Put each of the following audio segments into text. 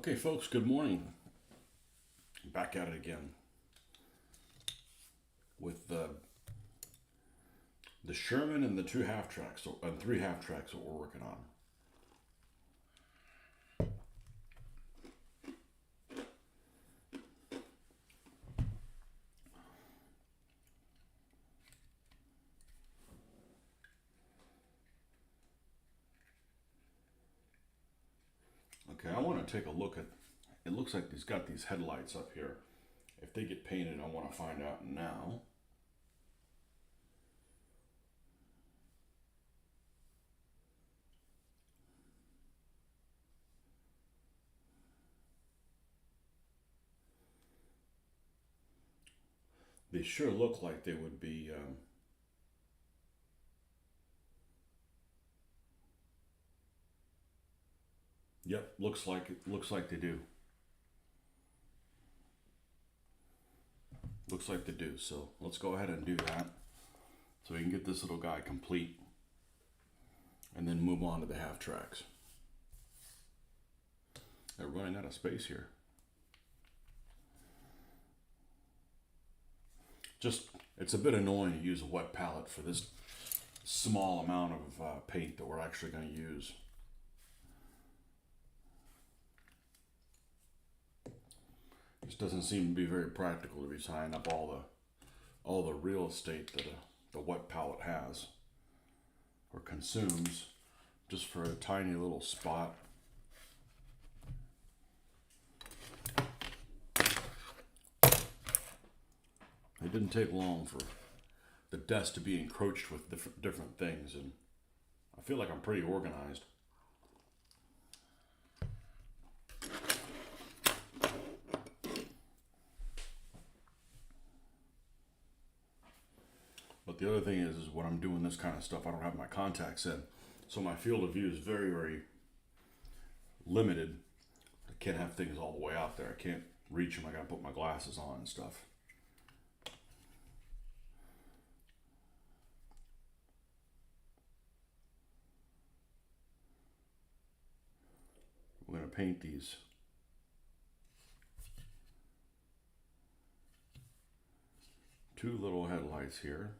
Okay, folks, good morning. Back at it again with the Sherman and the two half tracks, and three half tracks that we're working on. Okay, I want to take a look at, it looks like he's got these headlights up here. If they get painted, I want to find out now. They sure look like they would be. Yep, looks like they do. Looks like they do. So let's go ahead and do that, so we can get this little guy complete, and then move on to the half tracks. They're running out of space here. Just, it's a bit annoying to use a wet palette for this small amount of paint that we're actually going to use. This doesn't seem to be very practical to be tying up all the real estate that the wet palette has or consumes just for a tiny little spot. It didn't take long for the desk to be encroached with different things, and I feel like I'm pretty organized. But the other thing is when I'm doing this kind of stuff, I don't have my contacts in, so my field of view is very, very limited. I can't have things all the way out there. I can't reach them. I gotta put my glasses on and stuff. We're going to paint these two little headlights here.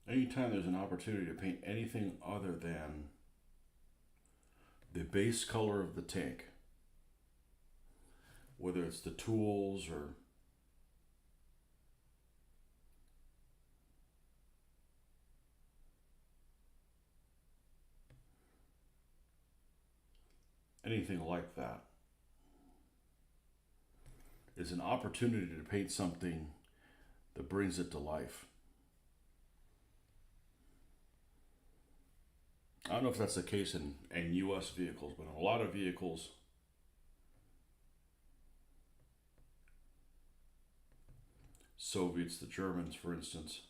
Anytime there's an opportunity to paint anything other than the base color of the tank, whether it's the tools or anything like that, is an opportunity to paint something that brings it to life. I don't know if that's the case in US vehicles, but in a lot of vehicles, Soviets, the Germans, for instance,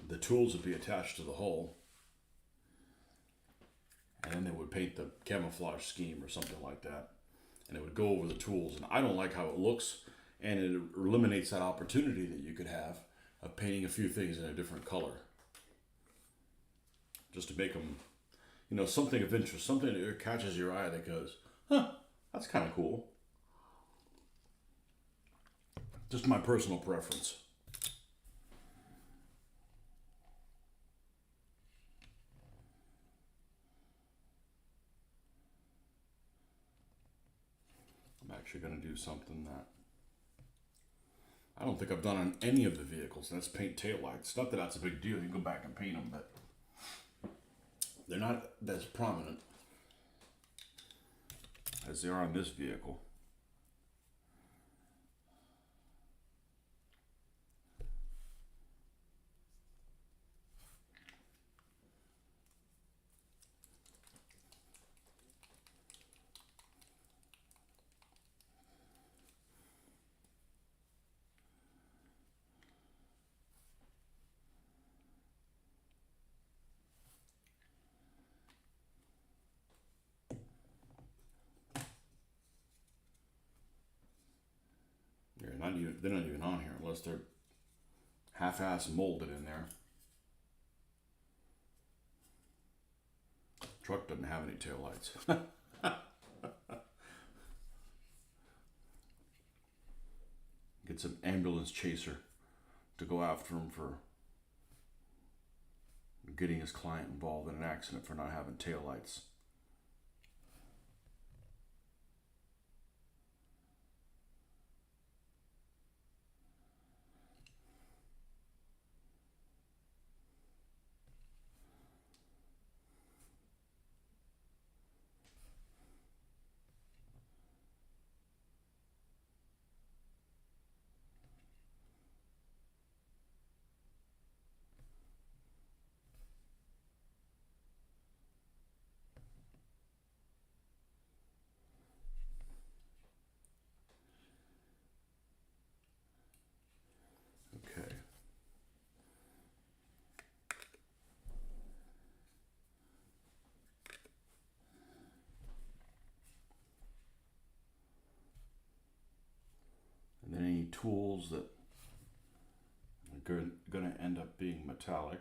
the tools would be attached to the hull, and then they would paint the camouflage scheme or something like that, and it would go over the tools. And I don't like how it looks, and it eliminates that opportunity that you could have of painting a few things in a different color, just to make them, something of interest, something that catches your eye that goes, huh, that's kind of cool. Just my personal preference. I'm actually going to do something that I don't think I've done on any of the vehicles. That's paint taillights. Not that that's a big deal. You can go back and paint them, but They're not as prominent as they are on this vehicle. They're not even on here unless they're half-ass molded in there. Truck doesn't have any taillights. Get some ambulance chaser to go after him for getting his client involved in an accident for not having taillights. Okay. And then any tools that are going to end up being metallic.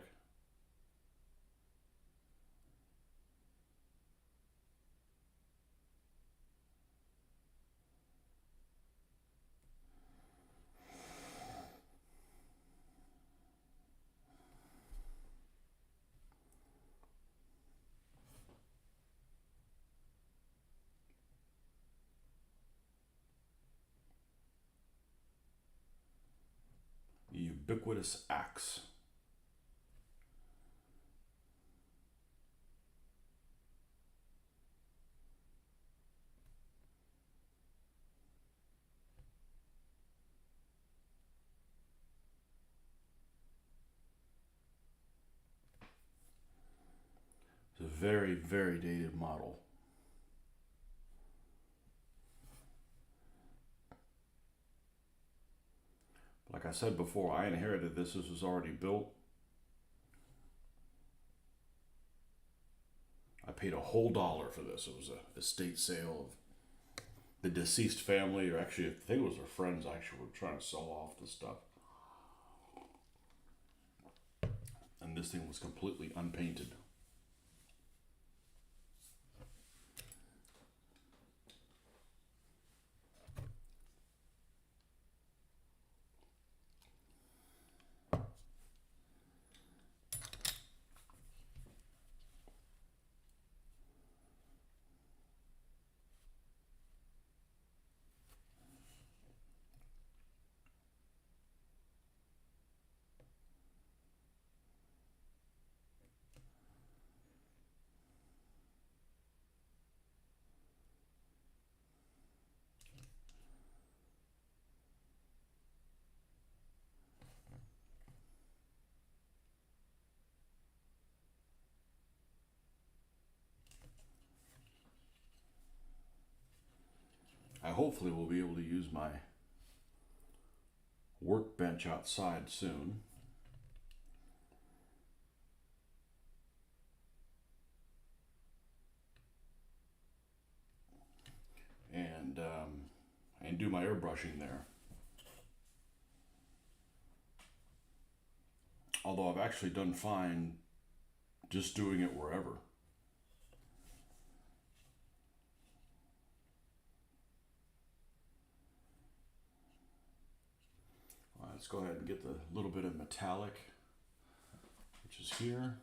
The ubiquitous axe. It's a very, very dated model. Like I said before, I inherited this. This was already built. I paid a whole dollar for this. It was a estate sale of the deceased family, or actually, I think it was their friends. Actually, were trying to sell off the stuff, and this thing was completely unpainted. I hopefully will be able to use my workbench outside soon. And do my airbrushing there. Although I've actually done fine just doing it wherever. Let's go ahead and get the little bit of metallic, which is here.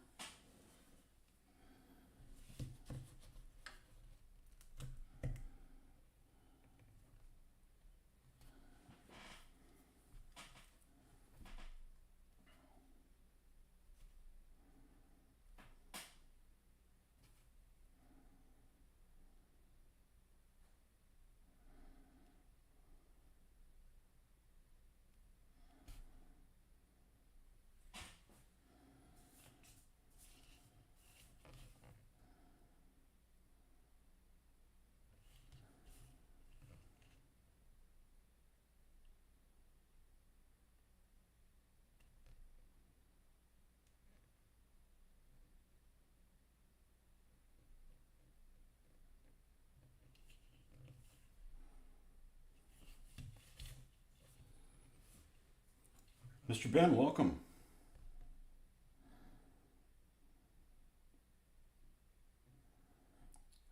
Mr. Ben, welcome.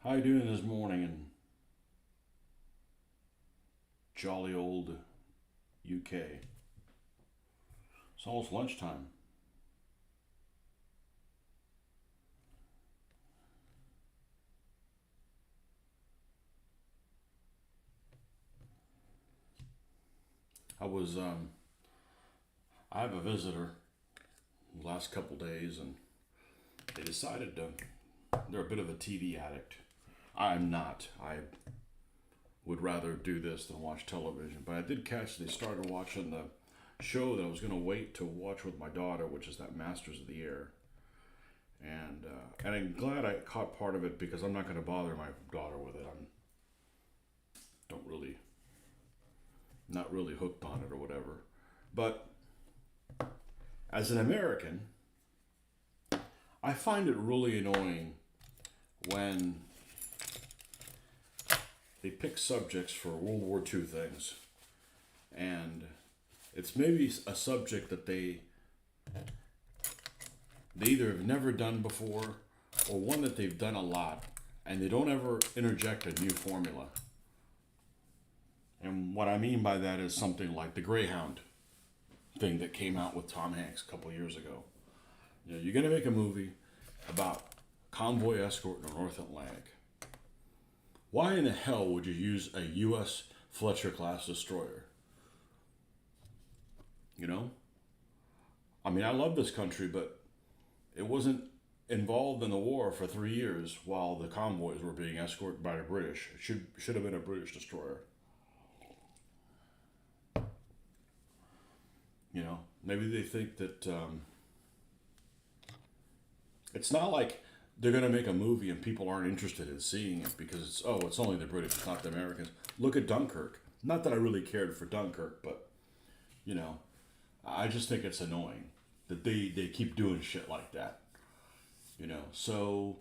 How you doing this morning in jolly old UK? It's almost lunchtime. I was I have a visitor the last couple days, and they decided they're a bit of a TV addict. I'm not. I would rather do this than watch television, but I did catch they started watching the show that I was going to wait to watch with my daughter, which is that Masters of the Air. And I'm glad I caught part of it because I'm not going to bother my daughter with it. I'm don't really not really hooked on it or whatever. But as an American, I find it really annoying when they pick subjects for World War II things, and it's maybe a subject that they either have never done before or one that they've done a lot, and they don't ever interject a new formula. And what I mean by that is something like the Greyhound thing that came out with Tom Hanks a couple years ago. You know, you're going to make a movie about convoy escort in the North Atlantic. Why in the hell would you use a U.S. Fletcher class destroyer? You know? I mean, I love this country, but it wasn't involved in the war for 3 years while the convoys were being escorted by the British. It should have been a British destroyer. You know, maybe they think that it's not like they're going to make a movie and people aren't interested in seeing it because it's only the British, it's not the Americans. Look at Dunkirk. Not that I really cared for Dunkirk, but you know, I just think it's annoying that they keep doing shit like that. You know, so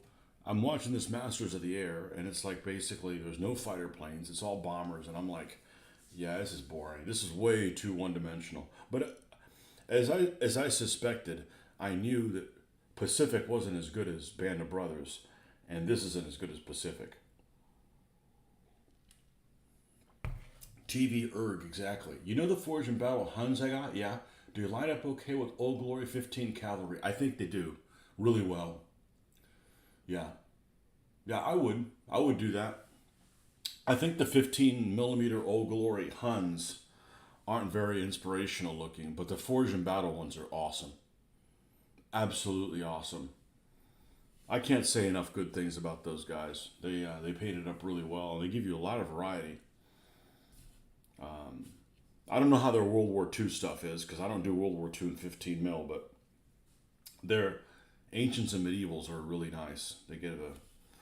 I'm watching this Masters of the Air, and it's like basically there's no fighter planes, it's all bombers, and I'm like, yeah, this is boring. This is way too one dimensional. But as I suspected, I knew that Pacific wasn't as good as Band of Brothers, and this isn't as good as Pacific. TV erg, exactly. You know the Forge and Battle Huns I got? Yeah. Do you line up okay with Old Glory 15 Cavalry? I think they do. Really well. Yeah. Yeah, I would. I would do that. I think the 15 millimeter Old Glory Huns aren't very inspirational looking, but the Forge and Battle ones are awesome. Absolutely awesome. I can't say enough good things about those guys. They paint it up really well, and they give you a lot of variety. I don't know how their World War II stuff is because I don't do World War II in 15 mil, but their ancients and medievals are really nice. They get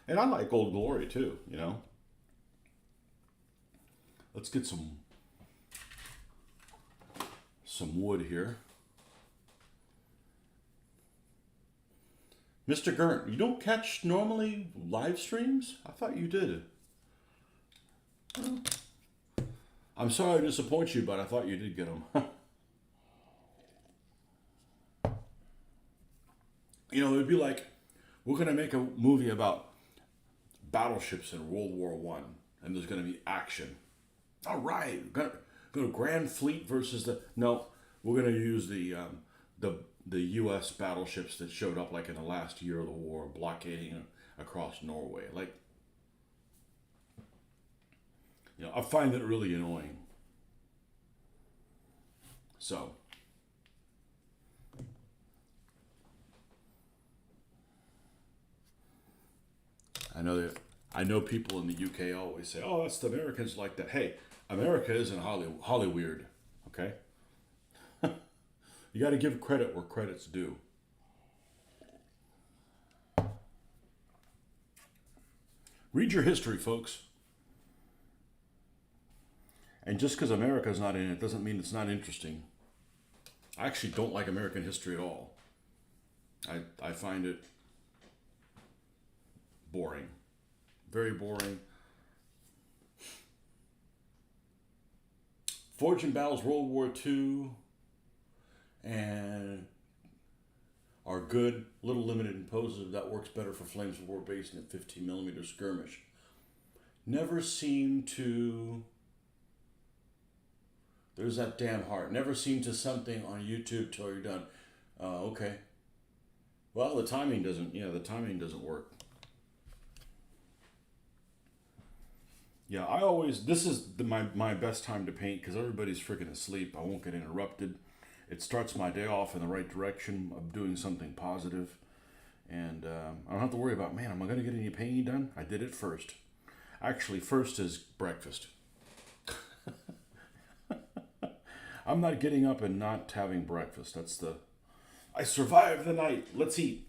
and I like Old Glory too. You know. Let's get some wood here. Mr. Gurnt, you don't catch normally live streams? I thought you did. Well, I'm sorry to disappoint you, but I thought you did get them. You know, it would be like, we're going to make a movie about battleships in World War One, and there's going to be action. All right, we're going to go to Grand Fleet versus the... No, we're going to use the U.S. battleships that showed up like in the last year of the war, blockading across Norway. Like, you know, I find it really annoying. So, I know people in the UK always say, "Oh, that's the Americans like that." Hey, America isn't Hollyweird, okay? You got to give credit where credit's due. Read your history, folks. And just because America's not in it doesn't mean it's not interesting. I actually don't like American history at all. I find it boring. Very boring. Fortune Battles World War II. and our good little limited and positive that works better for flames of war based in a 15 millimeter skirmish never seem to. There's that damn heart. Never seem to something on YouTube till you're done. Okay. Well, the timing doesn't. Yeah, the timing doesn't work. Yeah, I always. This is my best time to paint because everybody's freaking asleep. I won't get interrupted. It starts my day off in the right direction of doing something positive, and I don't have to worry about, man, am I going to get any painting done? I did it first. Actually, first is breakfast. I'm not getting up and not having breakfast. That's the. I survived the night. Let's eat.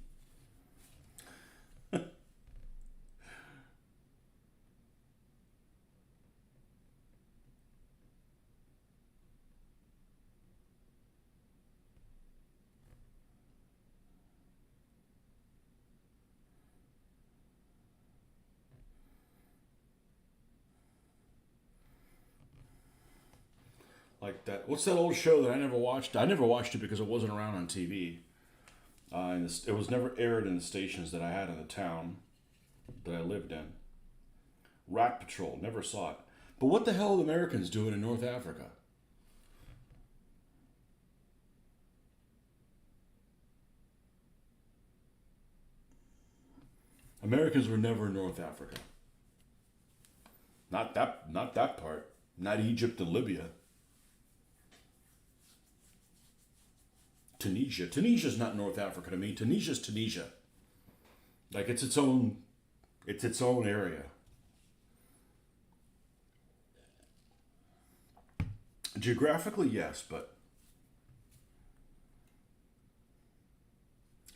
Like that. What's that old show that I never watched? I never watched it because it wasn't around on TV. And it was never aired in the stations that I had in the town that I lived in. Rat Patrol. Never saw it. But what the hell are the Americans doing in North Africa? Americans were never in North Africa. Not that. Not that part. Not Egypt and Libya. Tunisia. Tunisia's not North Africa to me. Tunisia's Tunisia. Like it's its own. It's its own area. Geographically, yes, but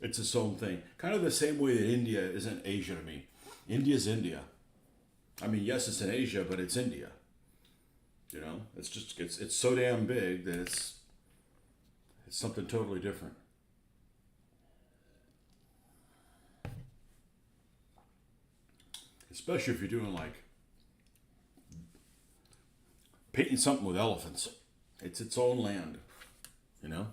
it's its own thing. Kind of the same way that India isn't Asia to me. India's India. I mean, yes, it's in Asia, but it's India. You know, it's so damn big that it's something totally different. Especially if you're doing like painting something with elephants. It's its own land, you know?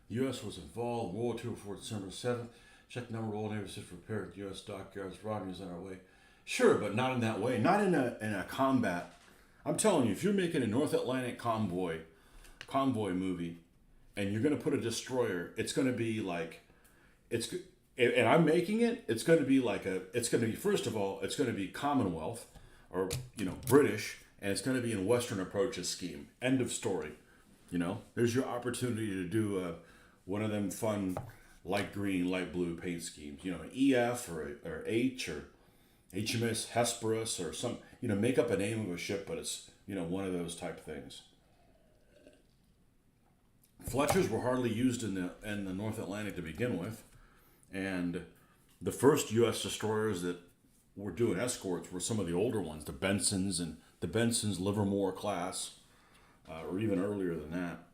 The U.S. was involved in World War II before December 7th. Check number all Navy ships prepared at U.S. dockyards. Rodney's on our way. Sure, but not in that way. Not in a combat. I'm telling you, if you're making a North Atlantic convoy movie, and you're going to put a destroyer, it's going to be like it's and I'm making it. It's going to be like it's going to be, first of all, it's going to be Commonwealth or British, and it's going to be in Western approaches scheme. End of story. There's your opportunity to do one of them fun light green, light blue paint schemes. An EF or H or HMS Hesperus or some. Make up a name of a ship, but it's one of those type things. Fletchers were hardly used in the North Atlantic to begin with, and the first U.S. destroyers that were doing escorts were some of the older ones, the Bensons and the Benson's Livermore class, or even earlier than that.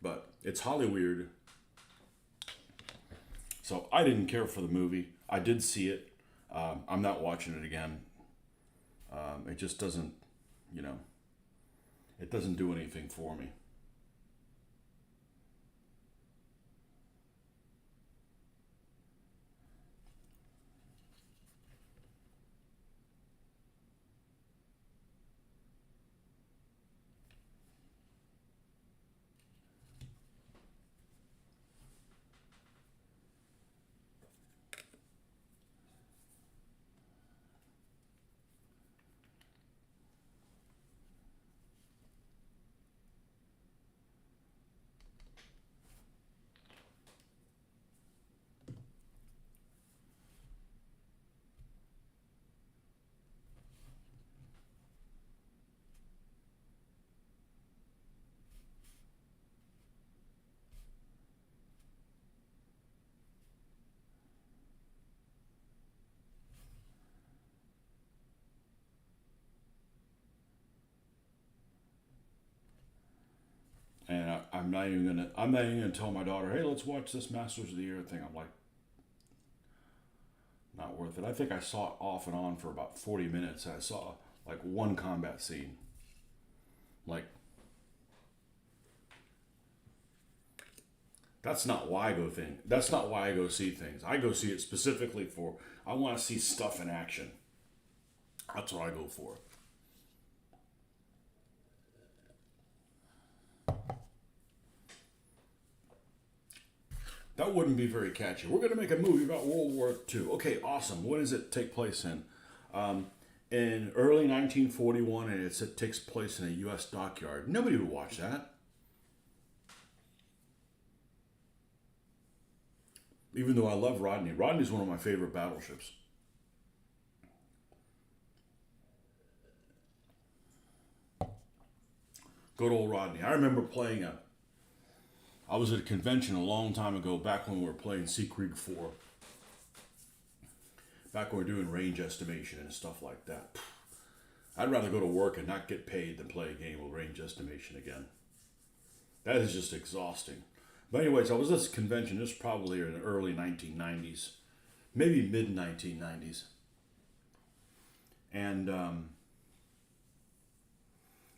But it's Hollyweird. So I didn't care for the movie. I did see it. I'm not watching it again. It just doesn't, it doesn't do anything for me. And I'm not even gonna tell my daughter, hey, let's watch this Masters of the Air thing. I'm like, not worth it. I think I saw it off and on for about 40 minutes. I saw like one combat scene. Like, that's not why I go think. That's not why I go see things. I go see it specifically for I want to see stuff in action. That's what I go for. That wouldn't be very catchy. We're going to make a movie about World War II. Okay, awesome. What does it take place in? In early 1941, and it takes place in a U.S. dockyard. Nobody would watch that. Even though I love Rodney. Rodney's one of my favorite battleships. Good old Rodney. I remember playing a. I was at a convention a long time ago, back when we were playing Sea Creek 4. Back when we were doing range estimation and stuff like that. I'd rather go to work and not get paid than play a game with range estimation again. That is just exhausting. But anyways, I was at this convention. This was probably in the early 1990s, maybe mid 1990s, and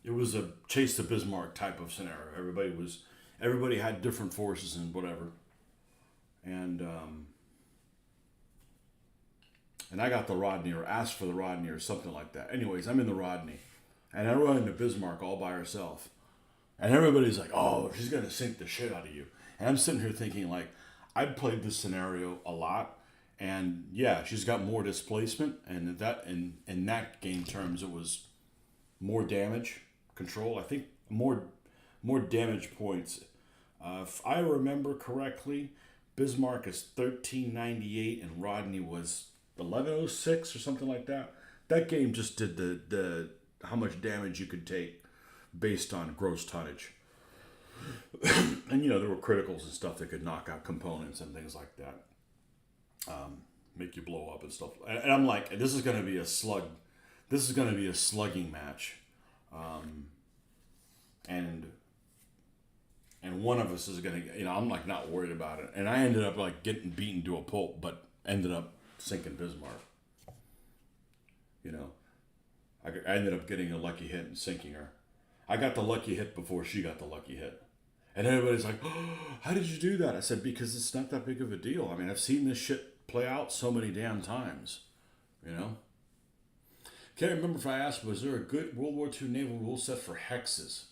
it was a chase the Bismarck type of scenario. Everybody had different forces and whatever, and I got the Rodney or asked for the Rodney or something like that. Anyways, I'm in the Rodney, and I run into Bismarck all by herself, and everybody's like, "Oh, she's gonna sink the shit out of you." And I'm sitting here thinking, like, I'd played this scenario a lot, and yeah, she's got more displacement, and in that game terms, it was more damage control. I think more damage points. If I remember correctly, Bismarck is 1398, and Rodney was 1106 or something like that. That game just did the how much damage you could take based on gross tonnage. And there were criticals and stuff that could knock out components and things like that, make you blow up and stuff. And I'm like, this is going to be a slug. This is going to be a slugging match, and one of us is going to. I'm like not worried about it. And I ended up like getting beaten to a pulp, but ended up sinking Bismarck. I ended up getting a lucky hit and sinking her. I got the lucky hit before she got the lucky hit. And everybody's like, "Oh, how did you do that?" I said, because it's not that big of a deal. I mean, I've seen this shit play out so many damn times, Can't remember if I asked, was there a good World War II naval rule set for hexes?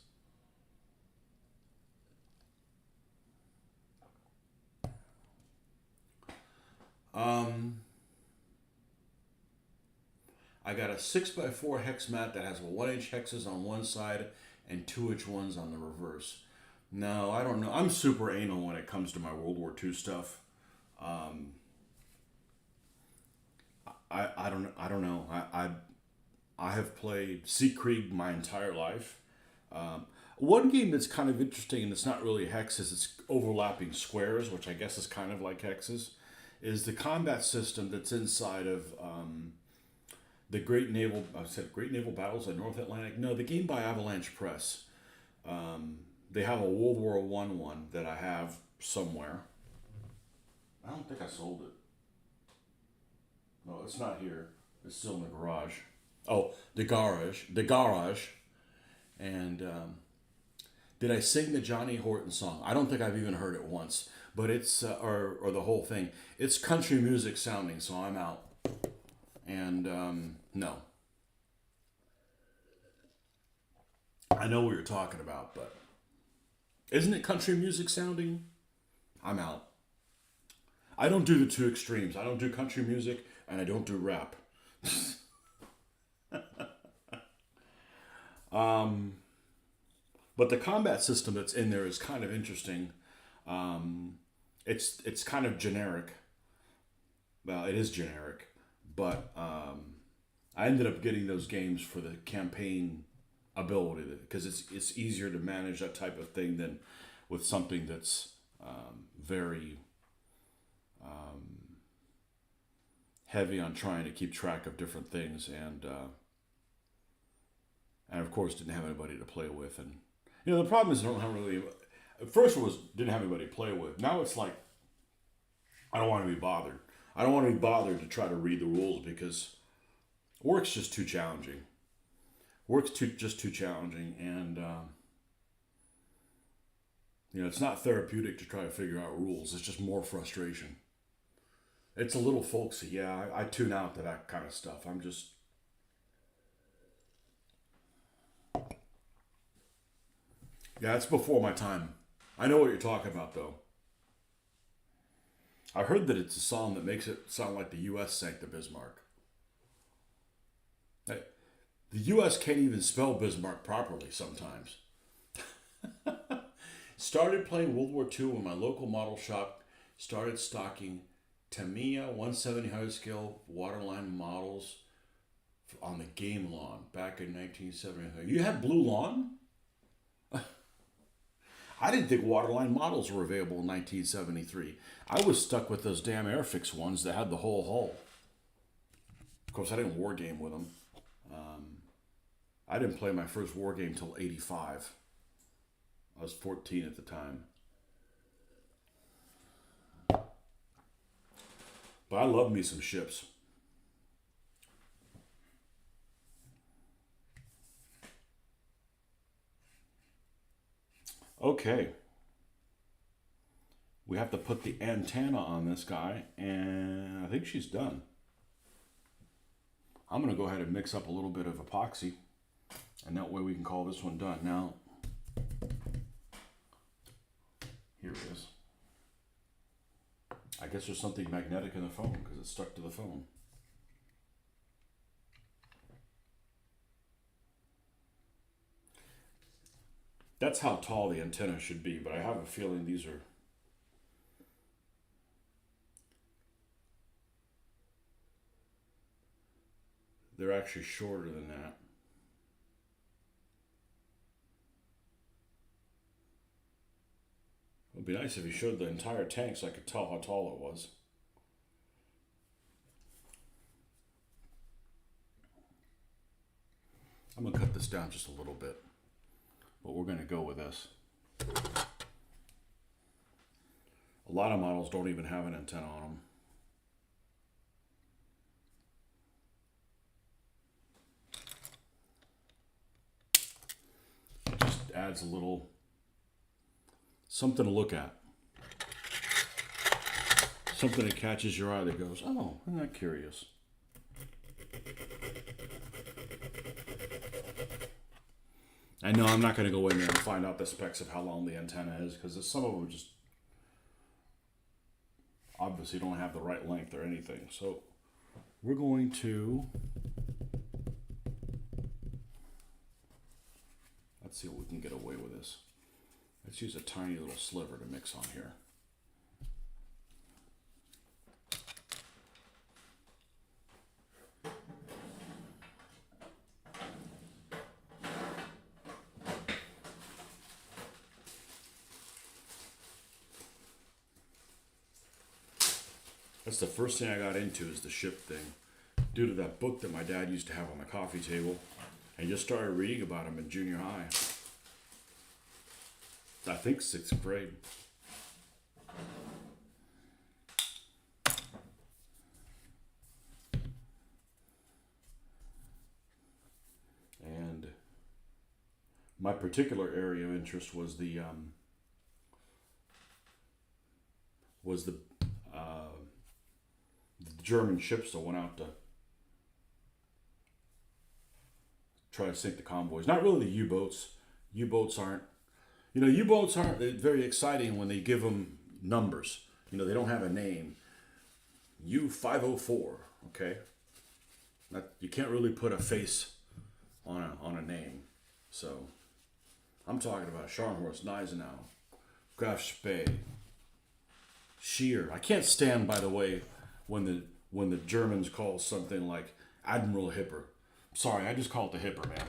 I got a 6x4 hex mat that has 1-inch hexes on one side and 2-inch ones on the reverse. No, I don't know. I'm super anal when it comes to my World War II stuff. I don't know. I have played Sea Creek my entire life. One game that's kind of interesting, and it's not really hexes, it's overlapping squares, which I guess is kind of like hexes, is the combat system that's inside of the Great Naval Battles of North Atlantic. No, the game by Avalanche Press. They have a World War one that I have somewhere. I don't think I sold it. No, it's not here. It's still in the garage. Oh, the garage. And did I sing the Johnny Horton song? I don't think I've even heard it once. But it's or the whole thing. It's country music sounding, so I'm out. And no. I know what you're talking about, but isn't it country music sounding? I'm out. I don't do the two extremes. I don't do country music and I don't do rap. But the combat system that's in there is kind of interesting. It's kind of generic. Well, it is generic, but I ended up getting those games for the campaign ability because it's easier to manage that type of thing than with something that's very heavy on trying to keep track of different things and of course didn't have anybody to play with. And the problem is I don't have really. At first it was didn't have anybody to play with. Now it's like I don't want to be bothered. I don't want to be bothered to try to read the rules because work's just too challenging. Work's just too challenging, and it's not therapeutic to try to figure out rules. It's just more frustration. It's a little folksy. Yeah, I tune out to that kind of stuff. I'm just. Yeah, it's before my time. I know what you're talking about, though. I heard that it's a song that makes it sound like the U.S. sank the Bismarck. Hey, the U.S. can't even spell Bismarck properly sometimes. Started playing World War II when my local model shop started stocking Tamiya 170 high scale waterline models on the game lawn back in 1970. You had blue lawn? I didn't think waterline models were available in 1973. I was stuck with those damn Airfix ones that had the whole hull. Of course, I didn't war game with them. I didn't play my first war game until 85. I was 14 at the time. But I love me some ships. Okay. We have to put the antenna on this guy, and I think she's done. I'm going to go ahead and mix up a little bit of epoxy, and that way we can call this one done. Now, here it is. I guess there's something magnetic in the phone because it's stuck to the phone. That's how tall the antenna should be, but I have a feeling they're actually shorter than that. It would be nice if you showed the entire tank so I could tell how tall it was. I'm going to cut this down just a little bit, but we're going to go with this. A lot of models don't even have an antenna on them. It just adds a little something to look at. Something that catches your eye that goes, oh, I'm not curious. I know I'm not going to go in there and find out the specs of how long the antenna is because some of them just obviously don't have the right length or anything. So we're going to, let's see what we can get away with this. Let's use a tiny little sliver to mix on here. That's the first thing I got into is the ship thing. Due to that book that my dad used to have on the coffee table. I just started reading about them in junior high. I think 6th grade. And my particular area of interest was the German ships that went out to try to sink the convoys. Not really the U-boats. U-boats aren't very exciting when they give them numbers. They don't have a name. U-504, okay? You can't really put a face on a name. So, I'm talking about Scharnhorst, Gneisenau, Graf Spee, Scheer. I can't stand, by the way, when the Germans call something like Admiral Hipper. Sorry, I just call it the Hipper, man.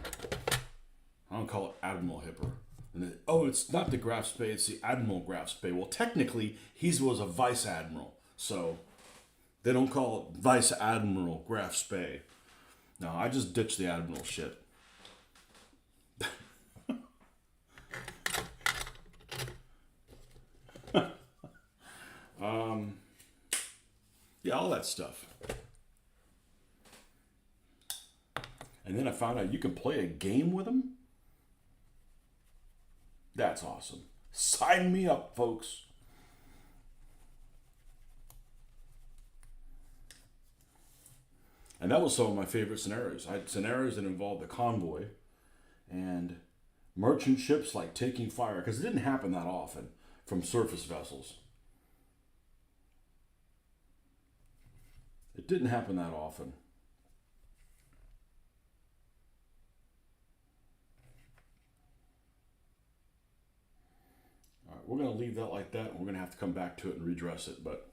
I don't call it Admiral Hipper. And it's not the Graf Spee, it's the Admiral Graf Spee. Well, technically, he was a vice admiral, so they don't call it Vice Admiral Graf Spee. No, I just ditched the admiral shit. Yeah, all that stuff. And then I found out you can play a game with them. That's awesome. Sign me up, folks. And that was some of my favorite scenarios. I had scenarios that involved the convoy and merchant ships like taking fire, because it didn't happen that often from surface vessels. It didn't happen that often. All right, we're going to leave that like that, and we're going to have to come back to it and redress it, but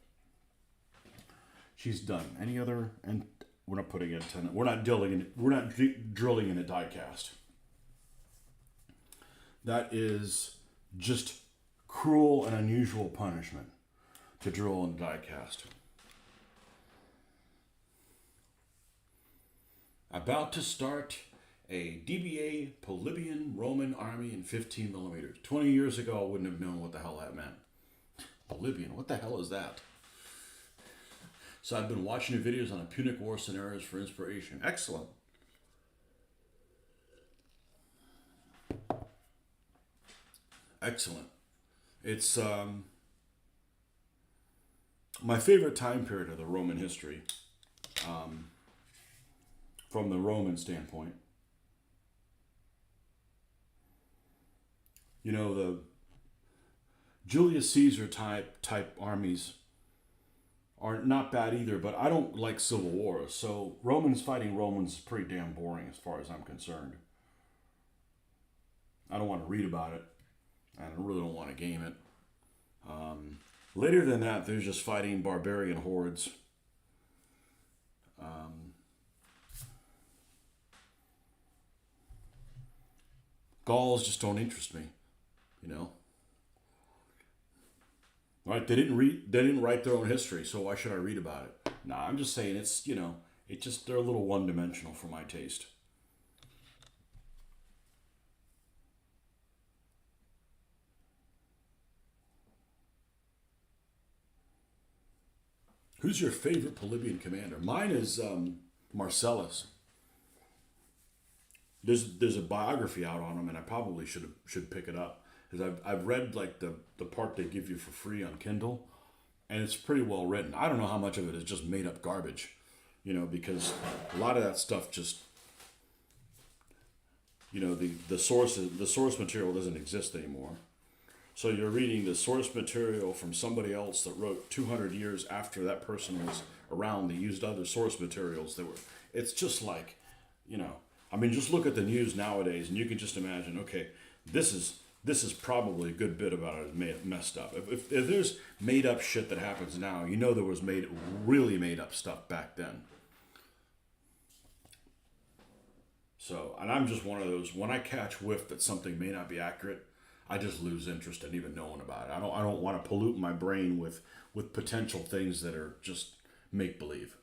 she's done. Any other? And we're not putting it in. We're not drilling in a die cast. That is just cruel and unusual punishment to drill in a die cast. About to start a DBA Polybian Roman army in 15 millimeters. 20 years ago, I wouldn't have known what the hell that meant. Polybian, what the hell is that? So I've been watching the videos on the Punic War scenarios for inspiration. Excellent. Excellent. It's my favorite time period of the Roman history, from the Roman standpoint. You know, the Julius Caesar type armies are not bad either, but I don't like civil wars. So Romans fighting Romans is pretty damn boring as far as I'm concerned. I don't want to read about it, and I really don't want to game it. Later than that, there's just fighting barbarian hordes. Gauls just don't interest me, you know. Right? They didn't write their own history, so why should I read about it? Nah, I'm just saying it's, you know, they're a little one-dimensional for my taste. Who's your favorite Polybian commander? Mine is Marcellus. There's a biography out on him, and I probably should pick it up, because I've read like the part they give you for free on Kindle, and it's pretty well written. I don't know how much of it is just made up garbage, you know, because a lot of that stuff just, you know, the source material doesn't exist anymore. So you're reading the source material from somebody else that wrote 200 years after that person was around. They used other source materials that were. It's just like, you know. I mean, just look at the news nowadays, and you can just imagine. Okay, this is probably a good bit about it messed up. If there's made up shit that happens now, you know there was really made up stuff back then. So, and I'm just one of those. When I catch whiff that something may not be accurate, I just lose interest in even knowing about it. I don't want to pollute my brain with potential things that are just make believe.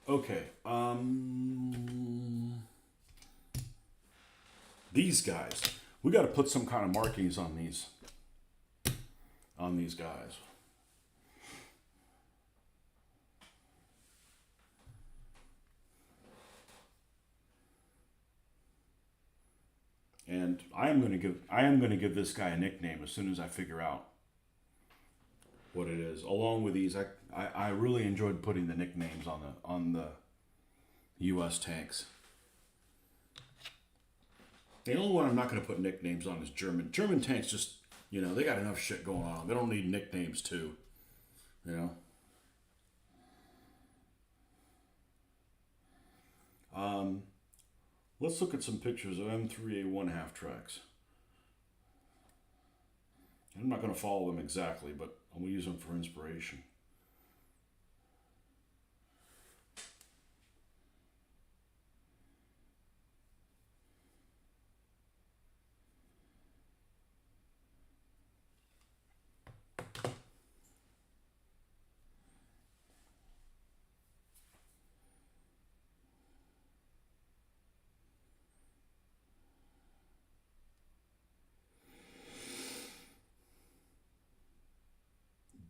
Okay. These guys. We got to put some kind of markings on these guys. And I am going to give this guy a nickname as soon as I figure out what it is. Along with these, I really enjoyed putting the nicknames on the U.S. tanks. The only one I'm not going to put nicknames on is German. German tanks just, you know, they got enough shit going on. They don't need nicknames too, you know. Let's look at some pictures of M3A1 half tracks. I'm not going to follow them exactly, but I'm going to use them for inspiration.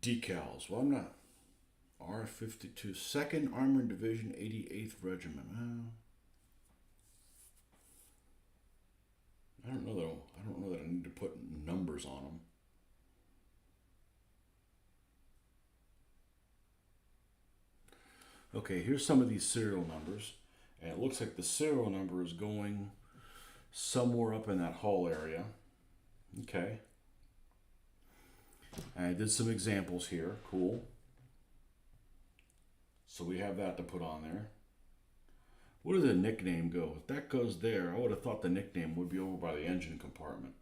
Decals. Well, I'm not. R-52, 2nd Armored Division, 88th Regiment. I don't know though. I don't know that I need to put numbers on them. Okay, here's some of these serial numbers. And it looks like the serial number is going somewhere up in that hull area. Okay. And I did some examples here. Cool. So we have that to put on there. Where does the nickname go? If that goes there, I would have thought the nickname would be over by the engine compartment.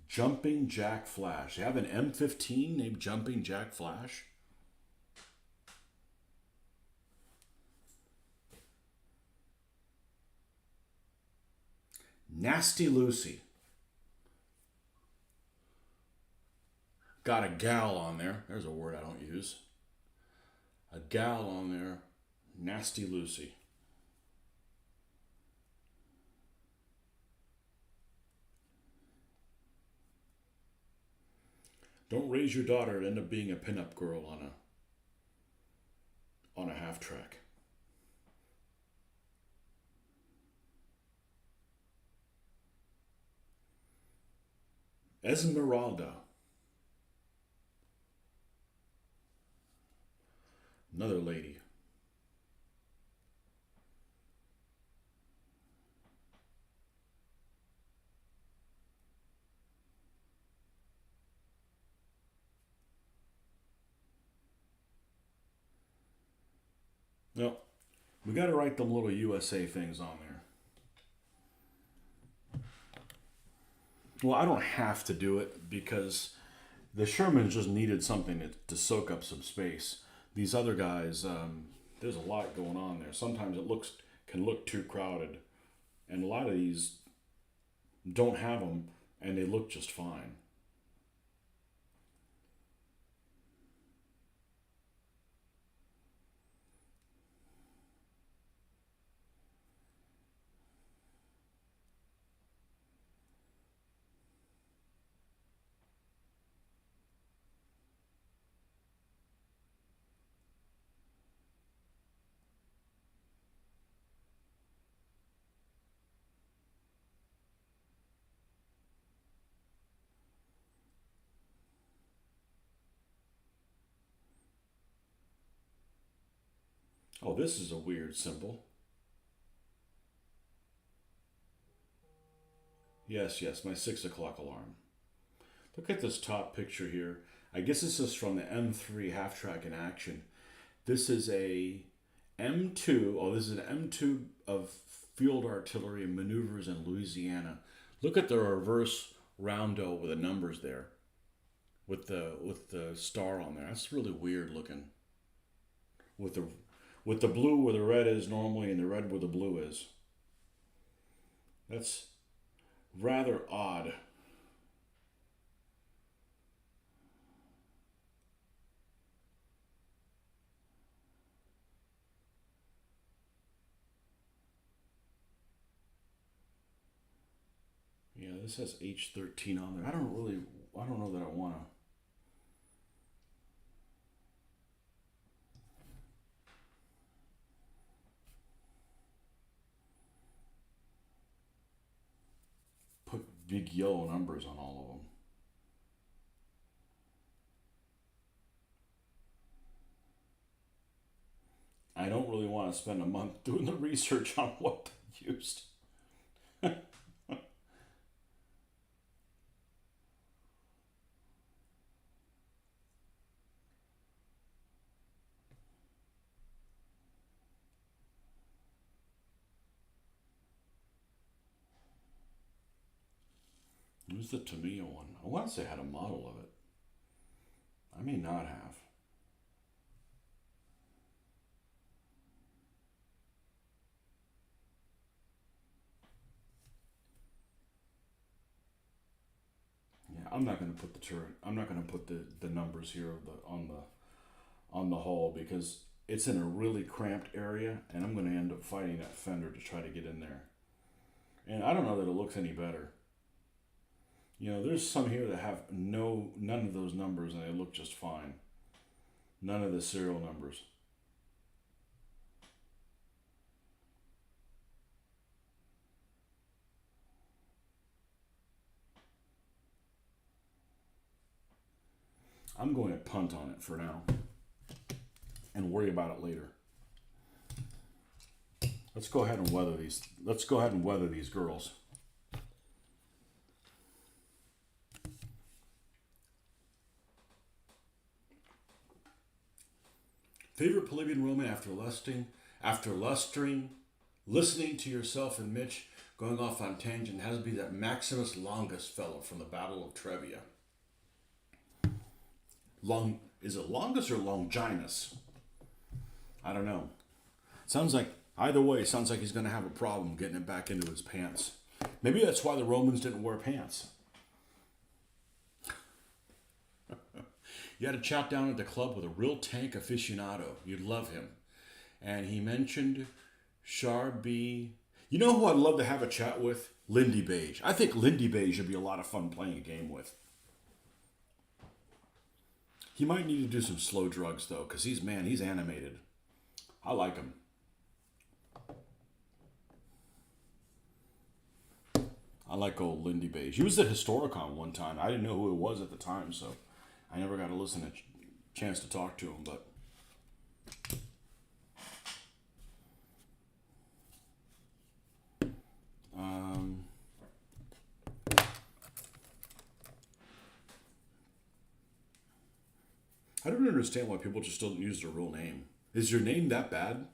Jumping Jack Flash. They have an M15 named Jumping Jack Flash. Nasty Lucy. Got a gal on there. There's a word I don't use. A gal on there. Nasty Lucy. Don't raise your daughter to end up being a pinup girl on a half track. Esmeralda. Another lady. No, we got to write them little USA things on there. Well, I don't have to do it because the Sherman just needed something to soak up some space. These other guys, there's a lot going on there. Sometimes it can look too crowded, and a lot of these don't have them, and they look just fine. Oh, this is a weird symbol. Yes, yes, my 6 o'clock alarm. Look at this top picture here. I guess this is from the M3 half track in action. This is a M2. Oh, this is an M2 of field artillery and maneuvers in Louisiana. Look at the reverse roundo with the numbers there, with the star on there. That's really weird looking. With the blue where the red is normally, and the red where the blue is. That's rather odd. Yeah, this has H13 on there. I don't know that I want to. Put big yellow numbers on all of them. I don't really want to spend a month doing the research on what they used. Who's the Tamiya one? I want to say I had a model of it. I may not have. Yeah, I'm not going to put the turret. I'm not going to put the numbers here of the on the hull because it's in a really cramped area, and I'm going to end up fighting that fender to try to get in there. And I don't know that it looks any better. You know, there's some here that have none of those numbers, and they look just fine. None of the serial numbers. I'm going to punt on it for now and worry about it later. Let's go ahead and weather these. Let's go ahead and weather these girls. Favorite Peruvian Roman after lustering, listening to yourself and Mitch going off on tangent has to be that Maximus Longus fellow from the Battle of Trebia. Is it Longus or Longinus? I don't know. Sounds like, either way, sounds like he's going to have a problem getting it back into his pants. Maybe that's why the Romans didn't wear pants. You had to chat down at the club with a real tank aficionado. You'd love him. And he mentioned Charby. You know who I'd love to have a chat with? Lindy Beige. I think Lindy Beige would be a lot of fun playing a game with. He might need to do some slow drugs, though, because he's animated. I like him. I like old Lindy Beige. He was at Historicon one time. I didn't know who it was at the time, so I never got a chance to talk to him, but I don't understand why people just don't use their real name. Is your name that bad?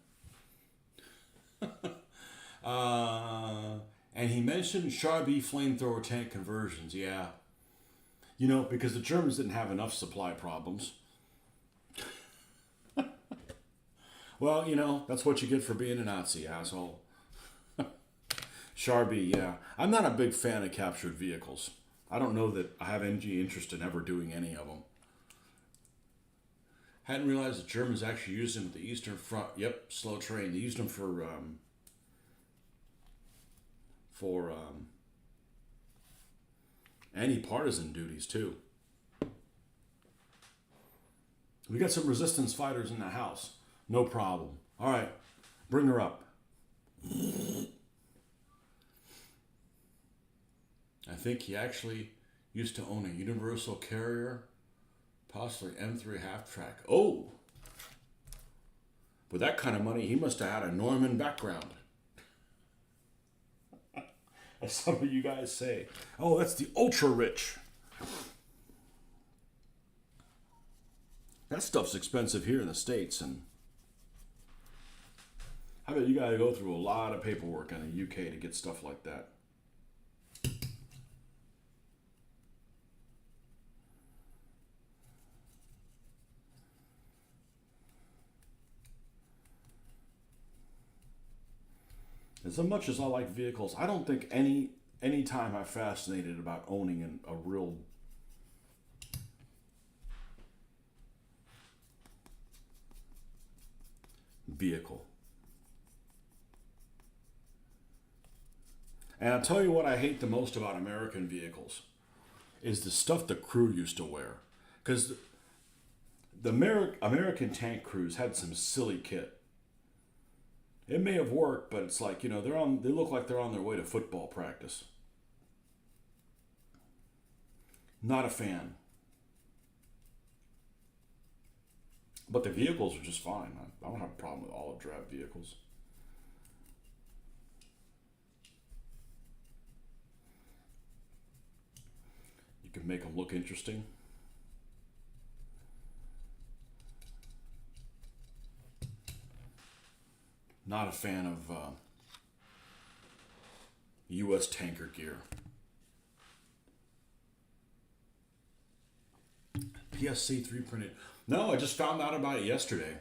And he mentioned Charby flamethrower tank conversions. Yeah. You know, because the Germans didn't have enough supply problems. Well, you know, that's what you get for being a Nazi, asshole. Charby, yeah. I'm not a big fan of captured vehicles. I don't know that I have any interest in ever doing any of them. Hadn't realized the Germans actually used them at the Eastern Front. Yep, slow train. They used them for anti-partisan duties too. We got some resistance fighters in the house. No problem. All right, bring her up. I think he actually used to own a Universal Carrier, possibly M3 half-track. Oh! With that kind of money, he must have had a Norman background. As some of you guys say. Oh, that's the ultra-rich. That stuff's expensive here in the States, and I bet you gotta go through a lot of paperwork in the UK to get stuff like that. As much as I like vehicles, I don't think any time I'm fascinated about owning a real vehicle. And I'll tell you what I hate the most about American vehicles is the stuff the crew used to wear. Because the American tank crews had some silly kit. It may have worked, but it's like, you know, they look like they're on their way to football practice. Not a fan. But the vehicles are just fine. I don't have a problem with olive drab vehicles. You can make them look interesting. Not a fan of U.S. tanker gear. PSC 3 printed. No, I just found out about it yesterday.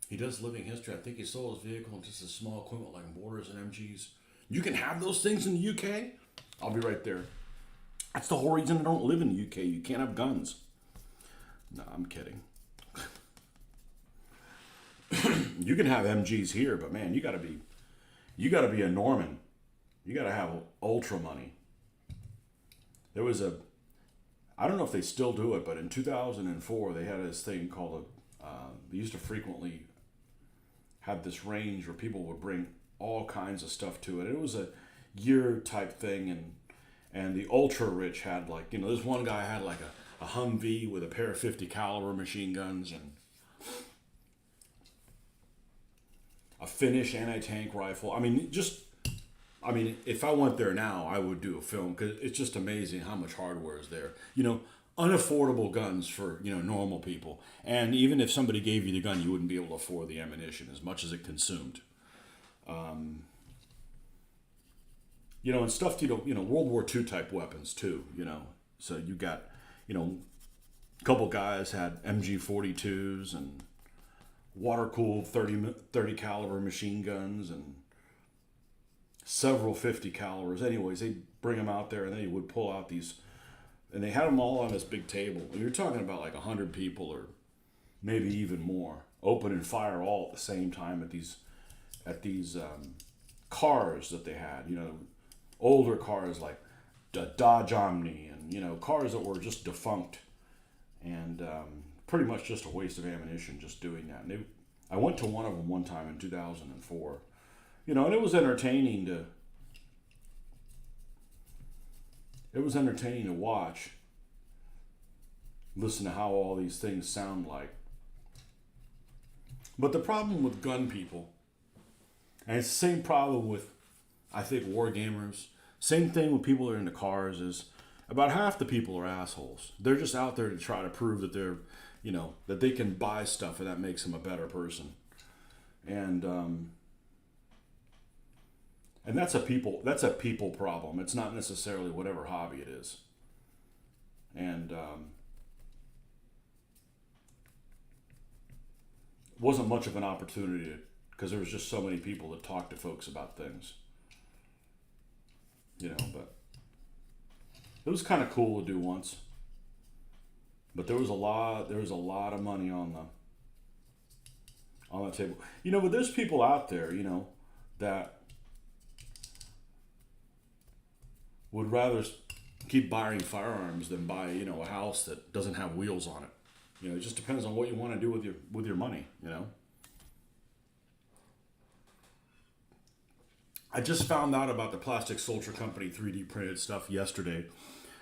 He does living history. I think he sold his vehicle and just a small equipment like mortars and MGs. You can have those things in the UK? I'll be right there. That's the whole reason I don't live in the UK. You can't have guns. No, I'm kidding. You can have MGs here, but man, you got to be a Norman. You got to have ultra money. There was a, I don't know if they still do it, but in 2004 they had this thing called they used to frequently have this range where people would bring all kinds of stuff to it. It was a year type thing, and the ultra rich had, like, this one guy had like a Humvee with a pair of 50 caliber machine guns and a Finnish anti-tank rifle. If I went there now, I would do a film because it's just amazing how much hardware is there. Unaffordable guns for normal people, and even if somebody gave you the gun, you wouldn't be able to afford the ammunition as much as it consumed. And stuff, World War II type weapons too. So you got, a couple guys had MG 42s and water cooled 30 caliber machine guns and several 50 calibers. Anyways, they bring them out there and they would pull out these, and they had them all on this big table. And you're talking about like 100 people or maybe even more, open and fire all at the same time at these cars that they had. Older cars like Dodge Omni, and cars that were just defunct, and pretty much just a waste of ammunition just doing that. And I went to one of them one time in 2004. And it was entertaining to watch, listen to how all these things sound like. But the problem with gun people, and it's the same problem with, I think, war gamers, same thing with people that are into cars, is about half the people are assholes. They're just out there to try to prove that they're, that they can buy stuff and that makes them a better person. And that's a people problem. It's not necessarily whatever hobby it is. And wasn't much of an opportunity because there was just so many people that talk to folks about things. But it was kind of cool to do once. But there was a lot of money on the table. But there's people out there, that would rather keep buying firearms than buy, a house that doesn't have wheels on it. It just depends on what you want to do with your money. I just found out about the Plastic Soldier Company 3D printed stuff yesterday.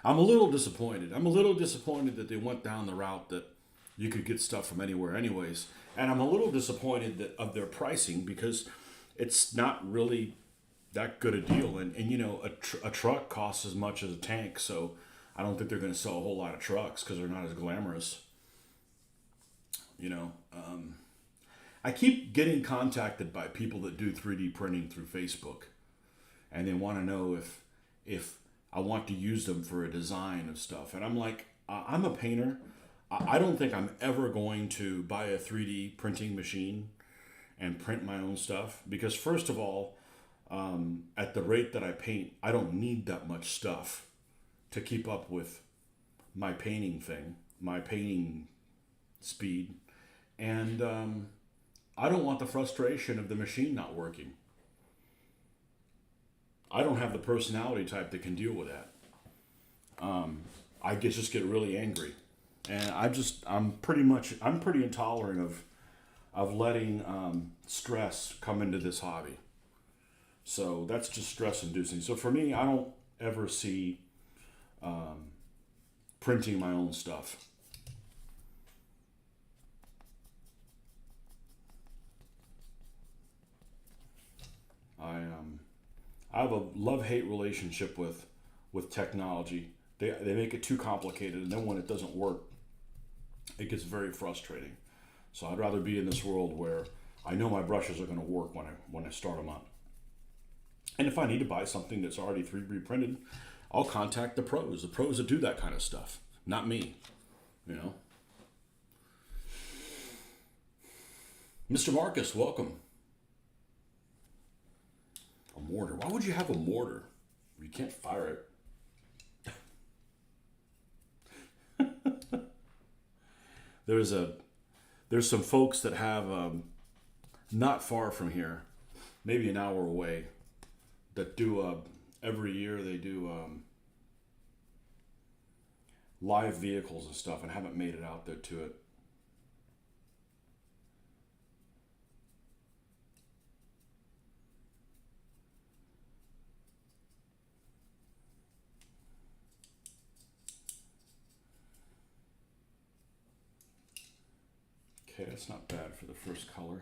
I'm a little disappointed. I'm a little disappointed that they went down the route that you could get stuff from anywhere anyways. And I'm a little disappointed of their pricing because it's not really that good a deal. And a truck costs as much as a tank, so I don't think they're going to sell a whole lot of trucks because they're not as glamorous. I keep getting contacted by people that do 3D printing through Facebook, and they want to know if I want to use them for a design of stuff. And I'm like, I'm a painter. I don't think I'm ever going to buy a 3D printing machine and print my own stuff because, first of all, at the rate that I paint, I don't need that much stuff to keep up with my painting speed. And I don't want the frustration of the machine not working. I don't have the personality type that can deal with that. I just get really angry. And I'm pretty intolerant of letting stress come into this hobby. So that's just stress inducing. So for me, I don't ever see printing my own stuff. I have a love-hate relationship with technology. They make it too complicated, and then when it doesn't work, it gets very frustrating. So I'd rather be in this world where I know my brushes are going to work when I start them up. And if I need to buy something that's already 3D printed, I'll contact the pros that do that kind of stuff, not me. Mr. Marcus, welcome. A mortar. Why would you have a mortar? You can't fire it. There's some folks that have not far from here, maybe an hour away, that do every year they do live vehicles and stuff, and haven't made it out there to it. Okay, that's not bad for the first color.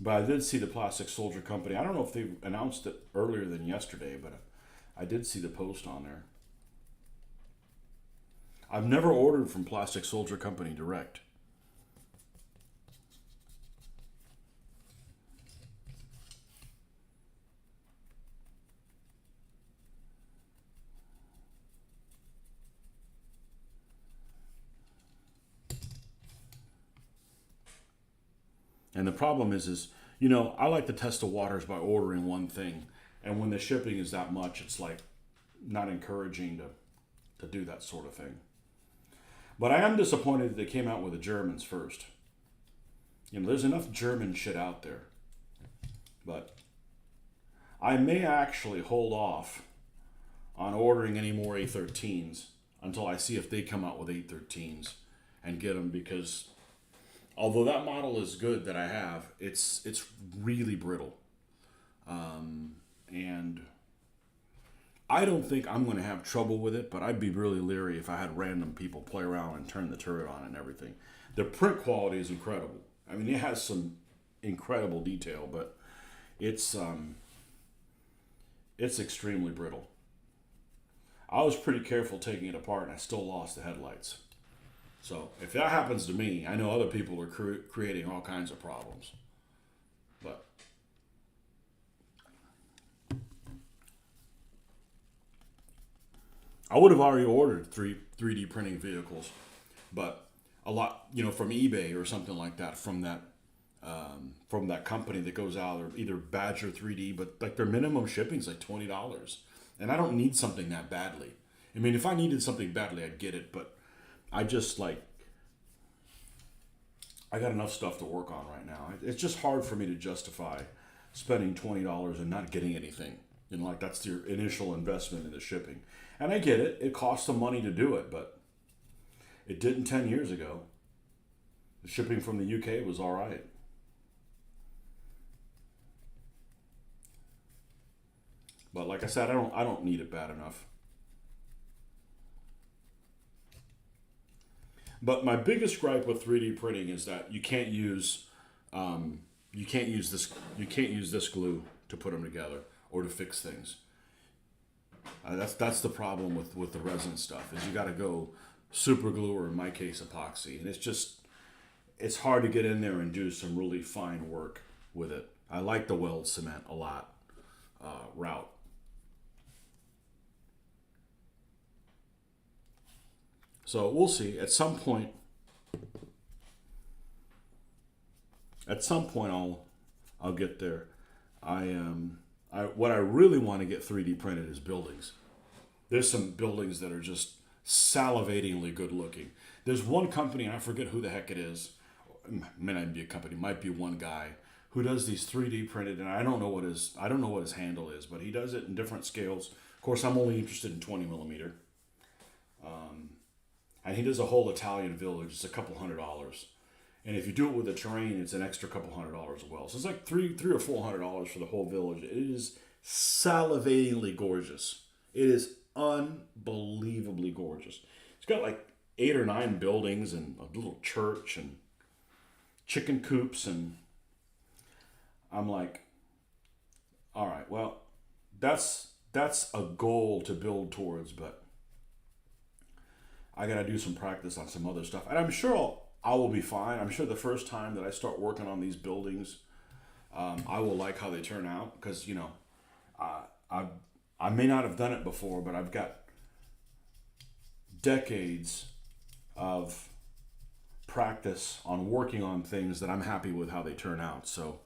But I did see the Plastic Soldier Company. I don't know if they announced it earlier than yesterday, but I did see the post on there. I've never ordered from Plastic Soldier Company direct. And the problem is, I like to test the waters by ordering one thing, and when the shipping is that much, it's like not encouraging to do that sort of thing. But I am disappointed that they came out with the Germans first. There's enough German shit out there, but I may actually hold off on ordering any more A13s until I see if they come out with A13s and get them, because although that model is good that I have, it's really brittle. And I don't think I'm going to have trouble with it, but I'd be really leery if I had random people play around and turn the turret on and everything. The print quality is incredible. I mean, it has some incredible detail, but it's extremely brittle. I was pretty careful taking it apart, and I still lost the headlights. So if that happens to me, I know other people are creating all kinds of problems. But I would have already ordered 3D printing vehicles, but a lot, from eBay or something like that, from that company that goes out, or either Badger 3D, but like their minimum shipping is like $20, and I don't need something that badly. I mean, if I needed something badly, I'd get it, but I just I got enough stuff to work on right now. It's just hard for me to justify spending $20 and not getting anything. That's your initial investment in the shipping. And I get it. It costs some money to do it, but it didn't 10 years ago. The shipping from the UK was all right. But like I said, I don't need it bad enough. But my biggest gripe with 3D printing is that you can't use this glue to put them together or to fix things. That's the problem with the resin stuff, is you got to go super glue, or in my case epoxy, and it's hard to get in there and do some really fine work with it. I like the weld cement a lot route. So we'll see. At some point, I'll get there. What I really want to get 3D printed is buildings. There's some buildings that are just salivatingly good looking. There's one company, and I forget who the heck it is. It may not be a company, might be one guy who does these 3D printed, and I don't know what his handle is, but he does it in different scales. Of course, I'm only interested in 20 millimeter. And he does a whole Italian village. It's a couple $100. And if you do it with the terrain, it's an extra couple $100 as well. So it's like $300 or $400 for the whole village. It is salivatingly gorgeous. It is unbelievably gorgeous. It's got like 8 or 9 buildings and a little church and chicken coops, and I'm like, all right, well, that's a goal to build towards, but I got to do some practice on some other stuff, and I'm sure I will be fine. I'm sure the first time that I start working on these buildings, I will like how they turn out, because I may not have done it before, but I've got decades of practice on working on things that I'm happy with how they turn out. So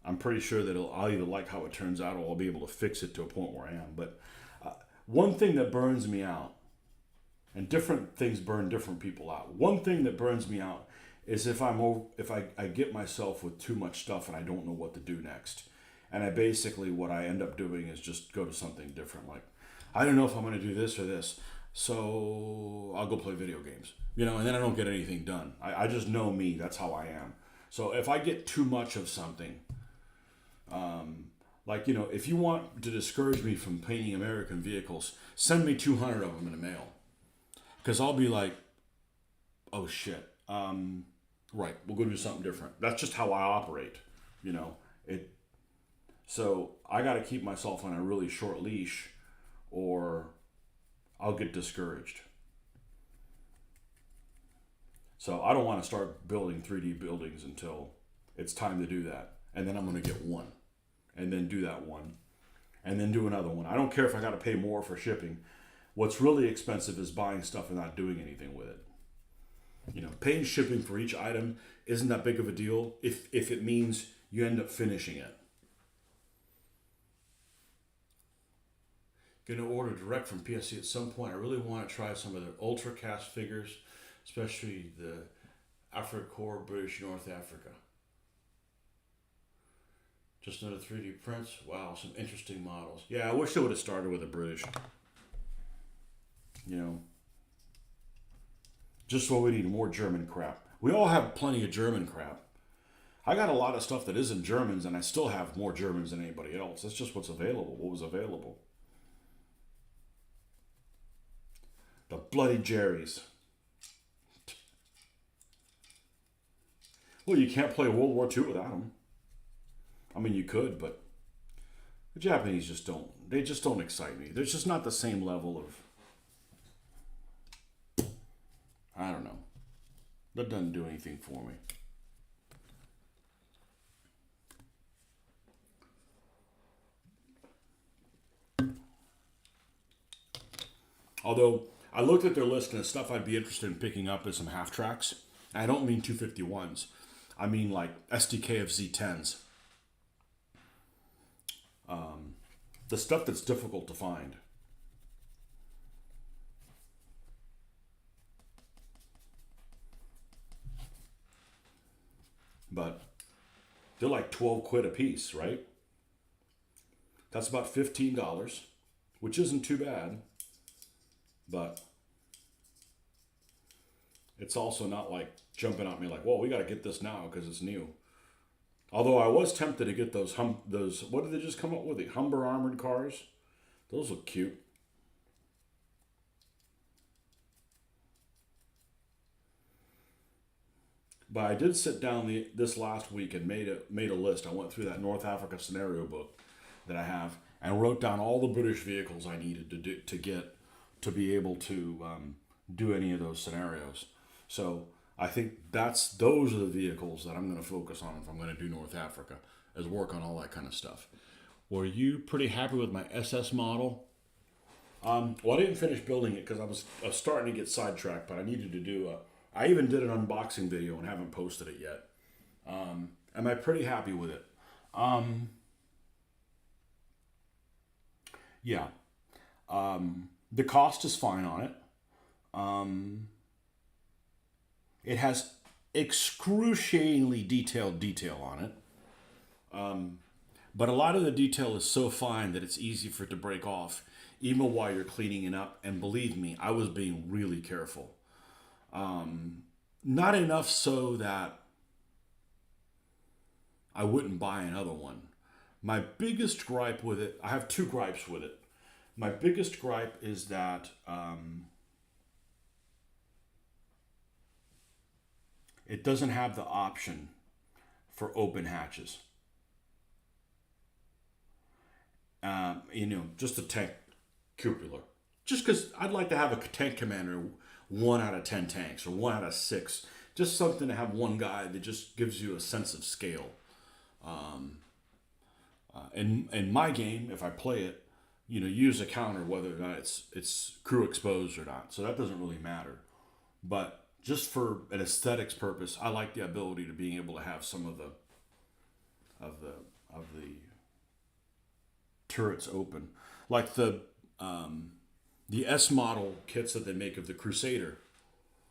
I'm pretty sure that I'll either like how it turns out or I'll be able to fix it to a point where I am. But one thing that burns me out, and different things burn different people out. One thing that burns me out is if I get myself with too much stuff and I don't know what to do next. And I basically, what I end up doing is just go to something different. Like, I don't know if I'm going to do this or this, so I'll go play video games. And then I don't get anything done. I just know me. That's how I am. So if I get too much of something, if you want to discourage me from painting American vehicles, send me 200 of them in the mail. Because I'll be like, oh shit, right, we'll go do something different. That's just how I operate, it. So I got to keep myself on a really short leash, or I'll get discouraged. So I don't want to start building 3D buildings until it's time to do that. And then I'm going to get one, and then do that one, and then do another one. I don't care if I got to pay more for shipping. What's really expensive is buying stuff and not doing anything with it. Paying shipping for each item isn't that big of a deal if it means you end up finishing it. Going to order direct from PSC at some point. I really want to try some of their ultra cast figures, especially the Africore British North Africa. Just another 3D prints. Wow, some interesting models. Yeah, I wish they would have started with a British. Just what we need, more German crap. We all have plenty of German crap. I got a lot of stuff that isn't Germans, and I still have more Germans than anybody else. That's just what's available, what was available. The bloody Jerry's. Well, you can't play World War II without them. I mean, you could, but the Japanese just don't excite me. There's just not the same level of, I don't know. That doesn't do anything for me. Although, I looked at their list and the stuff I'd be interested in picking up is some half tracks. And I don't mean 251s. I mean like SDK of Z10s. The stuff that's difficult to find. But they're like 12 quid a piece, right? That's about $15, which isn't too bad. But it's also not like jumping at me like, well, we got to get this now because it's new. Although I was tempted to get those, what did they just come up with? The Humber armored cars? Those look cute. But I did sit down this last week and made a list. I went through that North Africa scenario book that I have and wrote down all the British vehicles I needed to get to be able to do any of those scenarios. So I think those are the vehicles that I'm going to focus on if I'm going to do North Africa, is work on all that kind of stuff. Were you pretty happy with my SS model? Well, I didn't finish building it because I was starting to get sidetracked, but I needed to do I even did an unboxing video and haven't posted it yet. Am I pretty happy with it? Yeah. The cost is fine on it. It has excruciatingly detailed detail on it. But a lot of the detail is so fine that it's easy for it to break off, even while you're cleaning it up. And believe me, I was being really careful. Not enough so that I wouldn't buy another one. My biggest gripe with it, I have two gripes with it. My biggest gripe is that it doesn't have the option for open hatches. Just a tank cupola. Just because I'd like to have a tank commander 1 out of 10 tanks or 1 out of 6. Just something to have one guy that just gives you a sense of scale. In my game, if I play it, use a counter whether or not it's crew exposed or not. So that doesn't really matter. But just for an aesthetics purpose, I like the ability to being able to have some of the the turrets open, like the S model kits that they make of the Crusader.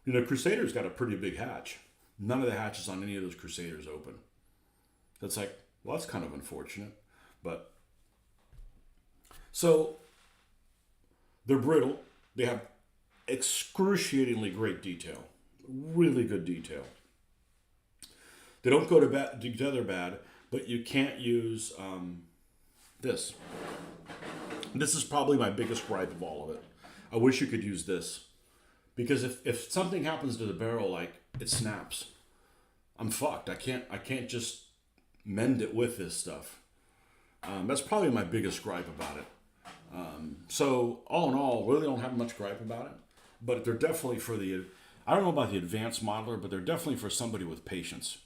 You know, Crusader's got a pretty big hatch. None of the hatches on any of those Crusaders open. That's like, well, that's kind of unfortunate. But so they're brittle. They have excruciatingly great detail, really good detail. They don't go together bad, but you can't use this. This is probably my biggest gripe of all of it. I wish you could use this. Because if something happens to the barrel, like it snaps, I'm fucked. I can't just mend it with this stuff. That's probably my biggest gripe about it. So all in all, really don't have much gripe about it. But they're definitely for the, I don't know about the advanced modeler, but they're definitely for somebody with patience.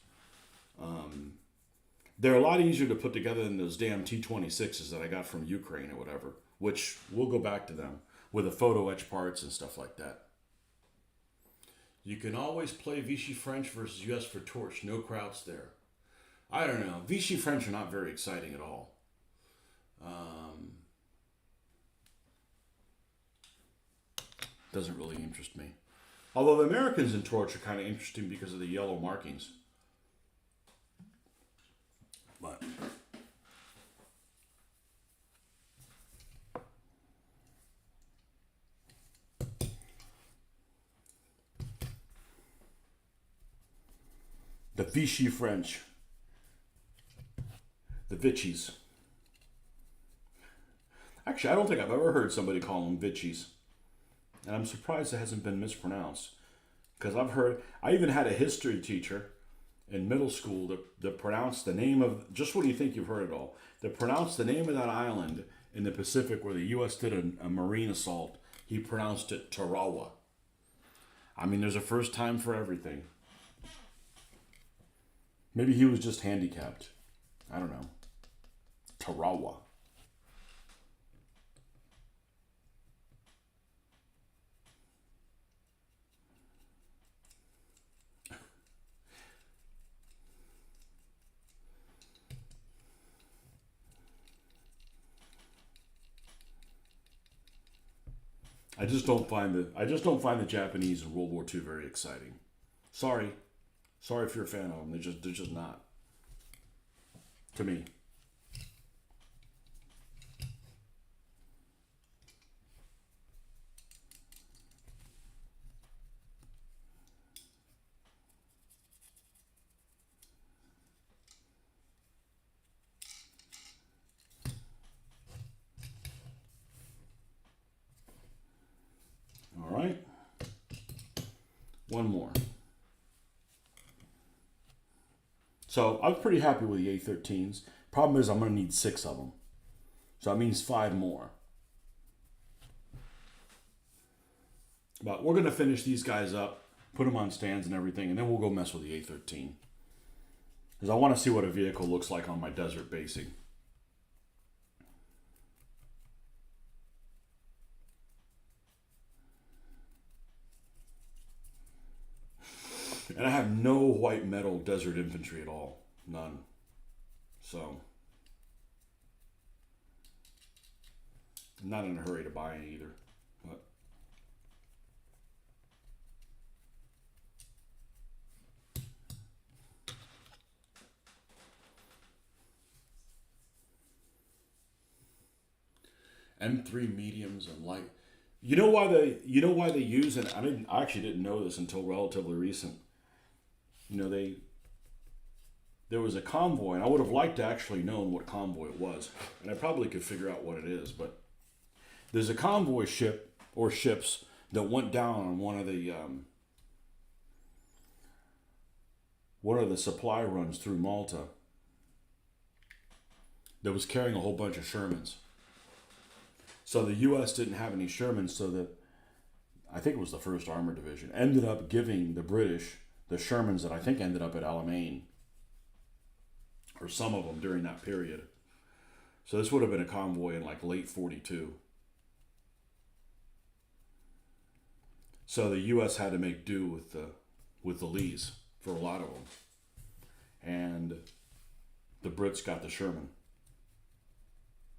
They're a lot easier to put together than those damn T26s that I got from Ukraine or whatever, which we'll go back to them with the photo etch parts and stuff like that. You can always play Vichy French versus US for Torch. No crowds there. I don't know. Vichy French are not very exciting at all. Doesn't really interest me. Although the Americans in Torch are kind of interesting because of the yellow markings. But the Vichy French. The Vichys. Actually, I don't think I've ever heard somebody call them Vichys. And I'm surprised it hasn't been mispronounced. Because I even had a history teacher in middle school that pronounced the name of, just when you think you've heard it all, that pronounced the name of that island in the Pacific where the U.S. did a marine assault. He pronounced it Tarawa. I mean, there's a first time for everything. Maybe he was just handicapped. I don't know. Tarawa. I just don't find the Japanese in World War II very exciting. Sorry if you're a fan of them. They're just not. To me. All right. One more. So I was pretty happy with the A13s. Problem is I'm going to need 6 of them. So that means 5 more. But we're going to finish these guys up, put them on stands and everything, and then we'll go mess with the A13. Because I want to see what a vehicle looks like on my desert basing. And I have no white metal desert infantry at all. None. So, I'm not in a hurry to buy any either. But M3 mediums and light. You know why they use, and I actually didn't know this until relatively recent. You know, there was a convoy, and I would have liked to actually known what convoy it was, and I probably could figure out what it is, but there's a convoy ship or ships that went down on one of the supply runs through Malta that was carrying a whole bunch of Shermans. So the U.S. didn't have any Shermans, so that I think it was the 1st Armored Division ended up giving the British the Shermans that I think ended up at Alamein, or some of them during that period. So this would have been a convoy in like late 42. So the U.S. had to make do with the Lees for a lot of them. And The Brits got the Sherman.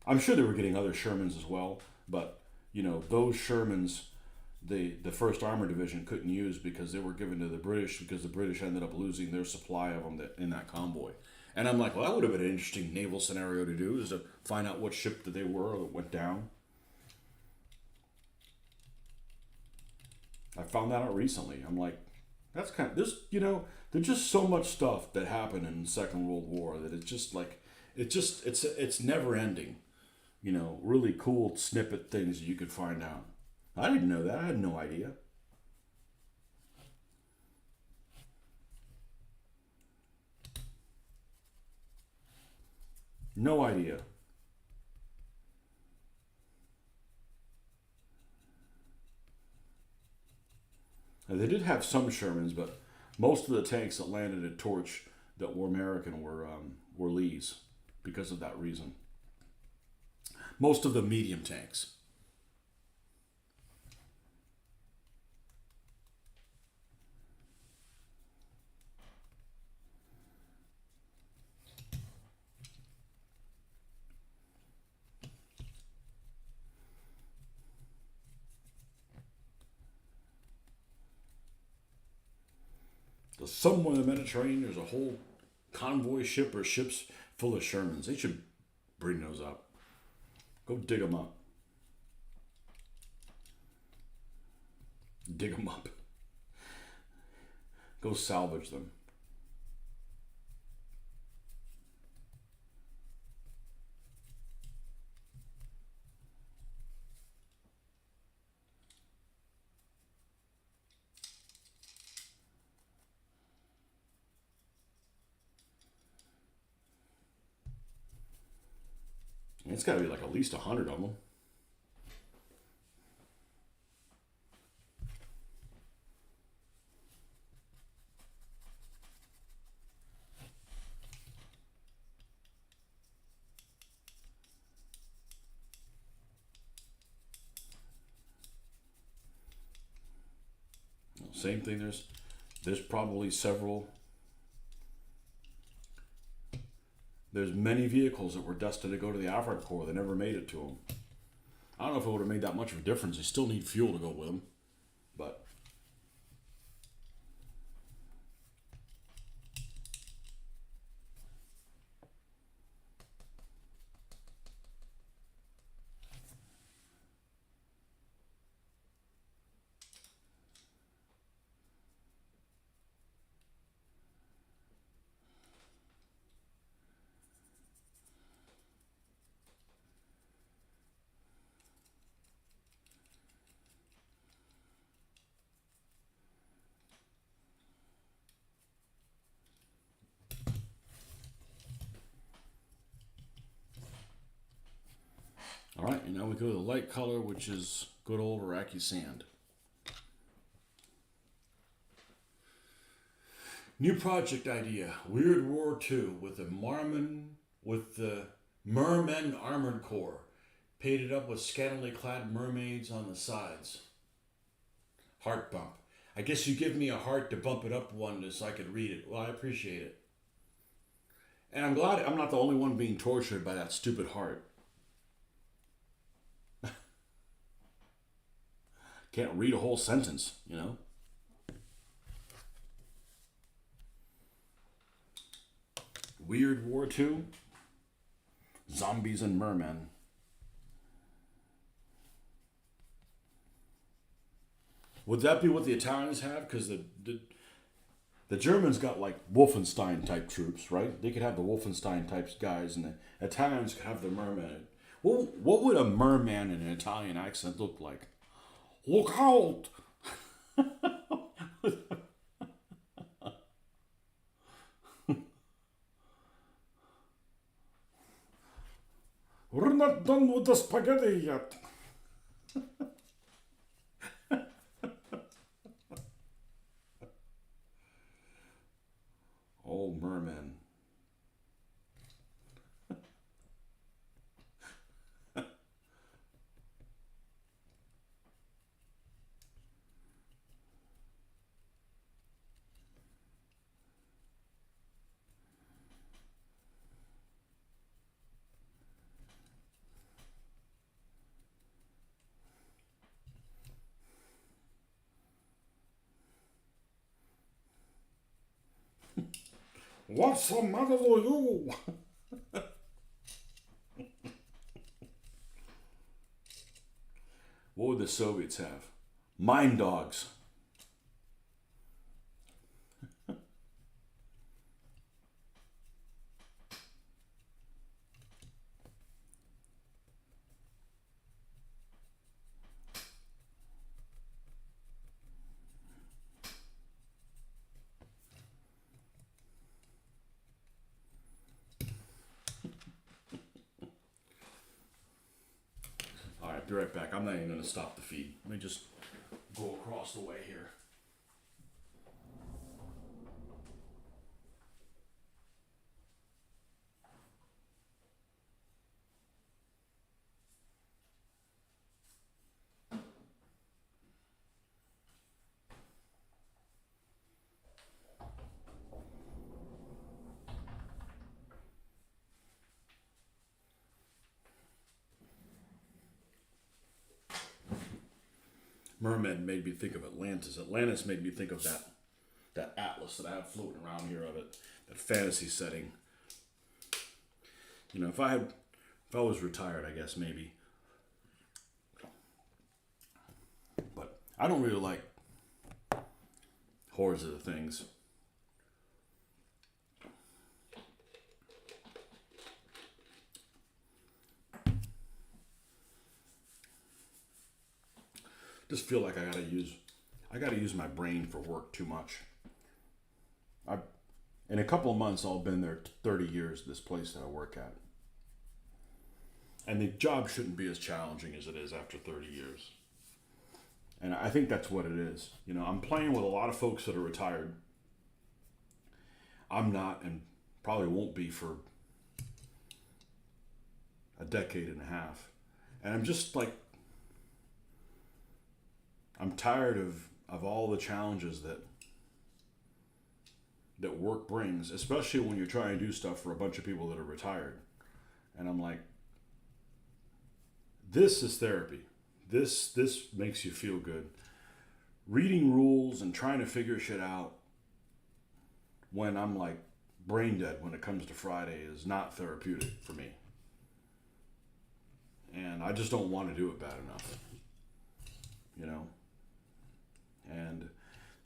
I'm sure they were getting other Shermans as well, but those Shermans, the First Armored Division couldn't use because they were given to the British because the British ended up losing their supply of them in that convoy. And I'm like, well, that would have been an interesting naval scenario to do, is to find out what ship that they were that went down. I found that out recently. I'm like, that's kind of there's just so much stuff that happened in the Second World War that it's just like it's never ending. Really cool snippet things you could find out. I didn't know that. I had no idea. No idea. Now, they did have some Shermans, but most of the tanks that landed at Torch that were American were Lees because of that reason. Most of the medium tanks. So somewhere in the Mediterranean, there's a whole convoy ship or ships full of Shermans. They should bring those up. Go dig them up. Dig them up. Go salvage them. It's got to be like at least 100 of them. Same thing. There's probably several. There's many vehicles that were destined to go to the Africa Corps that never made it to them. I don't know if it would have made that much of a difference. They still need fuel to go with them, but all right. And now we go to the light color, which is good old Iraqi sand. New project idea: Weird War II with the Mermen Armored Corps, painted up with scantily clad mermaids on the sides. Heart bump. I guess you give me a heart to bump it up one so I could read it. Well, I appreciate it. And I'm glad I'm not the only one being tortured by that stupid heart. Can't read a whole sentence, Weird War II, zombies and mermen. Would that be what the Italians have? Because the Germans got like Wolfenstein type troops, right? They could have the Wolfenstein type guys, and the Italians could have the merman. What would a merman in an Italian accent look like? Look out! We're not done with the spaghetti yet. Oh, merman. What's the matter with you? What would the Soviets have? Mind dogs. All right, be right back. I'm not even going to stop the feed. Let me just go across the way here. Merman made me think of Atlantis. Atlantis made me think of that atlas that I have floating around here of it, that fantasy setting. You know, if I was retired, I guess maybe. But I don't really like horrors of the things. Just feel like I gotta use my brain for work too much. In a couple of months, I'll have been there 30 years, this place that I work at. And the job shouldn't be as challenging as it is after 30 years. And I think that's what it is. You know, I'm playing with a lot of folks that are retired. I'm not, and probably won't be for a decade and a half. And I'm just like, I'm tired of all the challenges that work brings, especially when you're trying to do stuff for a bunch of people that are retired. And I'm like, this is therapy. This makes you feel good. Reading rules and trying to figure shit out when I'm like brain dead when it comes to Friday is not therapeutic for me. And I just don't want to do it bad enough. You know? And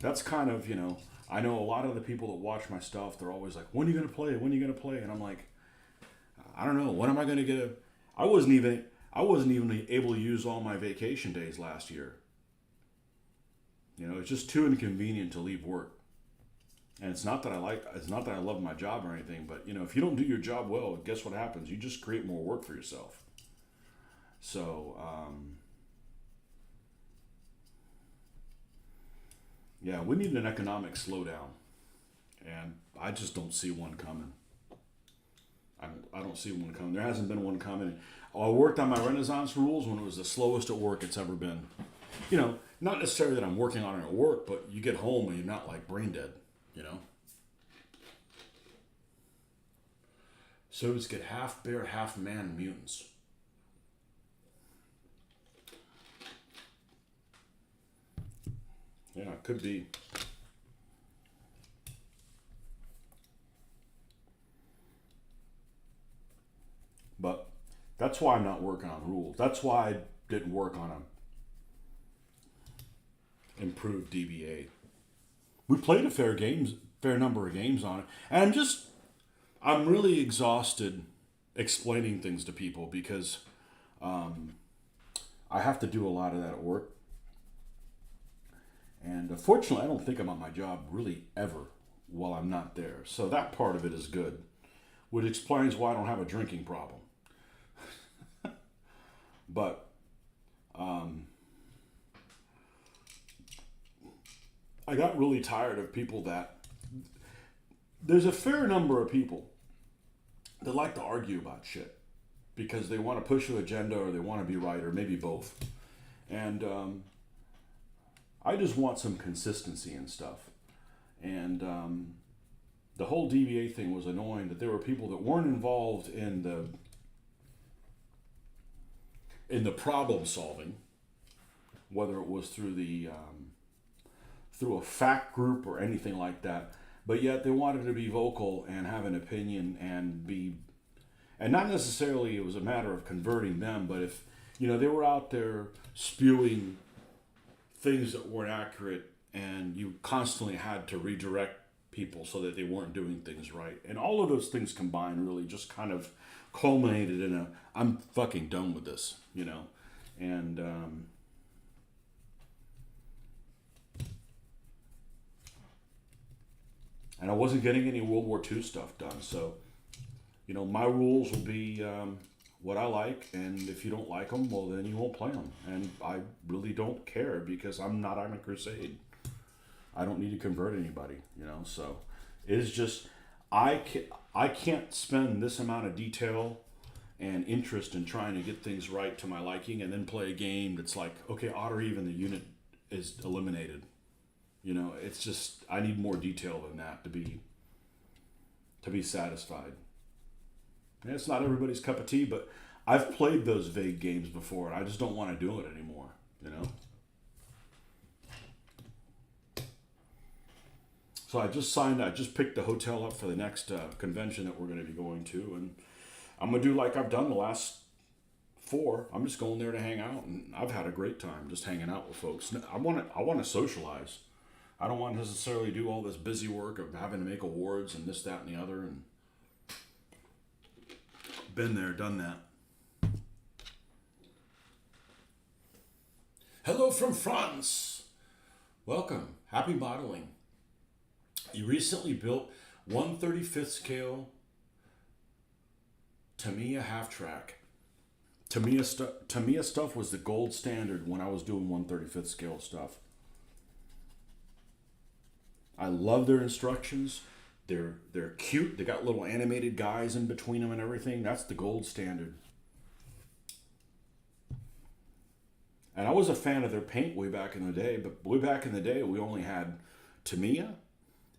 that's kind of, you know, I know a lot of the people that watch my stuff, they're always like, when are you going to play? When are you going to play? And I'm like, I don't know. When am I going to get a... I wasn't even able to use all my vacation days last year. You know, it's just too inconvenient to leave work. And it's not that I love my job or anything, but, you know, if you don't do your job well, guess what happens? You just create more work for yourself. So, yeah, we need an economic slowdown. And I just don't see one coming. I don't see one coming. There hasn't been one coming. I worked on my Renaissance rules when it was the slowest at work it's ever been. You know, not necessarily that I'm working on it at work, but you get home and you're not like brain dead, you know? So let's get half bear, half man mutants. Yeah, it could be. But that's why I'm not working on rules. That's why I didn't work on a improved DBA. We played a fair number of games on it, and I'm really exhausted explaining things to people because I have to do a lot of that at work. And fortunately, I don't think I'm at my job really ever while I'm not there. So that part of it is good, which explains why I don't have a drinking problem. But I got really tired of people that... There's a fair number of people that like to argue about shit because they want to push an agenda or they want to be right or maybe both. And I just want some consistency and stuff. And the whole DBA thing was annoying that there were people that weren't involved in the problem solving, whether it was through a fact group or anything like that, but yet they wanted to be vocal and have an opinion and be, and not necessarily it was a matter of converting them, but if, they were out there spewing things that weren't accurate, and you constantly had to redirect people so that they weren't doing things right. And all of those things combined really just kind of culminated in a, I'm fucking done with this, And and I wasn't getting any World War II stuff done. So, my rules will be what I like, and if you don't like them, well, then you won't play them. And I really don't care because I'm not on a crusade. I don't need to convert anybody, So it is just I can't spend this amount of detail and interest in trying to get things right to my liking, and then play a game that's like, okay, odd or even, the unit is eliminated. It's just I need more detail than that to be satisfied. And it's not everybody's cup of tea, but I've played those vague games before, and I just don't want to do it anymore. So I just picked the hotel up for the next convention that we're going to be going to, and I'm going to do like I've done the last 4. I'm just going there to hang out, and I've had a great time just hanging out with folks. I want to socialize. I don't want to necessarily do all this busy work of having to make awards and this, that, and the other, and been there, done that. Hello from France. Welcome. Happy modeling. You recently built 1/35th scale Tamiya half track. Tamiya stuff was the gold standard when I was doing 1/35th scale stuff. I love their instructions. They're cute. They got little animated guys in between them and everything. That's the gold standard. And I was a fan of their paint way back in the day, but way back in the day we only had Tamiya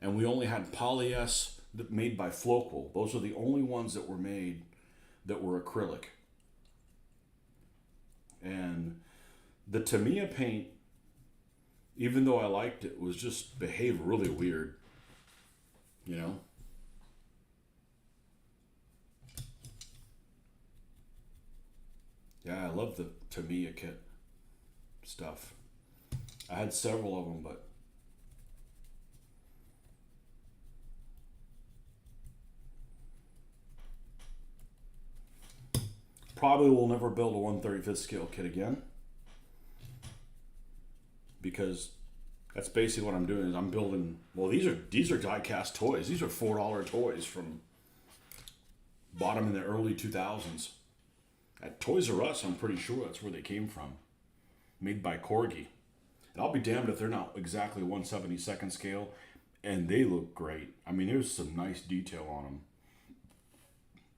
and we only had Poly-S made by Flocal. Those are the only ones that were made that were acrylic. And the Tamiya paint, even though I liked it, was just behaved really weird. Yeah, I love the Tamiya kit stuff. I had several of them, but probably will never build a 1/35th scale kit again, because that's basically what I'm doing. Is I'm building. Well, these are die cast toys. These are $4 toys from bought them in the early 2000s at Toys R Us. I'm pretty sure that's where they came from. Made by Corgi. And I'll be damned if they're not exactly 1/72nd scale, and they look great. I mean, there's some nice detail on them,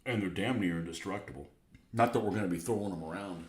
and they're damn near indestructible. Not that we're going to be throwing them around.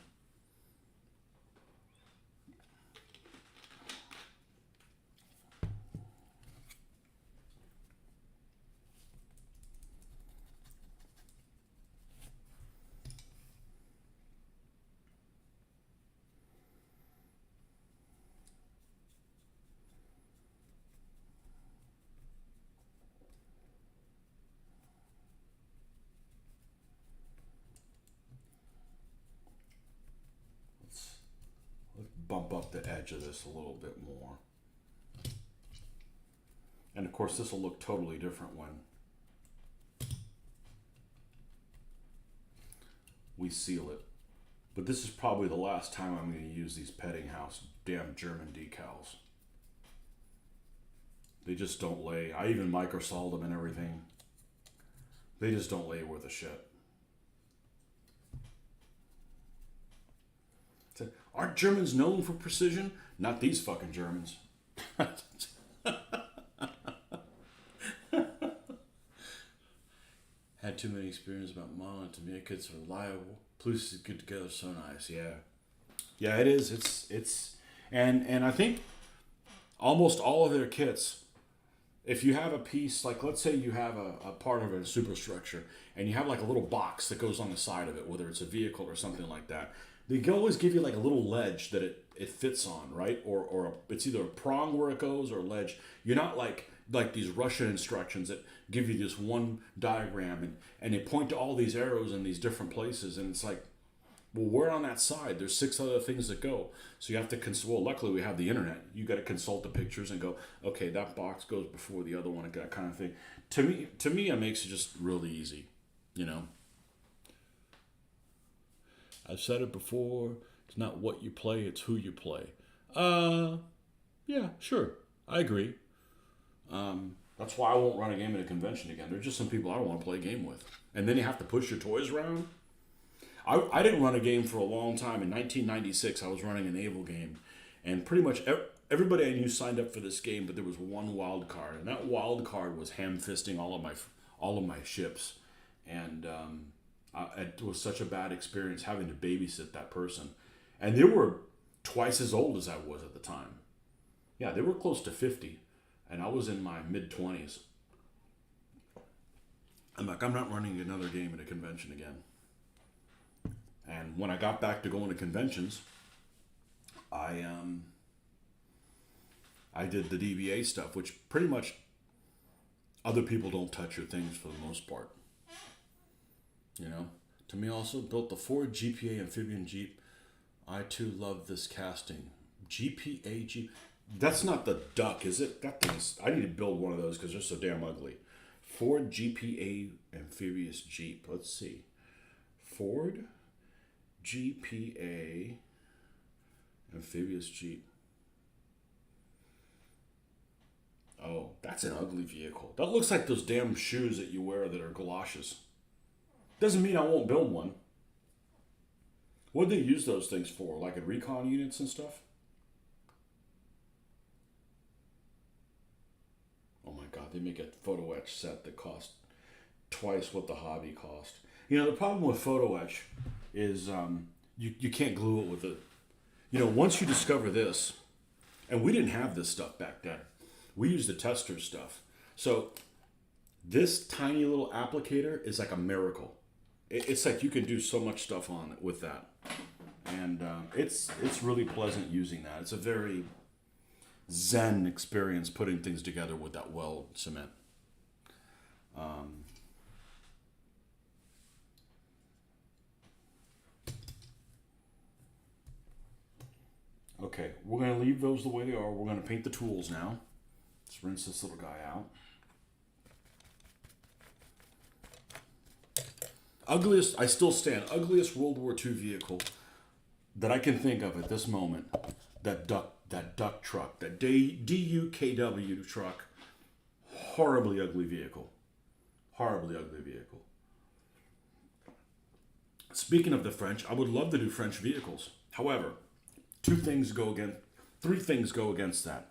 Let's bump up the edge of this a little bit more. And of course, this will look totally different when we seal it. But this is probably the last time I'm going to use these Petting House damn German decals. They just don't lay. I even microsoled them and everything. They just don't lay worth a shit. Aren't Germans known for precision? Not these fucking Germans. Had too many experience about modeling. To me, it's reliable. Plus, it's good together. So nice. Yeah, it is. It's and I think almost all of their kits. If you have a piece, like let's say you have a part of a superstructure, and you have like a little box that goes on the side of it, whether it's a vehicle or something like that, they can always give you like a little ledge that it fits on, right? Or it's either a prong where it goes or a ledge. You're not like these Russian instructions that give you this one diagram and they point to all these arrows in these different places, and it's like, well, where on that side? There's 6 other things that go. So you have to well, luckily we have the internet. You got to consult the pictures and go, okay, that box goes before the other one, and that kind of thing. To me, it makes it just really easy, you know. I've said it before. It's not what you play, it's who you play. Yeah, sure, I agree. That's why I won't run a game at a convention again. There's just some people I don't want to play a game with, and then you have to push your toys around. I didn't run a game for a long time. In 1996, I was running a naval game, and pretty much everybody I knew signed up for this game, but there was one wild card, and that wild card was ham-fisting all of my ships, and it was such a bad experience having to babysit that person, and they were twice as old as I was at the time. Yeah, they were close to 50, and I was in my mid-20s. I'm like, I'm not running another game at a convention again. And when I got back to going to conventions, I did the DBA stuff, which pretty much other people don't touch your things for the most part. You know, to me also built the Ford GPA amphibian Jeep. I too love this casting. GPA Jeep. That's not the duck, is it? That thing's. I need to build one of those because they're so damn ugly. Ford GPA amphibious Jeep. Let's see. Ford GPA amphibious Jeep. Oh, that's an ugly vehicle. That looks like those damn shoes that you wear that are galoshes. Doesn't mean I won't build one. What do they use those things for? Like in recon units and stuff? Oh my god, they make a photo etch set that costs twice what the hobby cost. You know, the problem with photo etch is you can't glue it with it. You know, once you discover this, and we didn't have this stuff back then. We used the tester stuff. So this tiny little applicator is like a miracle. It's like you can do so much stuff on it with that. And it's really pleasant using that. It's a very zen experience putting things together with that weld cement. Okay, we're going to leave those the way they are. We're going to paint the tools now. Let's rinse this little guy out. Ugliest, I still stand, ugliest World War II vehicle that I can think of at this moment. That duck truck, that DUKW truck. Horribly ugly vehicle. Horribly ugly vehicle. Speaking of the French, I would love to do French vehicles. However, three things go against that.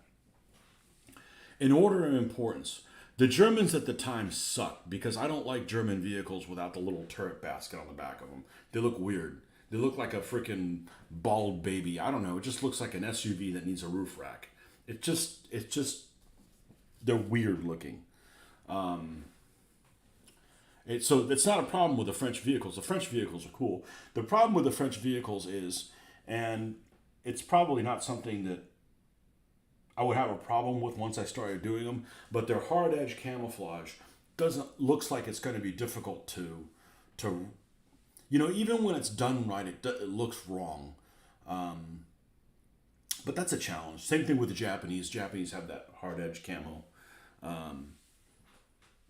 In order of importance, the Germans at the time sucked because I don't like German vehicles without the little turret basket on the back of them. They look weird. They look like a freaking bald baby. I don't know. It just looks like an SUV that needs a roof rack. It's just, they're weird looking. So it's not a problem with the French vehicles. The French vehicles are cool. The problem with the French vehicles is, and it's probably not something that I would have a problem with once I started doing them, but their hard edge camouflage looks like it's going to be difficult to even when it's done right, it looks wrong. But that's a challenge. Same thing with the Japanese. Japanese have that hard edge camo.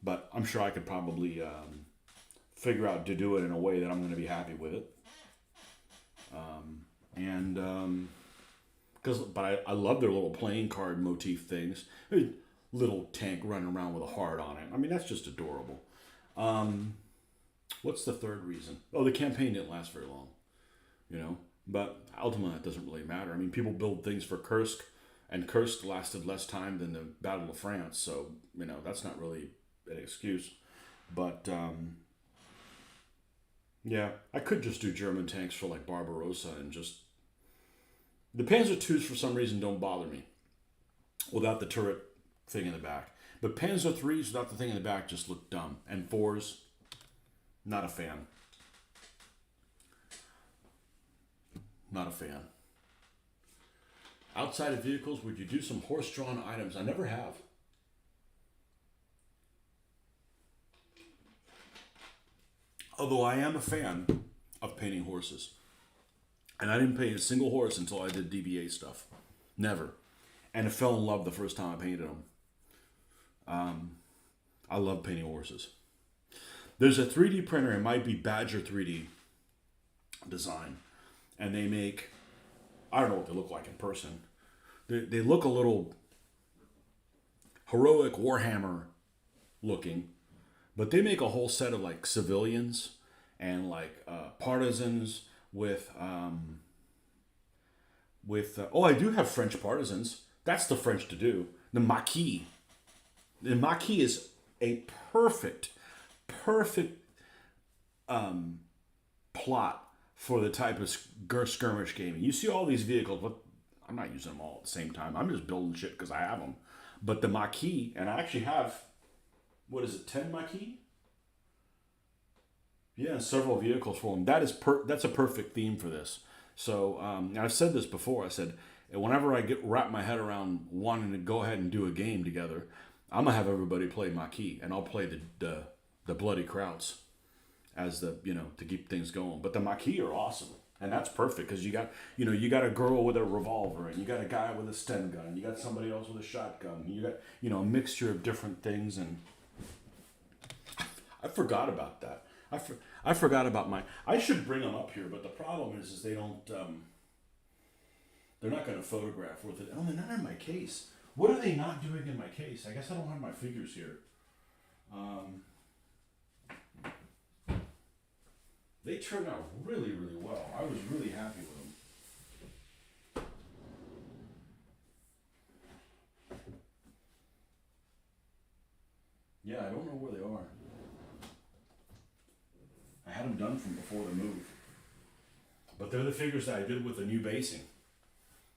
But I'm sure I could probably figure out to do it in a way that I'm going to be happy with it. But I love their little playing card motif things. Little tank running around with a heart on it. I mean, that's just adorable. What's the third reason? Oh, the campaign didn't last very long, But ultimately, that doesn't really matter. I mean, people build things for Kursk, and Kursk lasted less time than the Battle of France. So, that's not really an excuse. But, yeah, I could just do German tanks for like Barbarossa and just... The Panzer IIs, for some reason, don't bother me without the turret thing in the back. But Panzer IIIs without the thing in the back just look dumb. And 4s, not a fan. Not a fan. Outside of vehicles, would you do some horse-drawn items? I never have. Although I am a fan of painting horses. And I didn't paint a single horse until I did DBA stuff. Never. And I fell in love the first time I painted them. I love painting horses. There's a 3D printer, it might be Badger 3D design. And they make, I don't know what they look like in person. They look a little heroic Warhammer looking. But they make a whole set of like civilians and like partisans with oh, I do have French partisans. That's the French to do. The maquis. The maquis is a perfect plot for the type of skirmish gaming. You see all these vehicles, but I'm not using them all at the same time. I'm just building shit because I have them. But the maquis, and I actually have, what is it, 10 maquis? Yeah, several vehicles for them. That's a perfect theme for this. So I've said this before. I said whenever I wrap my head around wanting to go ahead and do a game together, I'm gonna have everybody play maquis, and I'll play the bloody krauts as the to keep things going. But the maquis are awesome, and that's perfect because you got a girl with a revolver, and you got a guy with a Sten gun, you got somebody else with a shotgun, you got a mixture of different things, and I forgot about that. I forgot about I should bring them up here, but the problem is they don't. They're not going to photograph with it. Oh, they're not in my case. What are they not doing in my case? I guess I don't have my figures here. They turned out really, really well. I was really happy with them. Yeah, I don't know where they are. I had them done from before the move. But they're the figures that I did with the new basing.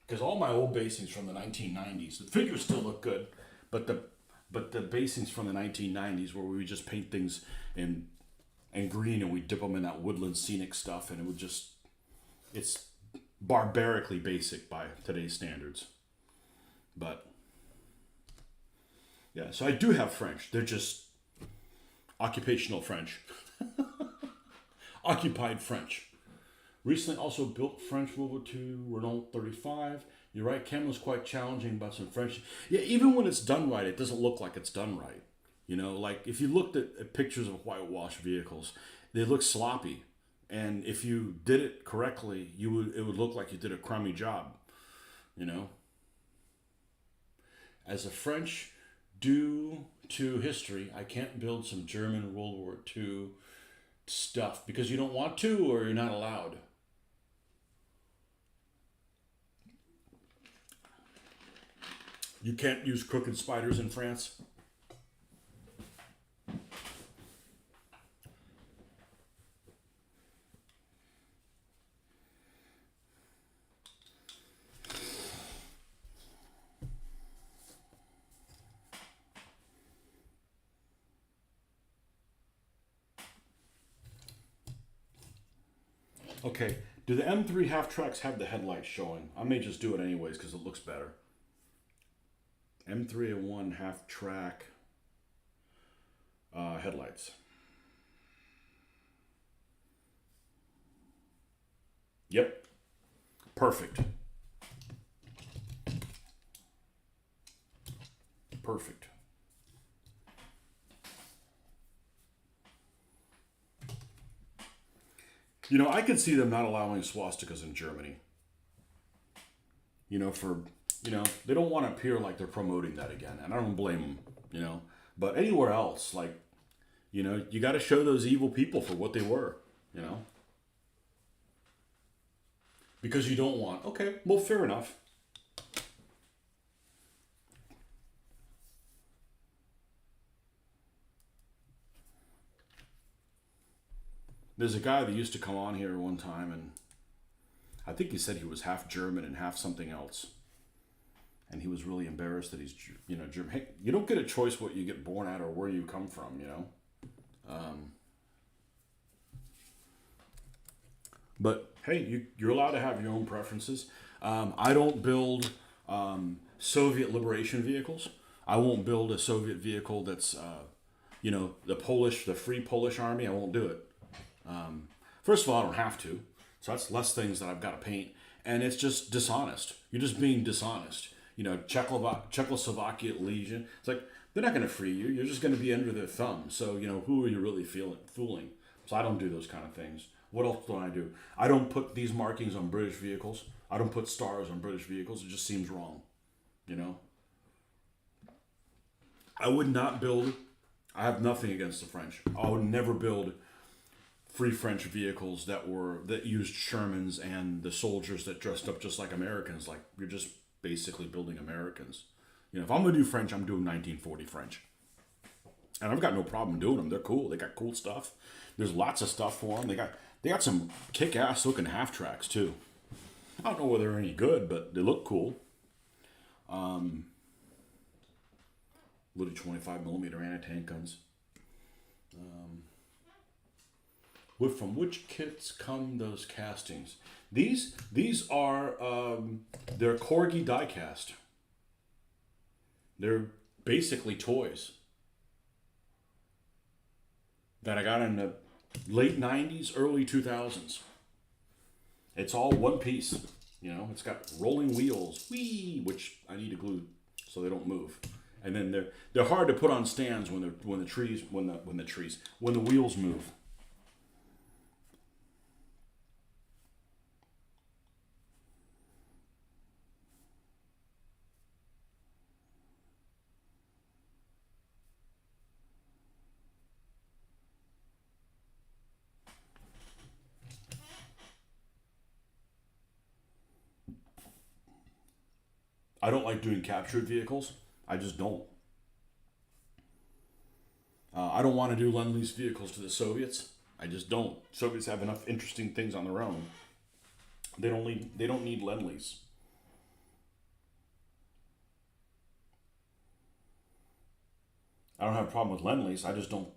Because all my old basings from the 1990s, the figures still look good, but the basings from the 1990s where we would just paint things in green and we dip them in that woodland scenic stuff, and it's barbarically basic by today's standards. But yeah, so I do have French. They're just occupational French. Occupied French. Recently also built French World War II Renault 35. You're right, Camel's quite challenging about some French. Yeah, even when it's done right, it doesn't look like it's done right. Like if you looked at pictures of whitewashed vehicles, they look sloppy. And if you did it correctly, it would look like you did a crummy job. As a French, due to history, I can't build some German World War II stuff because you don't want to or you're not allowed. You can't use crooked spiders in France. Okay, do the M3 half tracks have the headlights showing? I may just do it anyways because it looks better. M301 half track headlights. Yep. Perfect. Perfect. I could see them not allowing swastikas in Germany. They don't want to appear like they're promoting that again, and I don't blame them, But anywhere else, like, you got to show those evil people for what they were, Because you don't want, okay, well, fair enough. There's a guy that used to come on here one time, and I think he said he was half German and half something else. And he was really embarrassed that he's, German. Hey, you don't get a choice what you get born at or where you come from, But hey, you're allowed to have your own preferences. I don't build Soviet liberation vehicles. I won't build a Soviet vehicle that's, the Free Polish Army. I won't do it. First of all, I don't have to. So that's less things that I've got to paint. And it's just dishonest. You're just being dishonest. Czechoslovakia Legion. It's like, they're not going to free you. You're just going to be under their thumb. So, who are you really fooling? So I don't do those kind of things. What else do I do? I don't put these markings on British vehicles. I don't put stars on British vehicles. It just seems wrong. I would not build, I have nothing against the French. I would never build free French vehicles that used Shermans and the soldiers that dressed up just like Americans. Like, you're just basically building Americans. If I'm gonna do French, I'm doing 1940 French, and I've got no problem doing them. They're cool. They got cool stuff. There's lots of stuff for them. They got some kick-ass looking half tracks too. I don't know whether they're any good, but they look cool. Little 25 millimeter anti-tank guns. From which kits come those castings? These are they're Corgi die-cast. They're basically toys that I got in the late 90s, early 2000s. It's all one piece. It's got rolling wheels, which I need to glue so they don't move. And then they're hard to put on stands when the wheels move. I don't like doing captured vehicles. I just don't. I don't want to do Lend-Lease vehicles to the Soviets. I just don't. Soviets have enough interesting things on their own. They don't need Lend-Lease. I don't have a problem with Lend-Lease. I just don't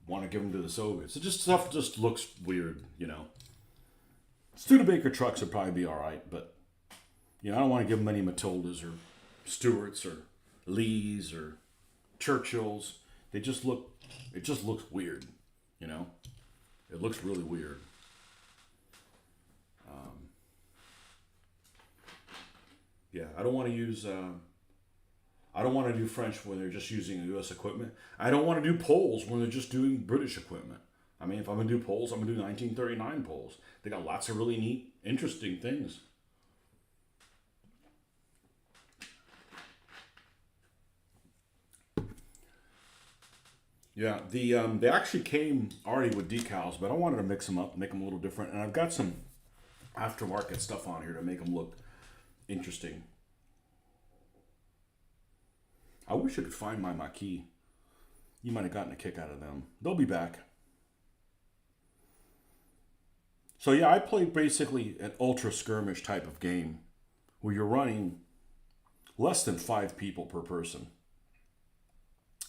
want to give them to the Soviets. Stuff just looks weird. Studebaker trucks would probably be all right, but I don't want to give them any Matildas or Stewarts or Lees or Churchills. It just looks weird, It looks really weird. I don't want to use. I don't want to do French when they're just using U.S. equipment. I don't want to do Poles when they're just doing British equipment. I mean, if I'm going to do Poles, I'm going to do 1939 Poles. They got lots of really neat, interesting things. Yeah, they actually came already with decals, but I wanted to mix them up, make them a little different. And I've got some aftermarket stuff on here to make them look interesting. I wish I could find my Maquis. You might have gotten a kick out of them. They'll be back. So yeah, I play basically an ultra skirmish type of game where you're running less than 5 people per person.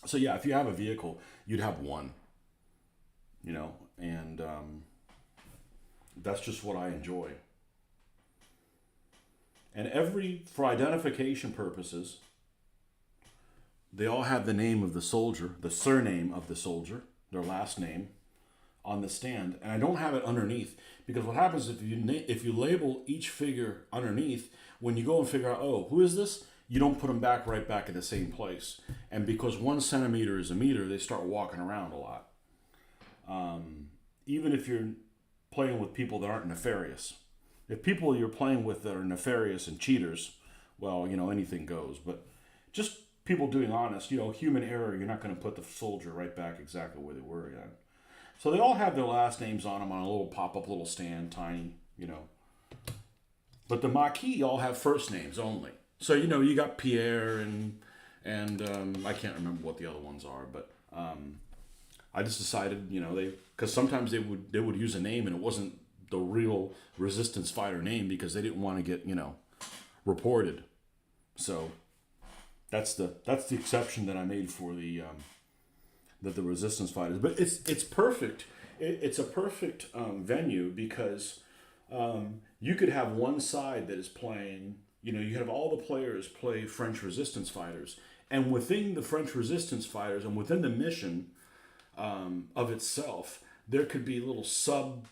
So yeah, if you have a vehicle, you'd have one, and that's just what I enjoy. And for identification purposes, they all have the name of the soldier, the surname of the soldier, their last name, on the stand. And I don't have it underneath, because what happens if you label each figure underneath, when you go and figure out, oh, who is this? You don't put them right back at the same place. And because 1 centimeter is a meter, they start walking around a lot. Even if you're playing with people that aren't nefarious. If people you're playing with that are nefarious and cheaters, well, anything goes. But just people doing honest, human error, you're not going to put the soldier right back exactly where they were at. So they all have their last names on them on a little pop-up little stand, tiny, But the Maquis all have first names only. So, you got Pierre and I can't remember what the other ones are, but I just decided, because sometimes they would use a name and it wasn't the real resistance fighter name because they didn't want to get, reported. So that's the exception that I made for the resistance fighters. But it's perfect. It's a perfect venue because You could have one side that is playing, you have all the players play French resistance fighters. And within the French resistance fighters and within the mission of itself, there could be little sub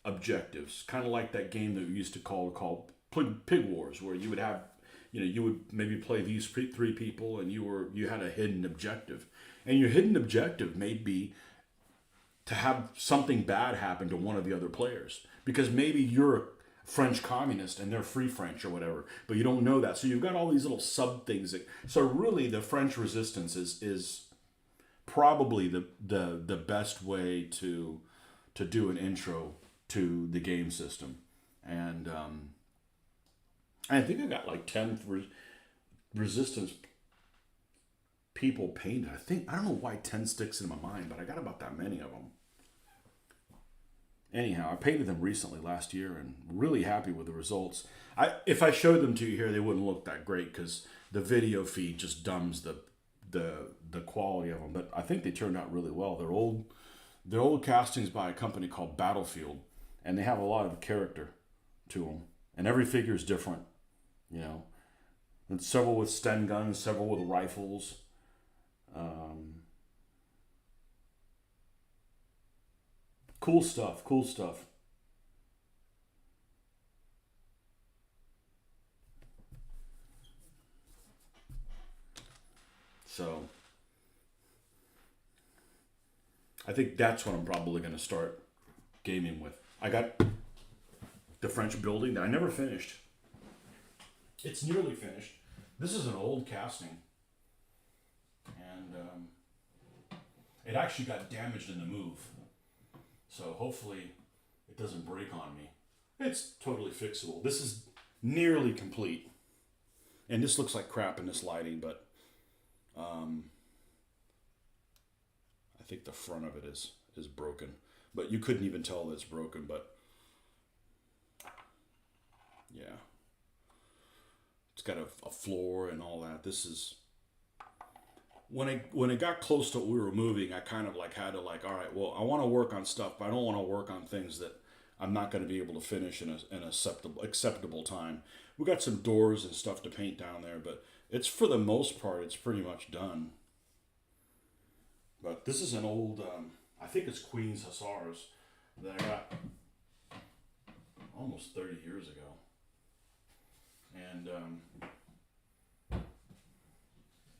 objectives, kind of like that game that we used to call Pig Wars, where you would have, you would maybe play these three people, and you had a hidden objective, and your hidden objective may be to have something bad happen to one of the other players, because maybe you're a French communist and they're free French or whatever, but you don't know that. So you've got all these little sub things. So really, the French resistance is probably the best way to do an intro to the game system. And I think I got like 10 resistance people painted. I don't know why 10 sticks in my mind, but I got about that many of them. Anyhow, I painted them recently last year and really happy with the results. If I showed them to you here, they wouldn't look that great because the video feed just dumbs the quality of them. But I think they turned out really well. They're old castings by a company called Battlefield, and they have a lot of character to them. And every figure is different, And several with Sten guns, several with rifles. Cool stuff. So I think that's what I'm probably going to start gaming with. I got the French building that I never finished. It's nearly finished. This is an old casting. And it actually got damaged in the move. So hopefully it doesn't break on me. It's totally fixable. This is nearly complete. And this looks like crap in this lighting, but I think the front of it is broken. But you couldn't even tell that it's broken, but yeah. It's got a floor and all that. This is when it got close to what we were moving, I kind of had to all right, well, I want to work on stuff, but I don't want to work on things that I'm not going to be able to finish in an acceptable time. We got some doors and stuff to paint down there, but it's, for the most part, it's pretty much done. But this is an old, I think it's Queen's Hussars that I got almost 30 years ago. And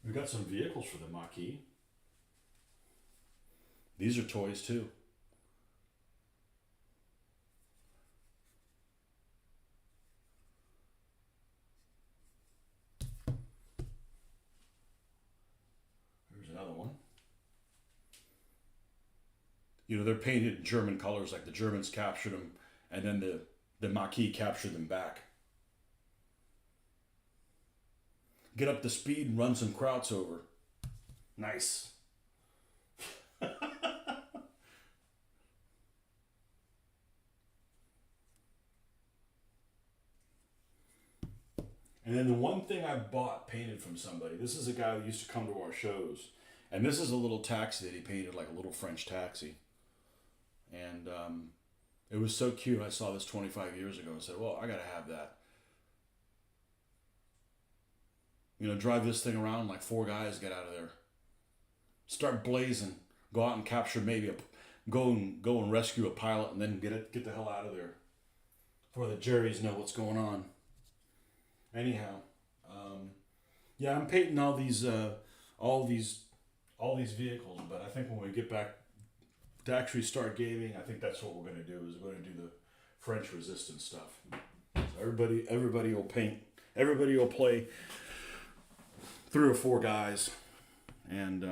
we got some vehicles for the Maquis. These are toys too. Here's another one. They're painted in German colors, like the Germans captured them, and then the Maquis captured them back. Get up to speed and run some krauts over. Nice. And then the one thing I bought painted from somebody, this is a guy who used to come to our shows, and this is a little taxi that he painted, like a little French taxi. And it was so cute. I saw this 25 years ago and said, well, I got to have that. Drive this thing around like 4 guys, get out of there. Start blazing. Go out and capture go and rescue a pilot, and then get the hell out of there before the Jerrys know what's going on. Anyhow, yeah, I'm painting all these vehicles, but I think when we get back to actually start gaming, I think that's what we're going to do. Is we're going to do the French resistance stuff. So everybody will paint. Everybody will play 3 or 4 guys and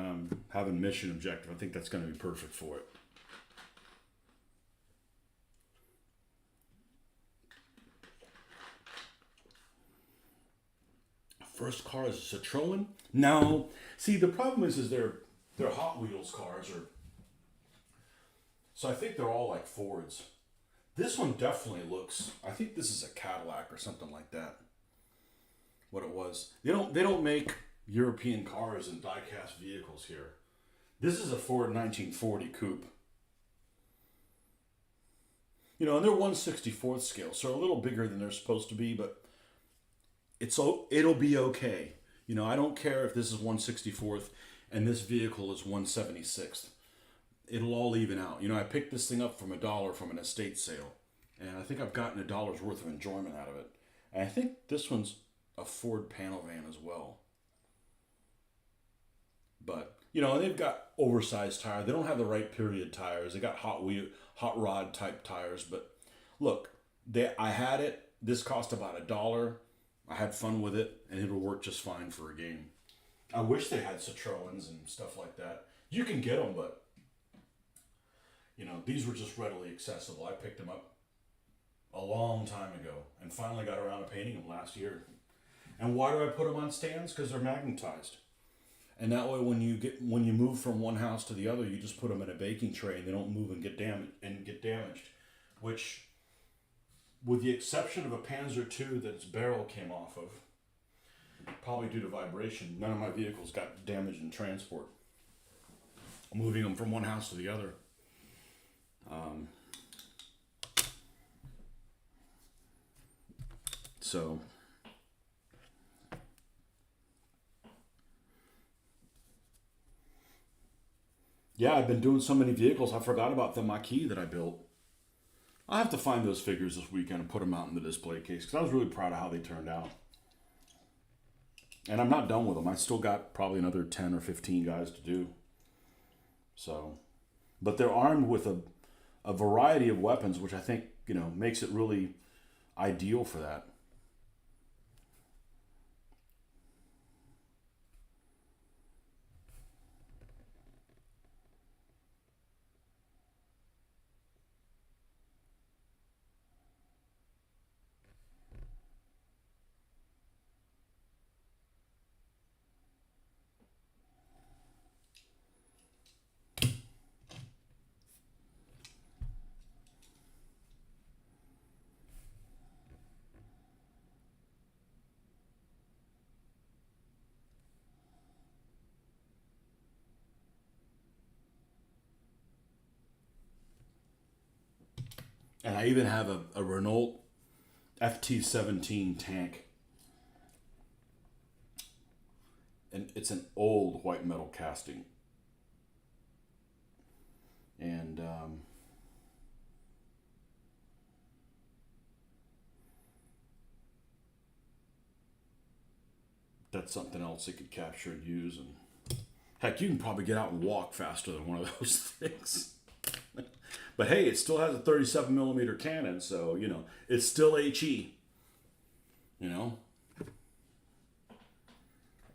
have a mission objective. I think that's going to be perfect for it. First car is a Citroen? No. See, the problem is they're Hot Wheels cars, so I think they're all like Fords. This one definitely looks, I think this is a Cadillac or something like that. What it was. They don't make European cars and die-cast vehicles here. This is a Ford 1940 coupe. You know, and they're 1/64th scale, so a little bigger than they're supposed to be, but it'll be okay. You know, I don't care if this is 1/64th and this vehicle is 1/76th. It'll all even out. You know, I picked this thing up from $1 from an estate sale, and I think I've gotten $1 worth of enjoyment out of it. And I think this one's a Ford panel van as well. But you know, they've got oversized tires. They don't have the right period tires. They got hot rod type tires. But look, I had it. This cost about $1. I had fun with it, and it'll work just fine for a game. I wish they had Citroens and stuff like that. You can get them, but you know, these were just readily accessible. I picked them up a long time ago and finally got around to painting them last year. And why do I put them on stands? Because they're magnetized. And that way, when you move from one house to the other, you just put them in a baking tray, and they don't move and get damaged. Which, with the exception of a Panzer II that its barrel came off of, probably due to vibration, none of my vehicles got damaged in transport. Moving them from one house to the other. So. Yeah, I've been doing so many vehicles, I forgot about the Mach-E that I built. I'll have to find those figures this weekend and put them out in the display case because I was really proud of how they turned out. And I'm not done with them. I still got probably another 10 or 15 guys to do. So, but they're armed with a variety of weapons, which I think, you know, makes it really ideal for that. And I even have a Renault FT17 tank. And it's an old white metal casting. And that's something else it could capture and use. And heck, you can probably get out and walk faster than one of those things. But hey, it still has a 37 millimeter cannon, so you know it's still HE. You know,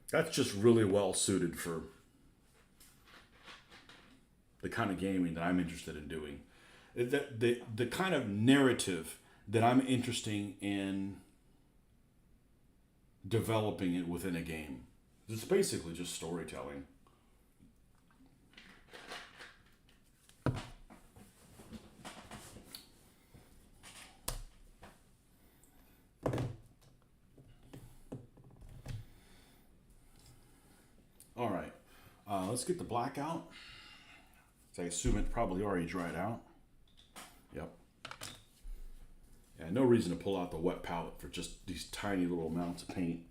that's just really well suited for the kind of gaming that I'm interested in doing. The kind of narrative that I'm interested in developing it within a game. It's basically just storytelling. All right, let's get the black out. So I assume it probably already dried out. Yep. Yeah, no reason to pull out the wet palette for just these tiny little amounts of paint.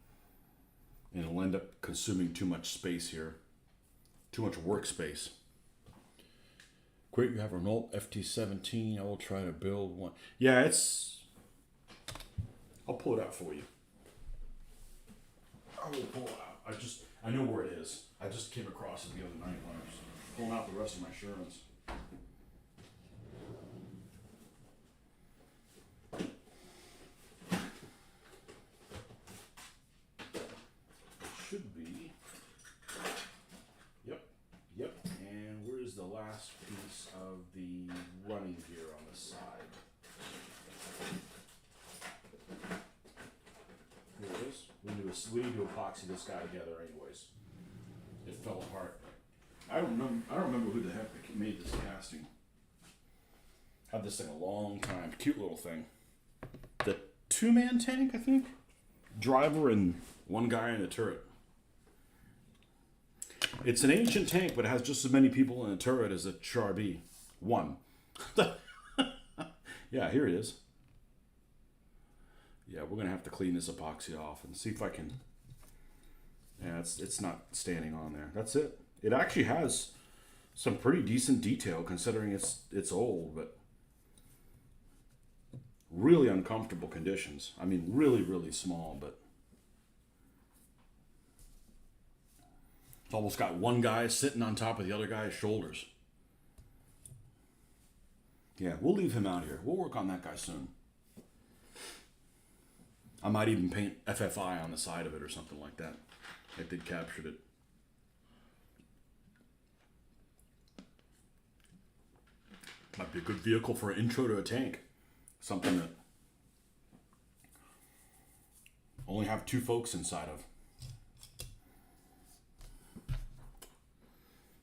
And it'll end up consuming too much space here. Too much workspace. Great, you have a Renault FT17. I will try to build one. Yeah, I'll pull it out for you. I will pull it out. I know where it is. I just came across it the other night when I was pulling out the rest of my Shermans. It should be. Yep. And where's the last piece of the running gear on the side? Here it is. We need to epoxy this guy together anyways. It fell apart. I don't remember who the heck made this casting. Had this thing a long time. Cute little thing. The 2-man tank, I think. Driver and one guy in the turret. It's an ancient tank, but it has just as many people in the turret as a Char B. One. Yeah, here it is. Yeah, we're gonna have to clean this epoxy off and see if I can. Yeah, it's not standing on there. That's it. It actually has some pretty decent detail considering it's old, but really uncomfortable conditions. I mean, really, really small, but it's almost got one guy sitting on top of the other guy's shoulders. Yeah, we'll leave him out here. We'll work on that guy soon. I might even paint FFI on the side of it or something like that, if they'd captured it. Might be a good vehicle for an intro to a tank. Something that only have two folks inside of.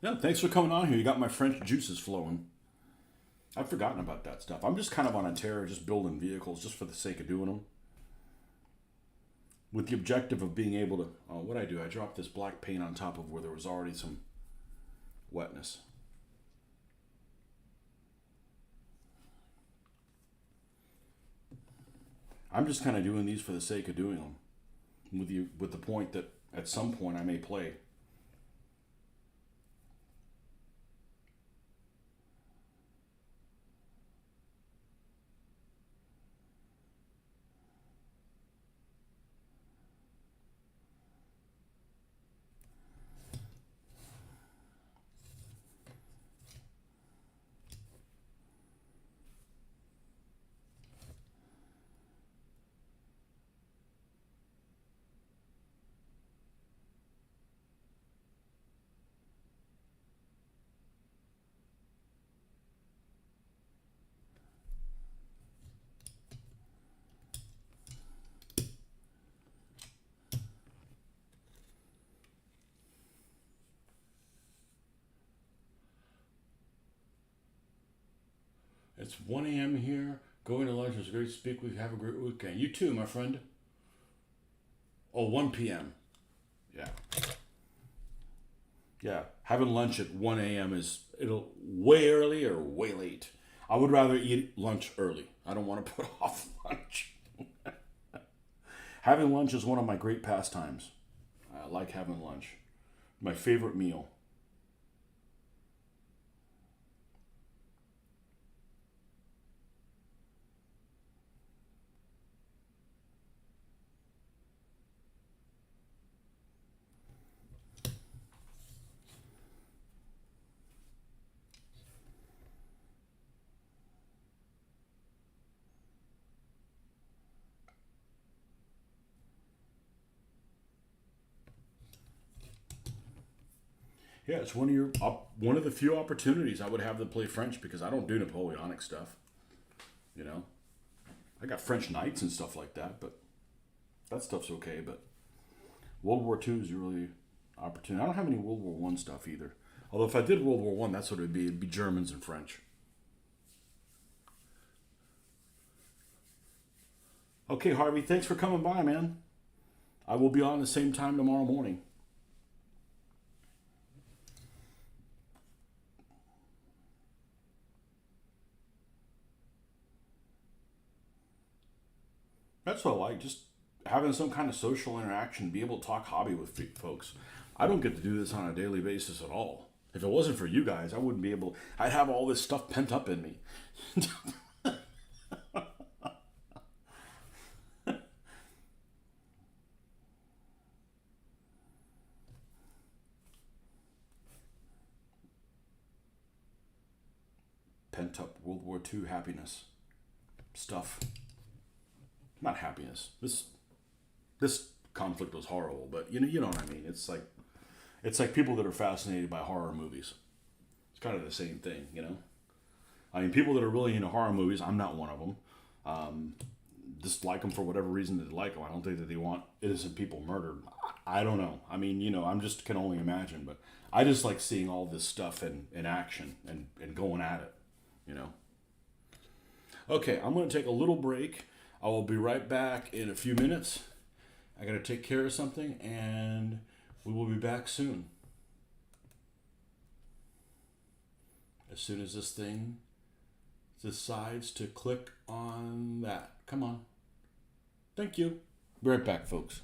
Yeah, thanks for coming on here. You got my French juices flowing. I've forgotten about that stuff. I'm just kind of on a tear, just building vehicles just for the sake of doing them. With the objective of being able to, what I do, I drop this black paint on top of where there was already some wetness. I'm just kind of doing these for the sake of doing them, with the point that at some point I may play. It's 1 a.m. here. Going to lunch was great to speak with you. Have a great weekend. You too, my friend. Oh, 1 p.m. Yeah. Yeah. Having lunch at 1 a.m. is it'll way early or way late. I would rather eat lunch early. I don't want to put off lunch. Having lunch is one of my great pastimes. I like having lunch. My favorite meal. Yeah, it's one of the few opportunities I would have to play French because I don't do Napoleonic stuff. You know, I got French knights and stuff like that, but that stuff's okay. But World War II is really opportunity. I don't have any World War One stuff either. Although if I did World War One, that's what it'd be. It'd be Germans and French. Okay, Harvey, thanks for coming by, man. I will be on the same time tomorrow morning. That's what I like. Just having some kind of social interaction, be able to talk hobby with folks. I don't get to do this on a daily basis at all. If it wasn't for you guys, I wouldn't be able. I'd have all this stuff pent up in me. Pent up World War II happiness stuff. Not happiness. This conflict was horrible, but you know what I mean. It's like people that are fascinated by horror movies. It's kind of the same thing, you know. I mean, people that are really into horror movies. I'm not one of them. Just like them for whatever reason they like them. I don't think that they want innocent people murdered. I don't know. I mean, I'm just can only imagine. But I just like seeing all this stuff in action and going at it, you know. Okay, I'm going to take a little break. I will be right back in a few minutes. I got to take care of something, and we will be back soon. As soon as this decides to click on that. Come on. Thank you. Be right back, folks.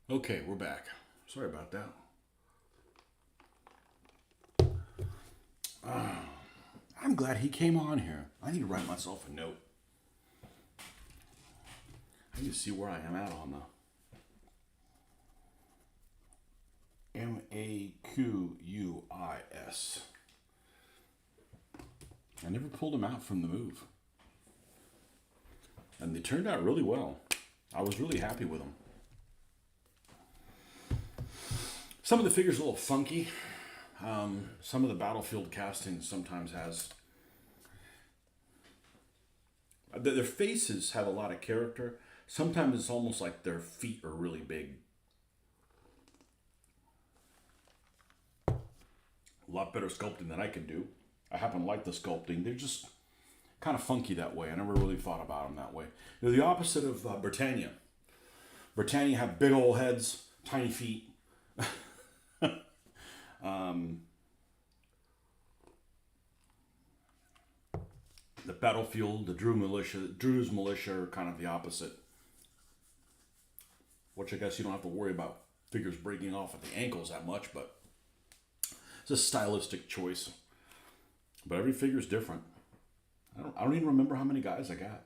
Okay, we're back. Sorry about that. I'm glad he came on here. I need to write myself a note. I need to see where I am at on the MAQUIS. I never pulled them out from the move. And they turned out really well. I was really happy with them. Some of the figures are a little funky. Some of the battlefield casting sometimes has... Their faces have a lot of character. Sometimes it's almost like their feet are really big. A lot better sculpting than I can do. I happen to like the sculpting. They're just kind of funky that way. I never really thought about them that way. They're the opposite of Britannia. Britannia have big old heads, tiny feet. The battlefield, the Drew's militia are kind of the opposite. Which I guess you don't have to worry about figures breaking off at the ankles that much, but it's a stylistic choice. But every figure's different. I don't even remember how many guys I got.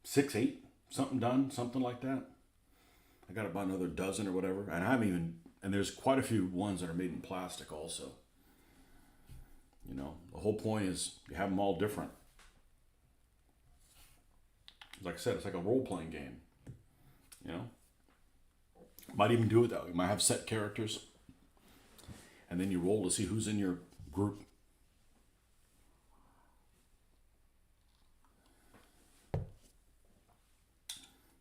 6, 8, something done, something like that. I got about another dozen or whatever, and there's quite a few ones that are made in plastic also. You know, the whole point is you have them all different. Like I said, it's like a role-playing game. You know, might even do it that way. You might have set characters, and then you roll to see who's in your group.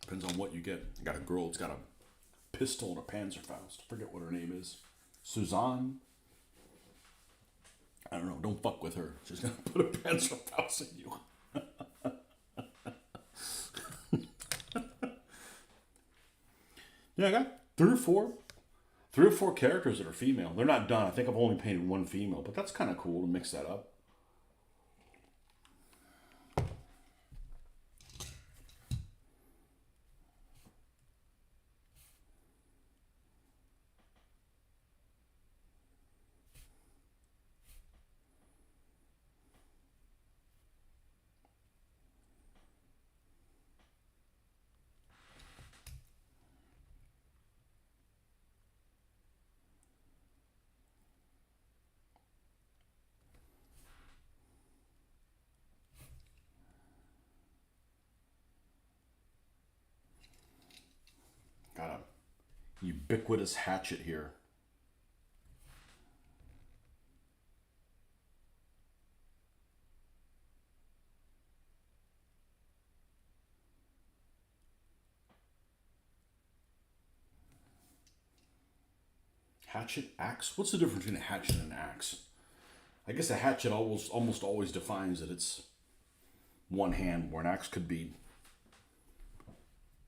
Depends on what you get. I got a girl that's got a pistol and a Panzerfaust. I forget what her name is. Suzanne. I don't know. Don't fuck with her. She's gonna put a Panzerfaust in you. Yeah, I got three or four characters that are female. They're not done. I think I've only painted one female, but that's kind of cool to mix that up. Got a ubiquitous hatchet here. Hatchet, axe? What's the difference between a hatchet and an axe? I guess a hatchet almost always defines that it's one hand, where an axe could be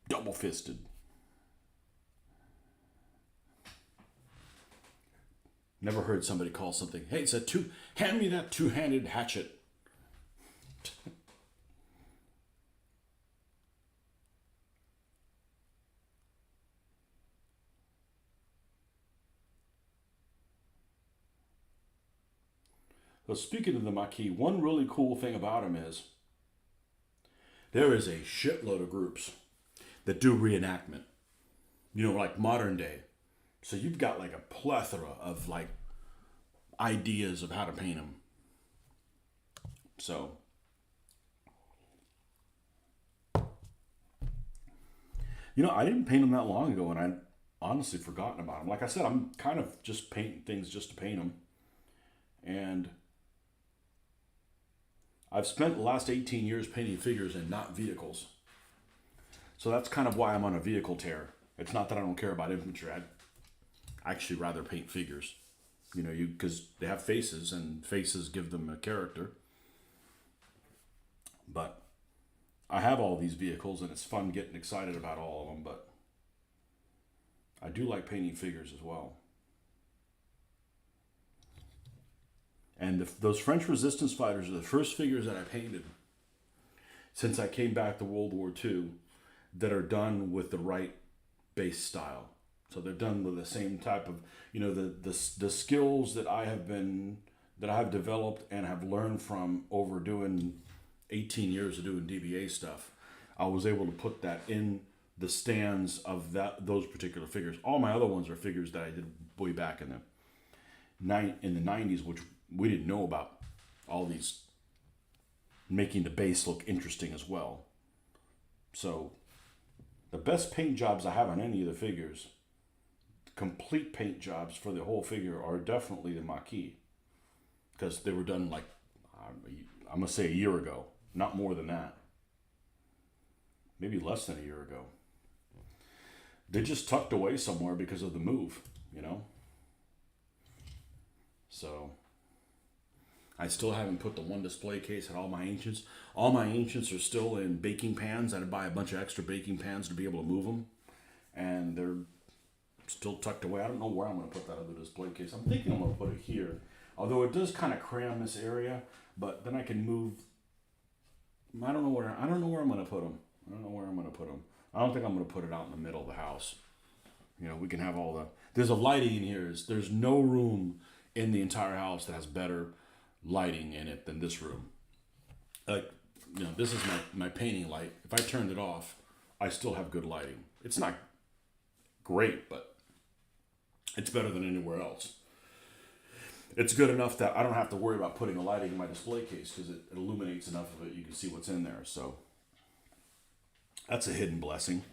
double-fisted. Never heard somebody call something, hey, it's hand me that two-handed hatchet. So speaking of the Maquis, one really cool thing about him is there is a shitload of groups that do reenactment, you know, like modern day. So you've got like a plethora of like ideas of how to paint them. So, you know, I didn't paint them that long ago, and I honestly forgotten about them. Like I said, I'm kind of just painting things just to paint them. And I've spent the last 18 years painting figures and not vehicles. So that's kind of why I'm on a vehicle tear. It's not that I don't care about infantry. I'd actually rather paint figures. You know, because they have faces, and faces give them a character. But I have all these vehicles, and it's fun getting excited about all of them, but I do like painting figures as well. And those French resistance fighters are the first figures that I painted since I came back to World War II that are done with the right base style. So they're done with the same type of, the skills that I have developed and have learned from over doing 18 years of doing DBA stuff. I was able to put that in the stands of those particular figures. All my other ones are figures that I did way back in the 90s, which we didn't know about. All these making the base look interesting as well. So the best paint jobs I have on any of the figures, complete paint jobs for the whole figure, are definitely the Maquis, because they were done like, I'm gonna say a year ago, not more than that, maybe less than a year ago. They just tucked away somewhere because of the move, So I still haven't put the one display case at all my ancients. All my ancients are still in baking pans. I had to buy a bunch of extra baking pans to be able to move them, and they're still tucked away. I don't know where I'm going to put that other display case. I'm thinking I'm going to put it here, although it does kind of cram this area. But then I can move. I don't know where I'm going to put them. I don't think I'm going to put it out in the middle of the house. We can have all the. There's a lighting in here. There's no room in the entire house that has better lighting in it than this room. Like, this is my painting light. If I turned it off, I still have good lighting. It's not great, but it's better than anywhere else. It's good enough that I don't have to worry about putting a lighting in my display case, because it illuminates enough of it. You can see what's in there. So that's a hidden blessing.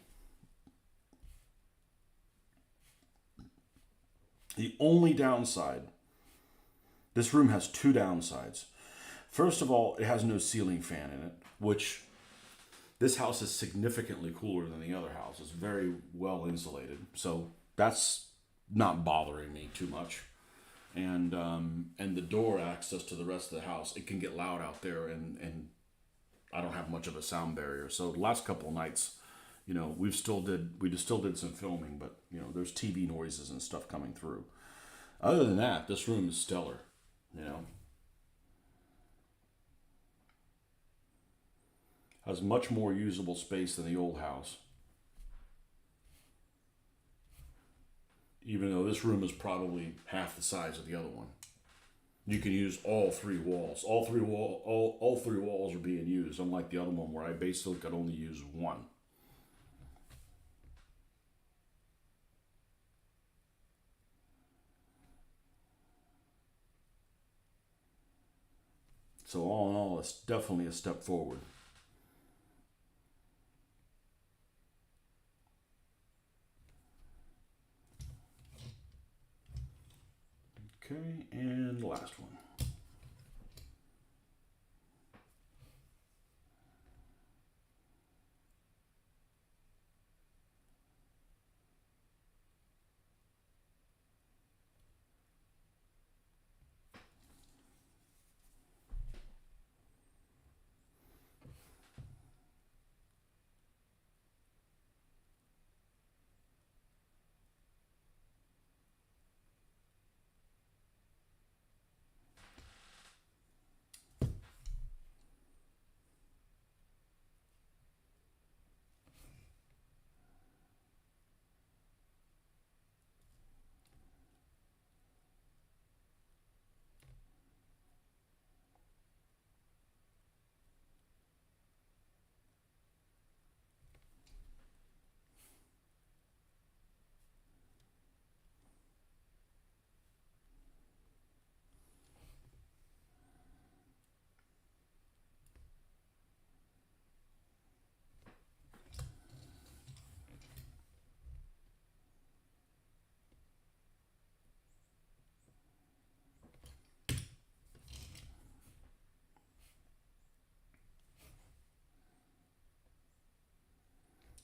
The only downside, this room has two downsides. First of all, it has no ceiling fan in it, which this house is significantly cooler than the other house. It's very well insulated, so that's not bothering me too much. And the door access to the rest of the house, it can get loud out there, and I don't have much of a sound barrier. So the last couple of nights, we still did some filming, but there's TV noises and stuff coming through. Other than that, this room is stellar. Has much more usable space than the old house. Even though this room is probably half the size of the other one. You can use all three walls. All three walls are being used, unlike the other one where I basically could only use one. So all in all, it's definitely a step forward. Okay, and the last one.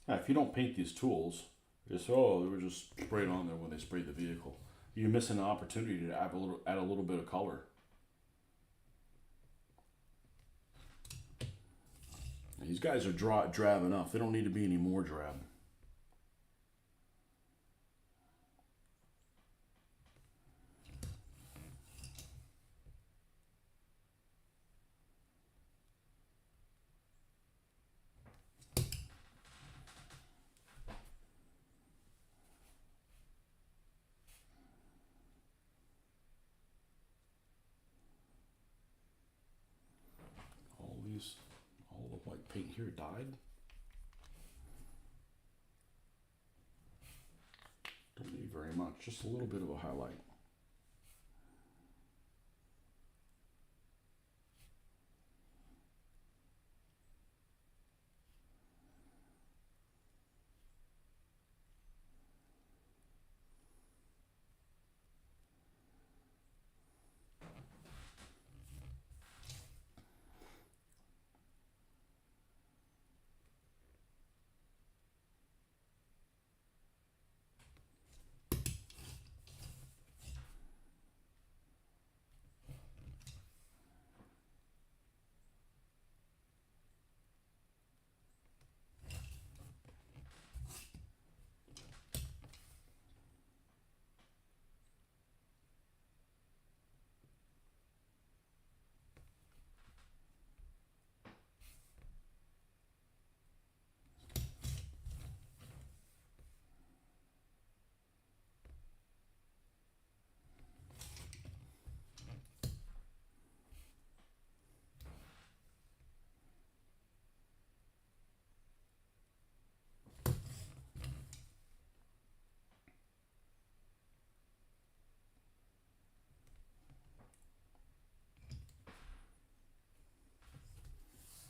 Yeah, if you don't paint these tools, it's they were just sprayed on there when they sprayed the vehicle. You're missing an opportunity to add a little bit of color. And these guys are drab enough. They don't need to be any more drab. like paint here died. Don't need very much, just a little bit of a highlight.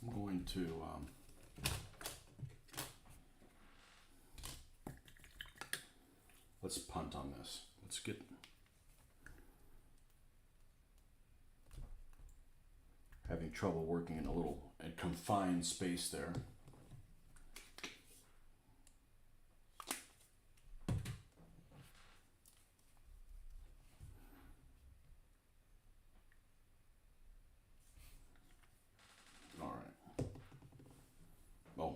I'm going to let's punt on this. Let's get having trouble working in a confined space there. All right. Oh,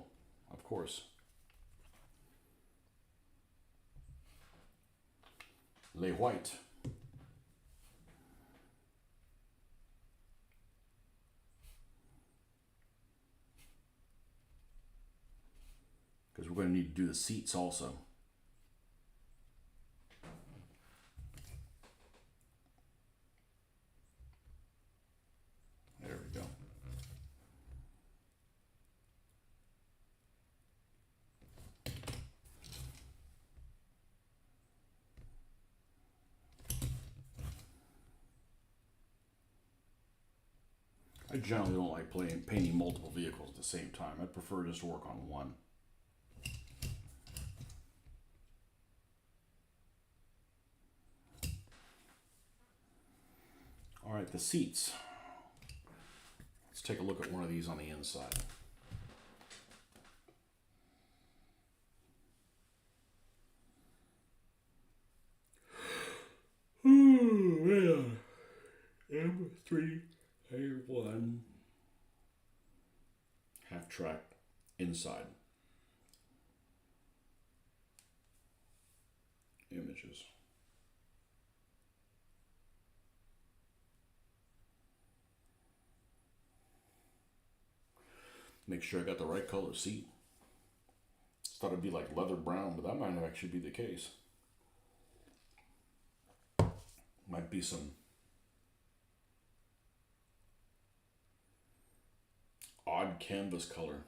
of course. Lay white. Because we're going to need to do the seats also. There we go. I generally don't like painting multiple vehicles at the same time. I prefer just to work on one. All right, the seats. Let's take a look at one of these on the inside. Oh, yeah. M3 A1 half track inside images. Make sure I got the right color seat. Thought it'd be like leather brown, but that might not actually be the case. Might be some odd canvas color.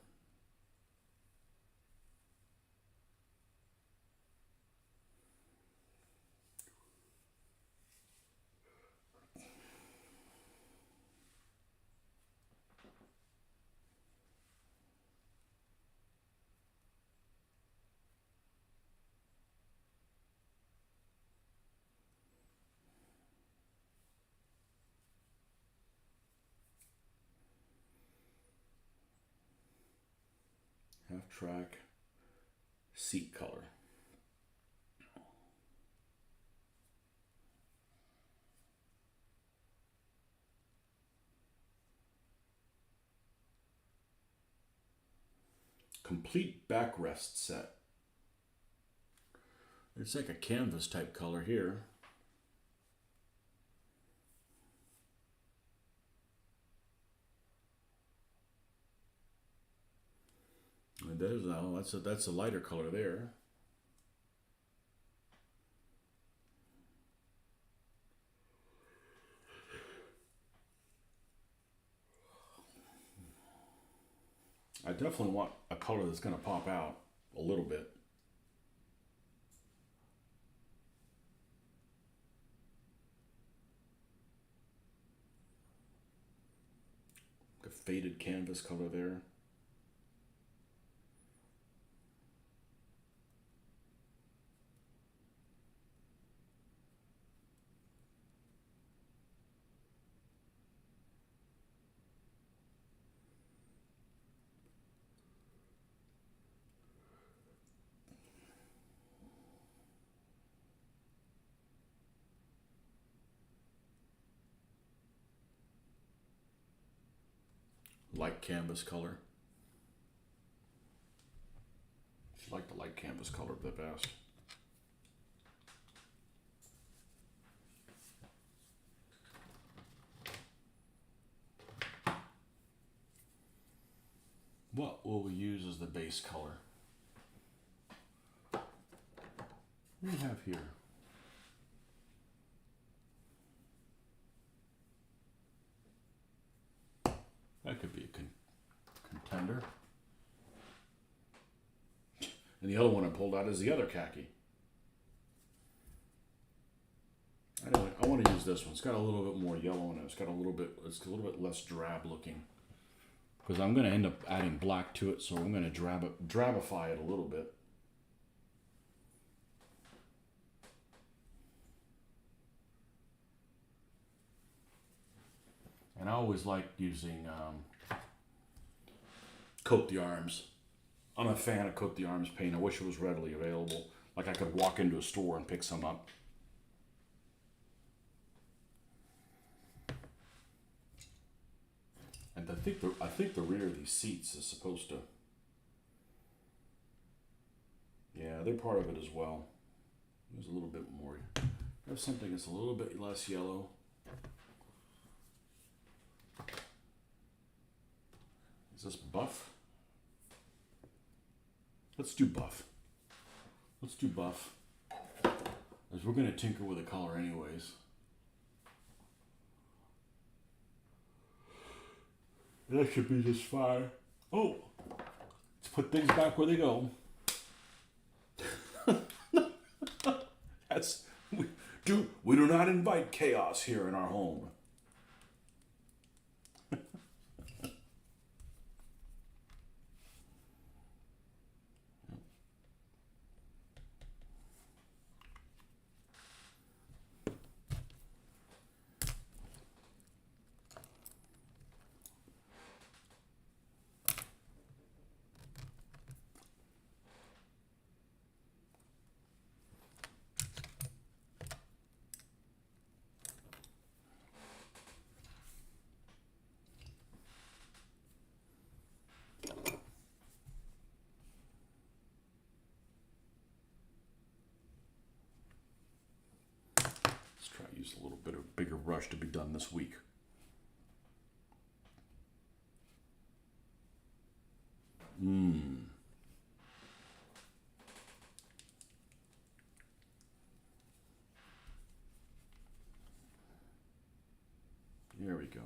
Half track seat color. Complete backrest set. It's like a canvas type color here. And that's a lighter color there. I definitely want a color that's going to pop out a little bit. A faded canvas color there. Light canvas color. I like the light canvas color the best. What will we use as the base color? What do we have here? That could be a contender. And the other one I pulled out is the other khaki. Anyway, I want to use this one. It's got a little bit more yellow in it. It's a little bit less drab looking. Because I'm going to end up adding black to it, so I'm going to drabify it a little bit. And I always like using coat the arms. I'm a fan of coat the arms paint. I wish it was readily available. Like I could walk into a store and pick some up. And I think the rear of these seats is supposed to. Yeah, they're part of it as well. There's a little bit more. There's something that's a little bit less yellow. Is this buff? Let's do buff. Let's do buff. As we're going to tinker with the color anyways. That should be just fine. Oh, let's put things back where they go. We do not invite chaos here in our home. Use a little bit of bigger brush to be done this week. There we go.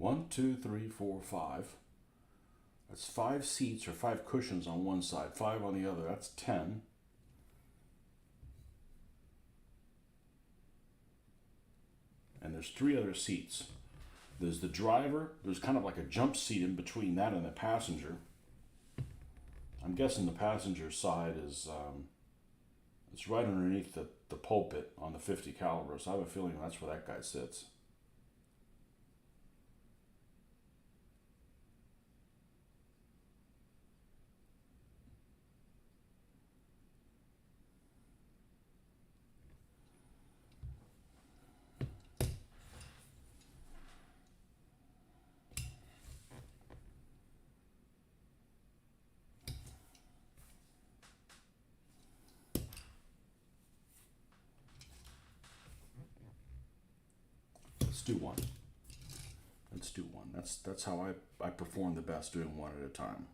1, 2, 3, 4, 5. That's 5 seats or 5 cushions on one side, 5 on the other. That's 10. And there's 3 other seats. There's the driver. There's kind of like a jump seat in between that and the passenger. I'm guessing the passenger side is it's right underneath the pulpit on the 50 caliber. So I have a feeling that's where that guy sits. Let's do one. Let's do one. That's how I perform the best, doing one at a time.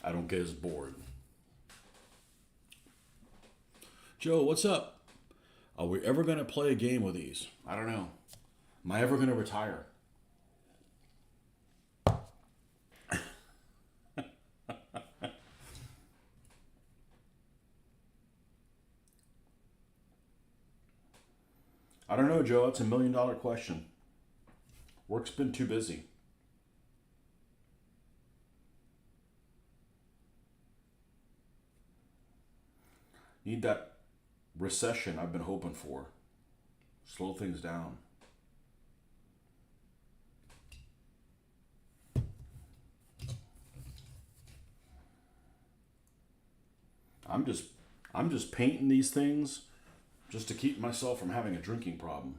I don't get as bored. Joe, what's up? Are we ever going to play a game with these? I don't know. Am I ever going to retire? I don't know, Joe. It's $1 million question. Work's been too busy. Need that recession I've been hoping for. Slow things down. I'm just painting these things just to keep myself from having a drinking problem.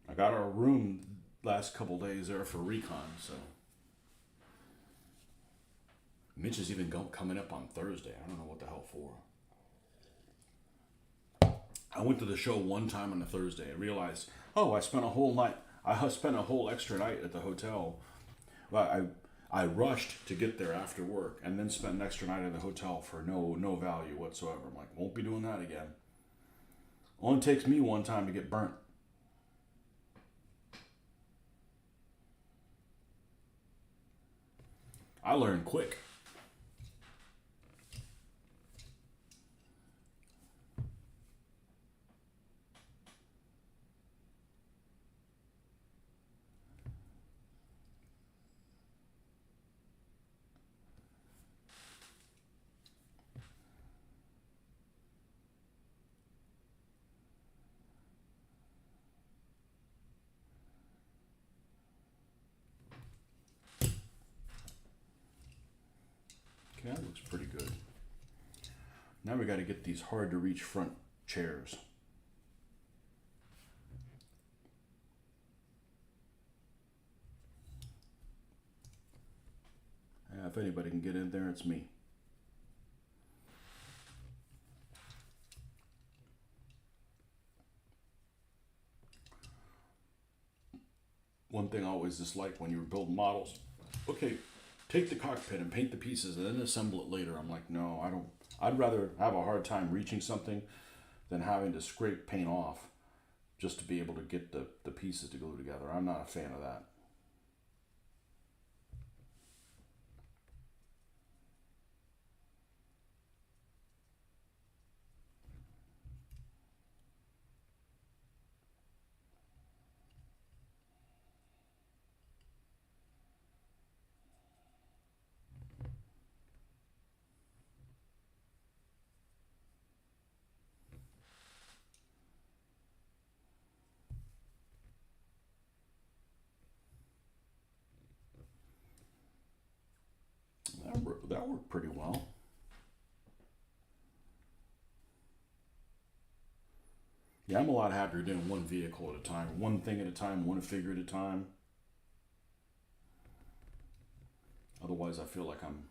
I got our room last couple days there for recon, so Mitch is even coming up on Thursday. I don't know what the hell for. I went to the show one time on a Thursday. I realized, oh, I spent a whole night. I spent a whole extra night at the hotel. Well, I rushed to get there after work, and then spent an extra night at the hotel for no value whatsoever. I'm like, won't be doing that again. Only takes me one time to get burnt. I learned quick. Yeah, that looks pretty good. Now we got to get these hard to reach front chairs. If anybody can get in there, it's me. One thing I always disliked when you were building models, okay, take the cockpit and paint the pieces and then assemble it later. I'm like, no, I don't. I'd rather have a hard time reaching something than having to scrape paint off just to be able to get the pieces to go together. I'm not a fan of that. That worked pretty well. Yeah, I'm a lot happier doing one vehicle at a time, one thing at a time, one figure at a time. Otherwise, I feel like I'm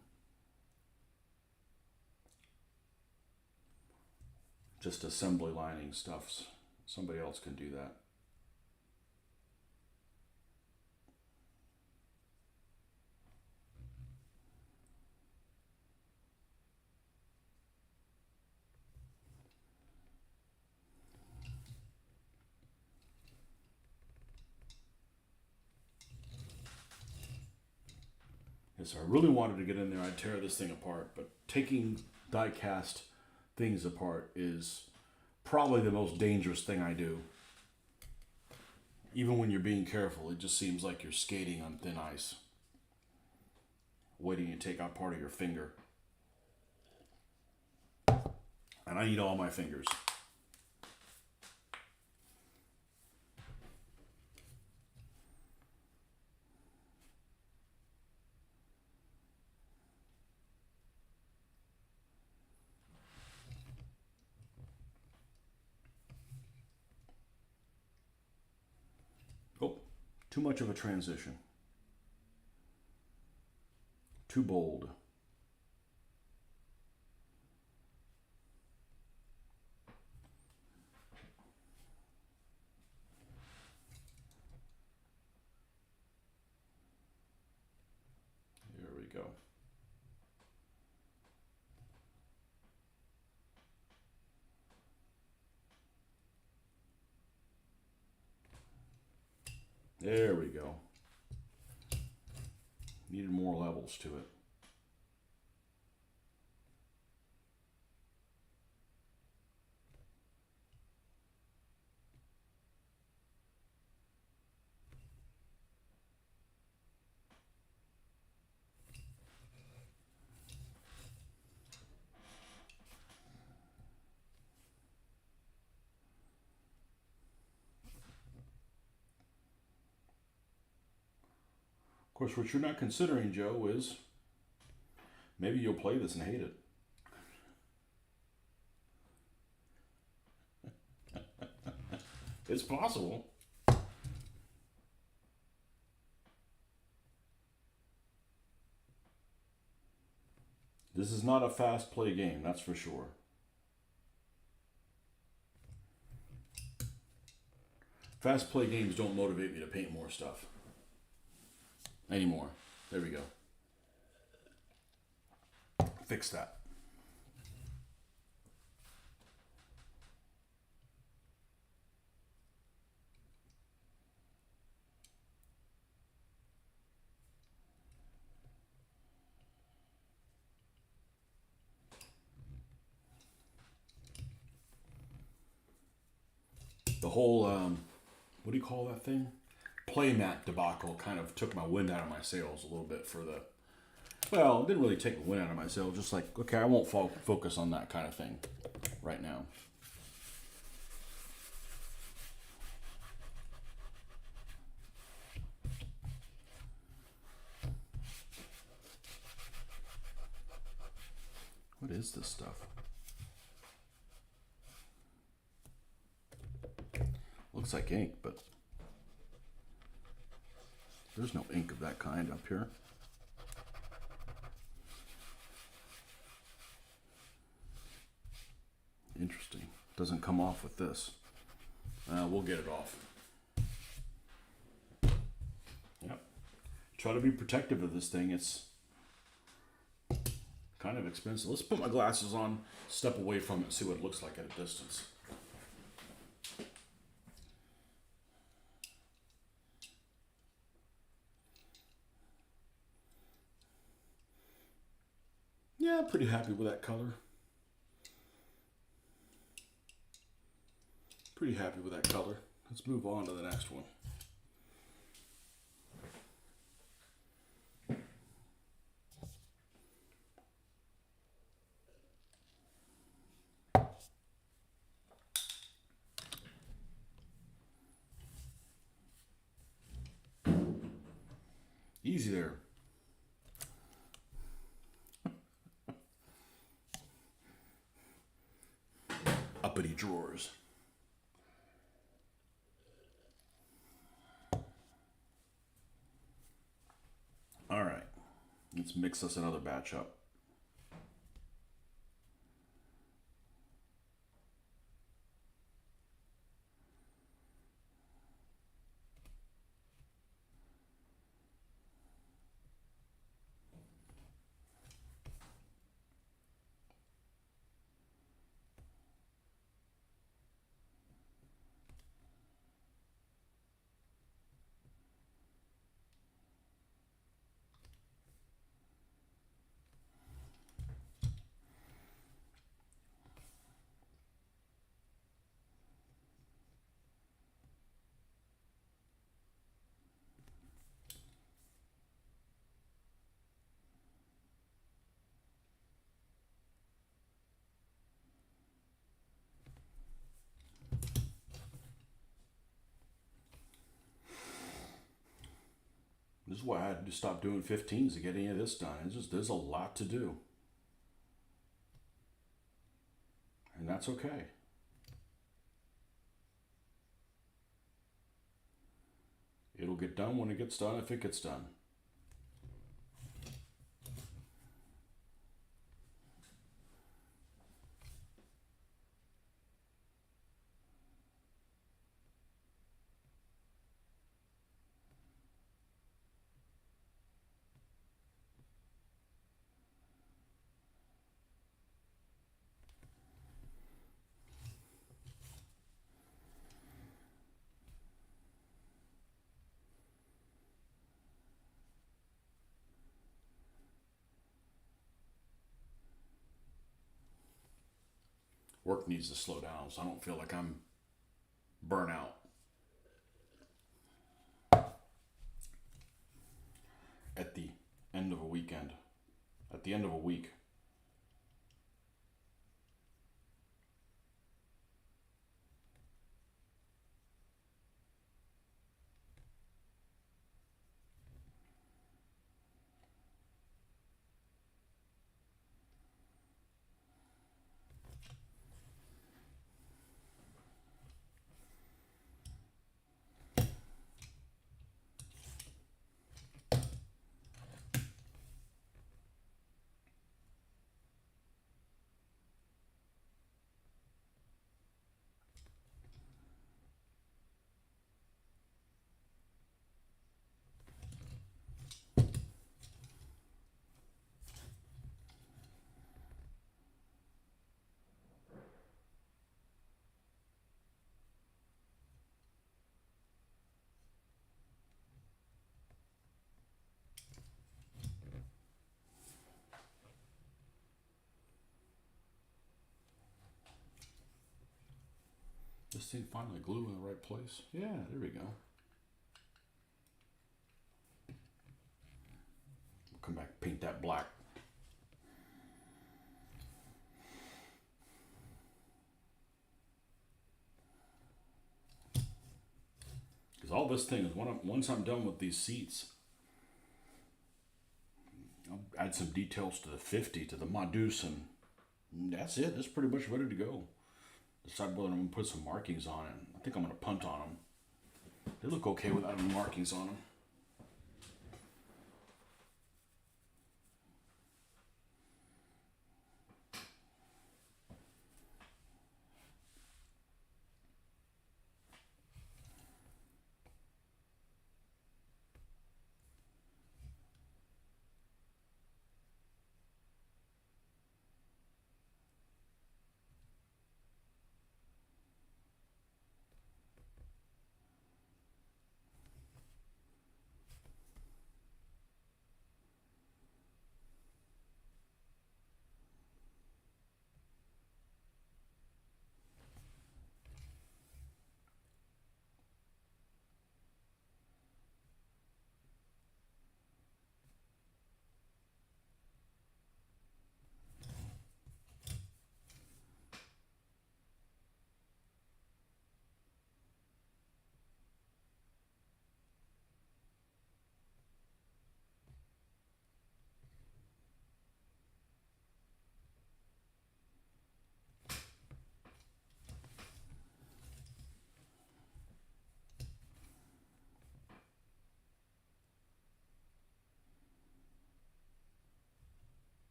just assembly lining stuff. Somebody else can do that. Yes, I really wanted to get in there. I'd tear this thing apart, but taking die cast things apart is probably the most dangerous thing I do. Even when you're being careful, it just seems like you're skating on thin ice, waiting to take out part of your finger. And I eat all my fingers. Oh, too much of a transition. Too bold. There we go. There we go. Needed more levels to it. Of course, what you're not considering, Joe, is maybe you'll play this and hate it. It's possible. This is not a fast play game, that's for sure. Fast play games don't motivate me to paint more stuff anymore. There we go. Fix that. The whole, what do you call that thing? Playmat debacle kind of took my wind out of my sails a little bit for the, well, it didn't really take the wind out of my sails, just like, okay, I won't focus on that kind of thing right now. What is this stuff? Looks like ink, but there's no ink of that kind up here. Interesting. Doesn't come off with this. We'll get it off. Yep. Try to be protective of this thing. It's kind of expensive. Let's put my glasses on, step away from it, see what it looks like at a distance. Yeah, pretty happy with that color. Pretty happy with that color. Let's move on to the next one. Easy there. Uppity drawers. All right, let's mix us another batch up. This is why I had to stop doing 15s to get any of this done. It's just, there's a lot to do. And that's okay. It'll get done when it gets done, if it gets done. Work needs to slow down so I don't feel like I'm burnt out. At the end of a weekend, at the end of a week. This thing finally glue in the right place. Yeah, there we go. We'll come back, paint that black. Because all this thing is, once I'm done with these seats, I'll add some details to the 50, to the Madus, and And that's it. That's pretty much ready to go. Decide whether I'm going to put some markings on it. I think I'm going to punt on them. They look okay without any markings on them.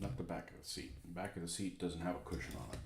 Not the back of the seat. The back of the seat doesn't have a cushion on it.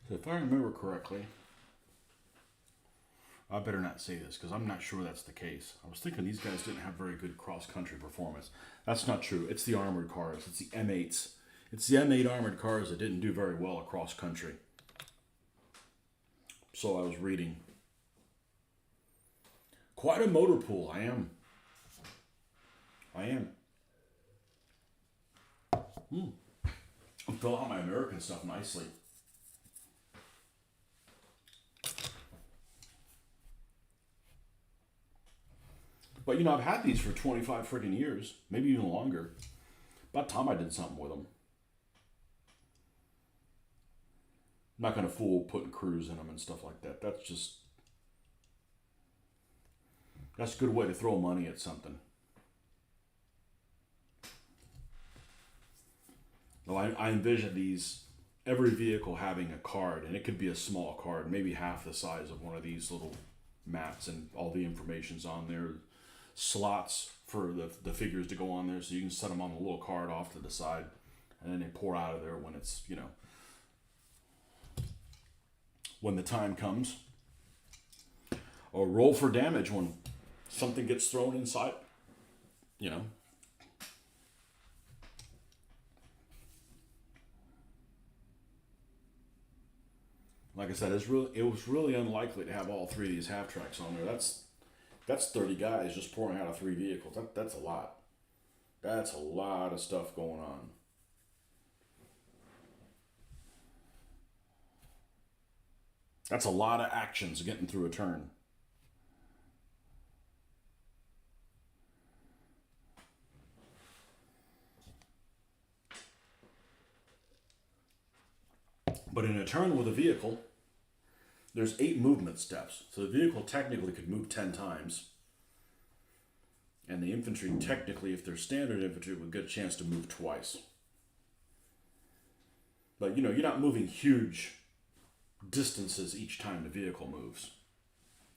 So if I remember correctly, I better not say this because I'm not sure that's the case. I was thinking these guys didn't have very good cross-country performance. That's not true. It's the armored cars. It's the M8s. It's the M8 armored cars that didn't do very well across country. So I was reading. Quite a motor pool. I am. I fill out my American stuff nicely. But I've had these for 25 freaking years, maybe even longer. About time I did something with them. I'm not gonna fool putting crews in them and stuff like that. That's a good way to throw money at something. Well, I envision every vehicle having a card, and it could be a small card, maybe half the size of one of these little mats, and all the information's on there. Slots for the figures to go on there, so you can set them on a little card off to the side, and then they pour out of there when it's when the time comes. Or roll for damage when something gets thrown inside. You know. Like I said, it was really unlikely to have all three of these half tracks on there. That's 30 guys just pouring out of three vehicles. That's a lot. That's a lot of stuff going on. That's a lot of actions getting through a turn. But in a turn with a vehicle, there's 8 movement steps. So the vehicle technically could move 10 times. And the infantry, technically, if they're standard infantry, would get a chance to move twice. But you're not moving huge distances each time the vehicle moves.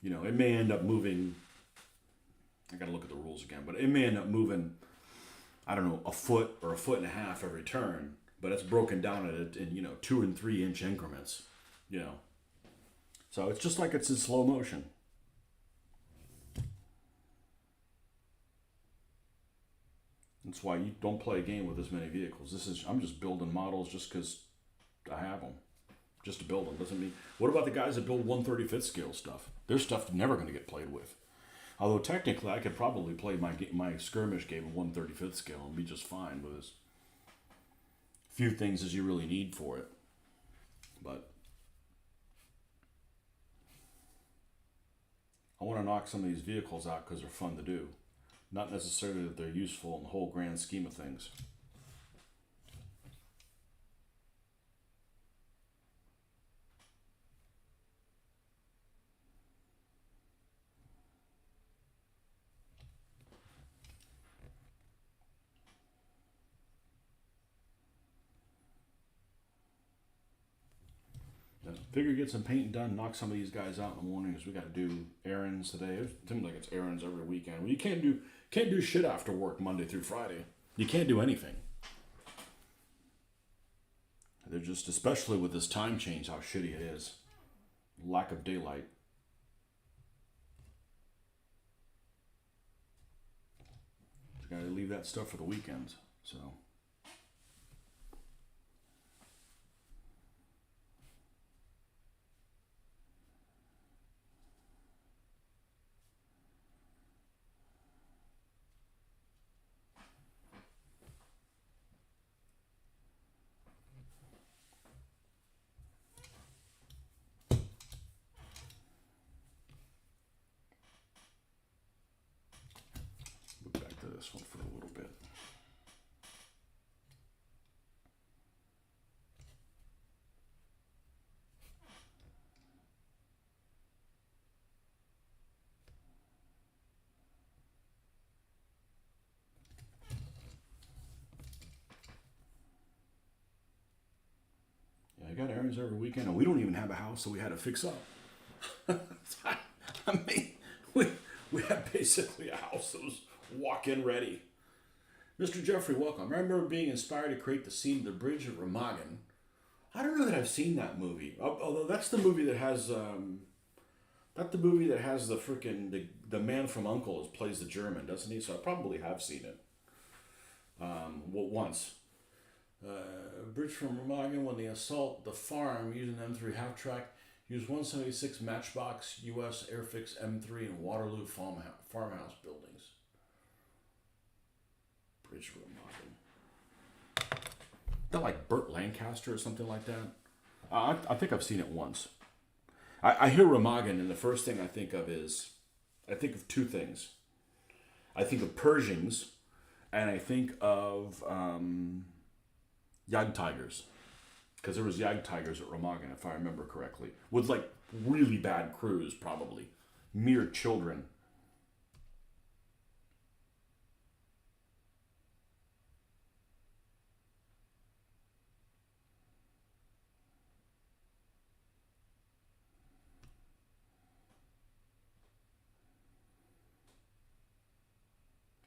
It may end up moving. I gotta look at the rules again, but it may end up moving, I don't know, a foot or a foot and a half every turn. But it's broken down in 2 and 3 inch increments. So it's just like it's in slow motion. That's why you don't play a game with as many vehicles. I'm just building models just because I have them. Just to build them doesn't mean. What about the guys that build 1/35th scale stuff? Their stuff's never going to get played with. Although technically, I could probably play my skirmish game at 1/35th scale and be just fine with as few things as you really need for it. But I want to knock some of these vehicles out because they're fun to do. Not necessarily that they're useful in the whole grand scheme of things. Figure get some painting done, knock some of these guys out in the morning because we got to do errands today. It seems like it's errands every weekend. Well, you can't do shit after work Monday through Friday. You can't do anything. They're just, especially with this time change, how shitty it is. Lack of daylight. Just gotta leave that stuff for the weekends. So. Back to this one for a little bit. Yeah, I got errands every weekend, and we don't even have a house, so we had to fix up. I mean, we had basically a house that was walk-in ready. Mr. Jeffrey, welcome. I remember being inspired to create the scene of the bridge at Remagen. I don't know that I've seen that movie. Although that's the movie that has the movie that has the freaking the man from Uncle plays the German, doesn't he? So I probably have seen it. Once. Bridge from Remagen when they assault the farm using M3 half-track. Use 176 Matchbox U.S. Airfix M3 in Waterloo farmhouse buildings. Bridge from Remagen. That like Burt Lancaster or something like that. I think I've seen it once. I hear Remagen, and the first thing I think of two things. I think of Pershings, and I think of Jagdtigers. Because there was Jagdtigers at Remagen, if I remember correctly. With like really bad crews, probably. Mere children.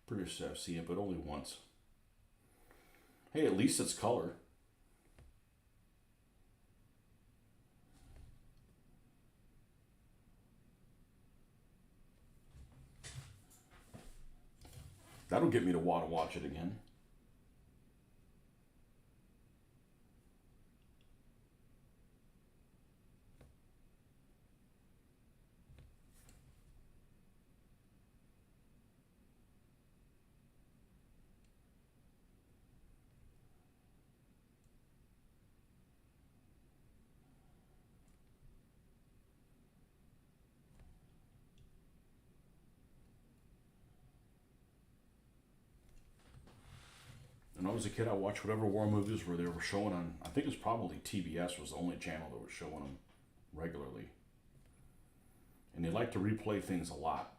Pretty sure I've seen it, but only once. Hey, at least it's color. That'll get me to want to watch it again. When I was a kid, I watched whatever war movies where they were showing on. I think it was probably TBS was the only channel that was showing them regularly, and they like to replay things a lot.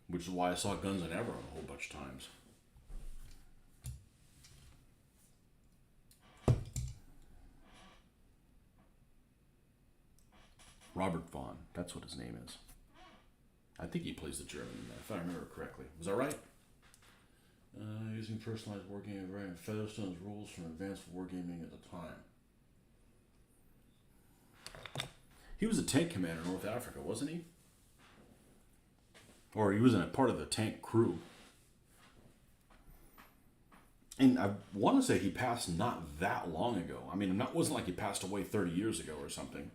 Which is why I saw Guns N' Ever a whole bunch of times. Robert Vaughn, that's what his name is. I think he plays the German in that, if I remember correctly. Was that right? Using personalized wargaming variant Featherstone's rules from advanced wargaming at the time. He was a tank commander in North Africa, wasn't he? Or he was in a part of the tank crew. And I want to say he passed not that long ago. I mean, it wasn't like he passed away 30 years ago or something.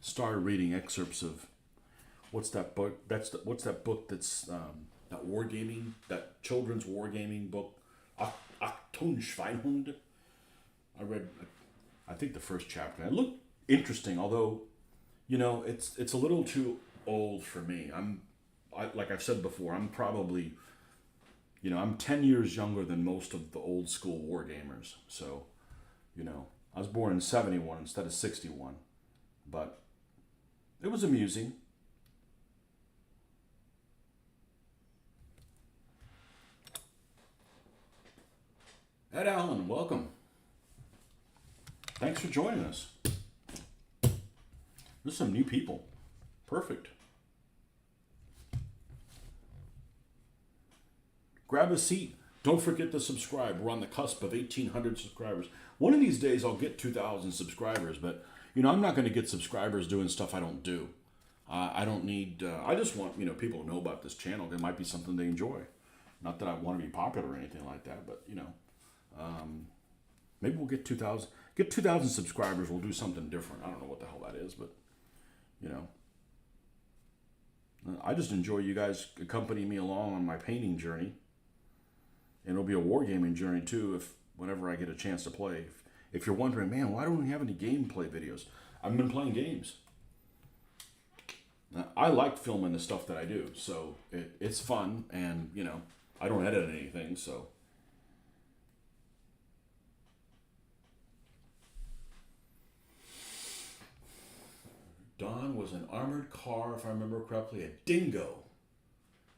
Started reading excerpts of what's that book? What's that book that's that wargaming, that children's wargaming book, Achtung Schweinhund. I read, I think the first chapter. It looked interesting, although, it's a little too old for me. Like I've said before, I'm probably, I'm 10 years younger than most of the old school wargamers. So, I was born in 71 instead of 61, but it was amusing. Ed Allen, welcome. Thanks for joining us. There's some new people. Perfect. Grab a seat. Don't forget to subscribe. We're on the cusp of 1,800 subscribers. One of these days I'll get 2,000 subscribers, but I'm not going to get subscribers doing stuff I don't do. I don't need, I just want, people to know about this channel. It might be something they enjoy. Not that I want to be popular or anything like that, but, maybe we'll get 2,000. Get 2,000 subscribers, we'll do something different. I don't know what the hell that is, but, I just enjoy you guys accompanying me along on my painting journey. And it'll be a wargaming journey, too, whenever I get a chance to play. If you're wondering, man, why don't we have any gameplay videos? I've been playing games. I like filming the stuff that I do, so it's fun, and, I don't edit anything, so. Dawn was an armored car, if I remember correctly, a Dingo.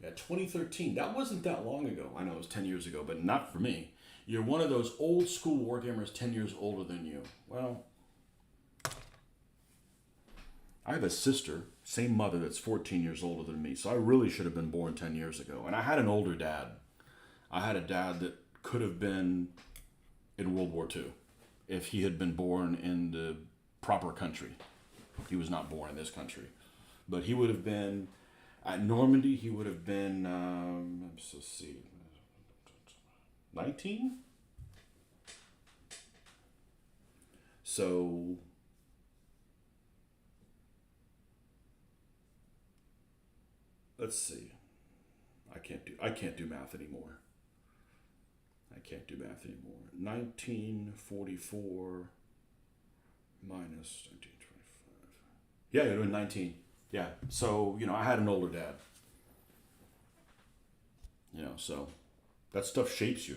Yeah, 2013. That wasn't that long ago. I know it was 10 years ago, but not for me. You're one of those old school wargamers 10 years older than you. Well, I have a sister, same mother, that's 14 years older than me, so I really should have been born 10 years ago. And I had an older dad. I had a dad that could have been in World War II if he had been born in the proper country. He was not born in this country. But he would have been, at Normandy, he would have been, let's see, 19? So, let's see. I can't do math anymore. 1944 minus 1925. Yeah, you're doing 19. Yeah. So, I had an older dad. So that stuff shapes you,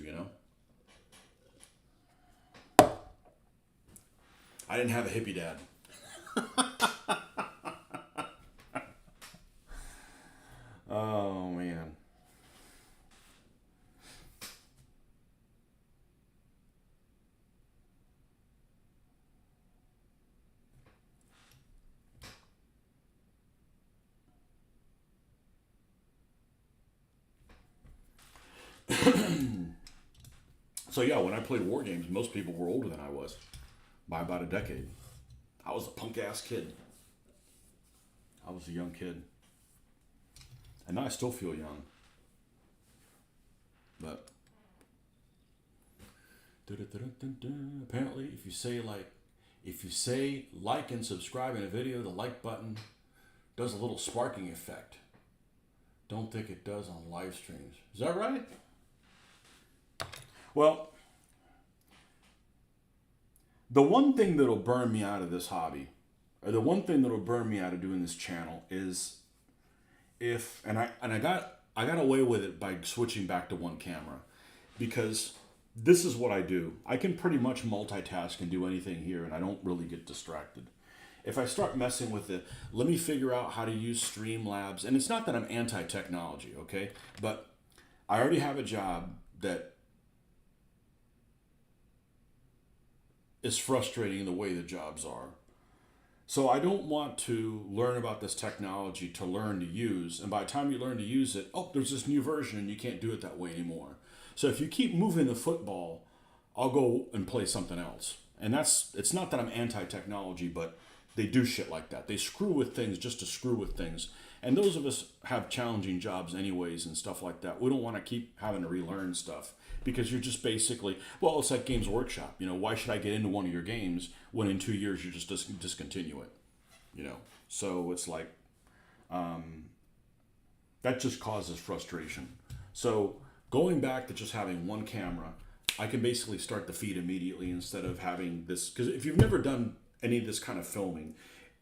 I didn't have a hippie dad. Oh, man. So yeah, when I played war games, most people were older than I was by about a decade. I was a punk ass kid. I was a young kid. And now I still feel young. But apparently, if you say like and subscribe in a video, the like button does a little sparking effect. Don't think it does on live streams. Is that right? Well, the one thing that'll burn me out of this hobby, or the one thing that'll burn me out of doing this channel is if, and I got away with it by switching back to one camera, because this is what I do. I can pretty much multitask and do anything here, and I don't really get distracted. If I start messing with it, let me figure out how to use Streamlabs. And it's not that I'm anti-technology, okay? But I already have a job that is frustrating the way the jobs are. So I don't want to learn about this technology to learn to use. And by the time you learn to use it, oh, there's this new version and you can't do it that way anymore. So if you keep moving the football, I'll go and play something else. And it's not that I'm anti-technology, but they do shit like that. They screw with things just to screw with things. And those of us have challenging jobs anyways and stuff like that. We don't want to keep having to relearn stuff because you're just basically, well, it's like Games Workshop. You know, why should I get into one of your games when in 2 years you just discontinue it? You know, so it's like, that just causes frustration. So going back to just having one camera, I can basically start the feed immediately instead of having this, because if you've never done any of this kind of filming,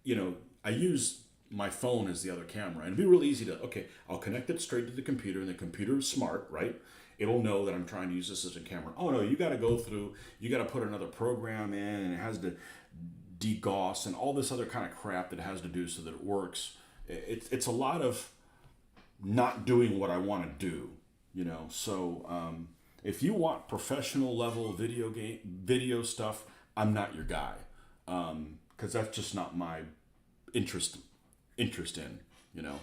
you know, I use my phone as the other camera, and it'd be really easy to, okay, I'll connect it straight to the computer, and the computer is smart, right? It'll know that I'm trying to use this as a camera. Oh no, you got to go through, you got to put another program in, and it has to degauss and all this other kind of crap that it has to do so that it works. It's a lot of not doing what I want to do, you know. So if you want professional level video stuff, I'm not your guy, because that's just not my interest in, you know.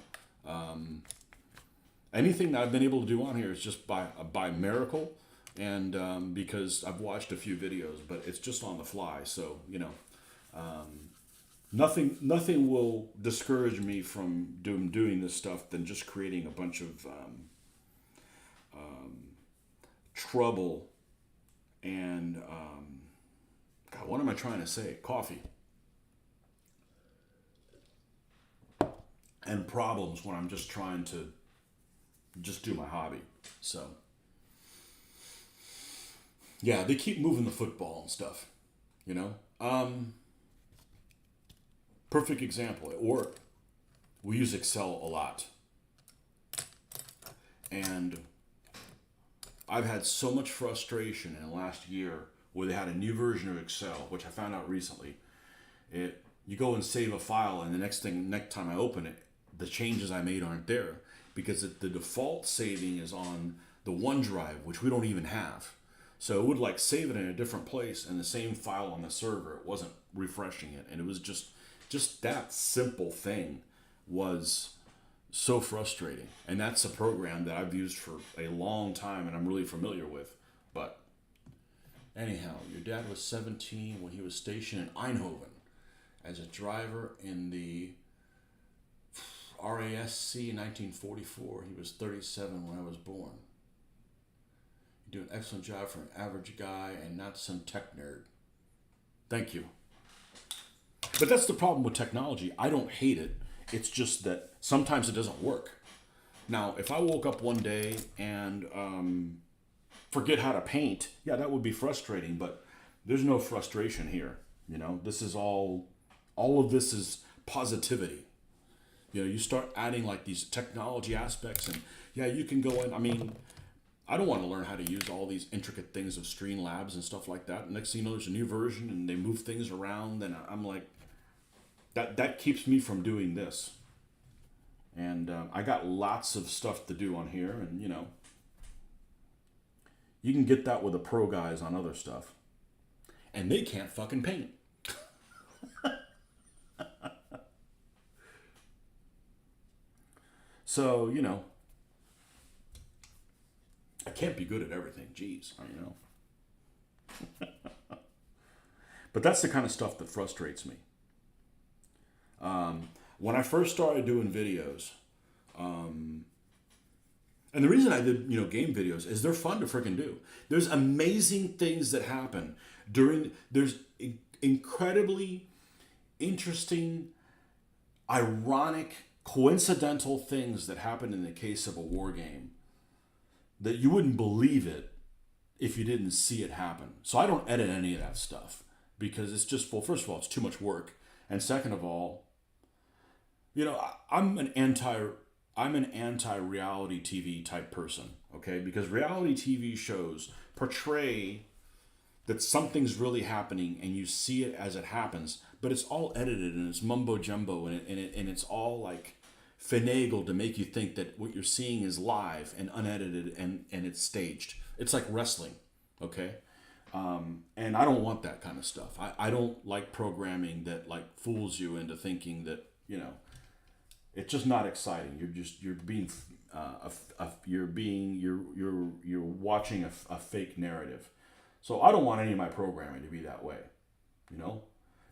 Anything that I've been able to do on here is just by miracle, and because I've watched a few videos, but it's just on the fly. So, you know, nothing will discourage me from doing this stuff than just creating a bunch of trouble and God, what am I trying to say? Coffee. And problems when I'm just trying to just do my hobby. So yeah, they keep moving the football and stuff, you know. Perfect example at work, we use Excel a lot, and I've had so much frustration in the last year where they had a new version of Excel, which I found out recently. You go and save a file, and the next time I open it, the changes I made aren't there because the default saving is on the OneDrive, which we don't even have. So it would like save it in a different place and the same file on the server. It wasn't refreshing it, and it was just that simple thing was so frustrating. And that's a program that I've used for a long time and I'm really familiar with. But anyhow, your dad was 17 when he was stationed in Eindhoven as a driver in the RASC in 1944. He was 37 when I was born. You do an excellent job for an average guy and not some tech nerd. Thank you. But that's the problem with technology. I don't hate it. It's just that sometimes it doesn't work. Now, if I woke up one day and forget how to paint, yeah, that would be frustrating, but there's no frustration here. You know, this is all of this is positivity. You know, you start adding like these technology aspects and yeah, you can go in. I mean, I don't want to learn how to use all these intricate things of Streamlabs and stuff like that. Next thing you know, there's a new version and they move things around and I'm like, that keeps me from doing this. And I got lots of stuff to do on here, and you know, you can get that with the pro guys on other stuff, and they can't fucking paint. So, you know, I can't be good at everything. Jeez, you know. But that's the kind of stuff that frustrates me. When I first started doing videos, And the reason I did, game videos is they're fun to freaking do. There's amazing things that happen there's incredibly interesting, ironic, coincidental things that happen in the case of a war game that you wouldn't believe it if you didn't see it happen. So I don't edit any of that stuff because it's just, well, first of all, it's too much work. And second of all, I'm an anti-reality TV type person, okay? Because reality TV shows portray that something's really happening and you see it as it happens, but it's all edited and it's mumbo jumbo and it's all like finagled to make you think that what you're seeing is live and unedited and it's staged. It's like wrestling, okay? And I don't want that kind of stuff. I don't like programming that like fools you into thinking that, it's just not exciting. You're watching a fake narrative. So I don't want any of my programming to be that way.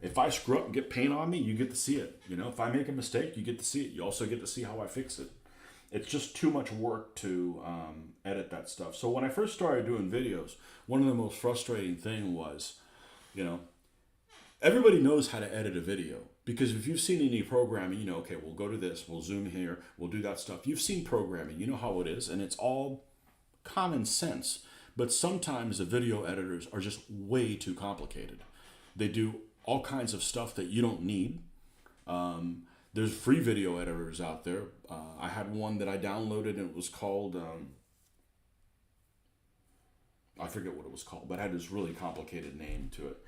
If I screw up and get paint on me, you get to see it. If I make a mistake, you get to see it. You also get to see how I fix it. It's just too much work to edit that stuff. So when I first started doing videos, one of the most frustrating thing was, everybody knows how to edit a video. Because if you've seen any programming, okay, we'll go to this, we'll zoom here, we'll do that stuff. You've seen programming, you know how it is, and it's all common sense. But sometimes the video editors are just way too complicated. They do all kinds of stuff that you don't need. There's free video editors out there. I had one that I downloaded and it was called, I forget what it was called, but it had this really complicated name to it.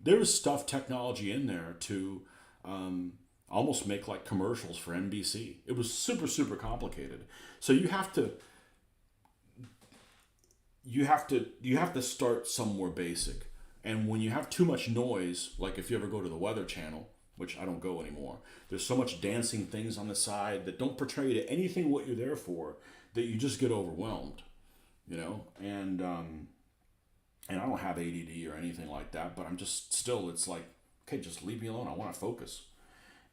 There was technology in there to almost make like commercials for NBC. It was super, super complicated. So you have to start somewhere basic. And when you have too much noise, like if you ever go to the Weather Channel, which I don't go anymore, there's so much dancing things on the side that don't portray to anything what you're there for that you just get overwhelmed, and I don't have ADD or anything like that, but I'm just still, it's like, okay, just leave me alone. I want to focus.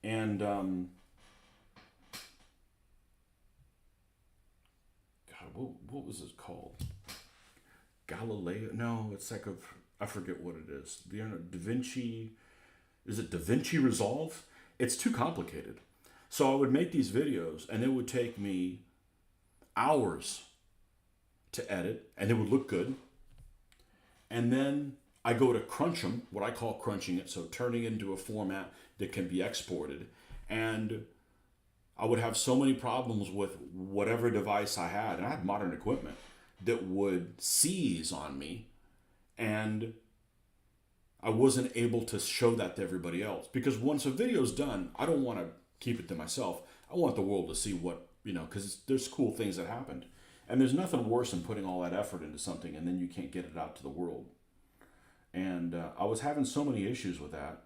And, God, what was it called? Galileo? No, it's like I forget what it is. Is it Da Vinci Resolve? It's too complicated. So I would make these videos and it would take me hours to edit and it would look good. And then I go to crunch them, what I call crunching it, so turning it into a format that can be exported. And I would have so many problems with whatever device I had, and I had modern equipment, that would seize on me. And I wasn't able to show that to everybody else. Because once a video's done, I don't want to keep it to myself. I want the world to see what, because there's cool things that happened. And there's nothing worse than putting all that effort into something and then you can't get it out to the world. And I was having so many issues with that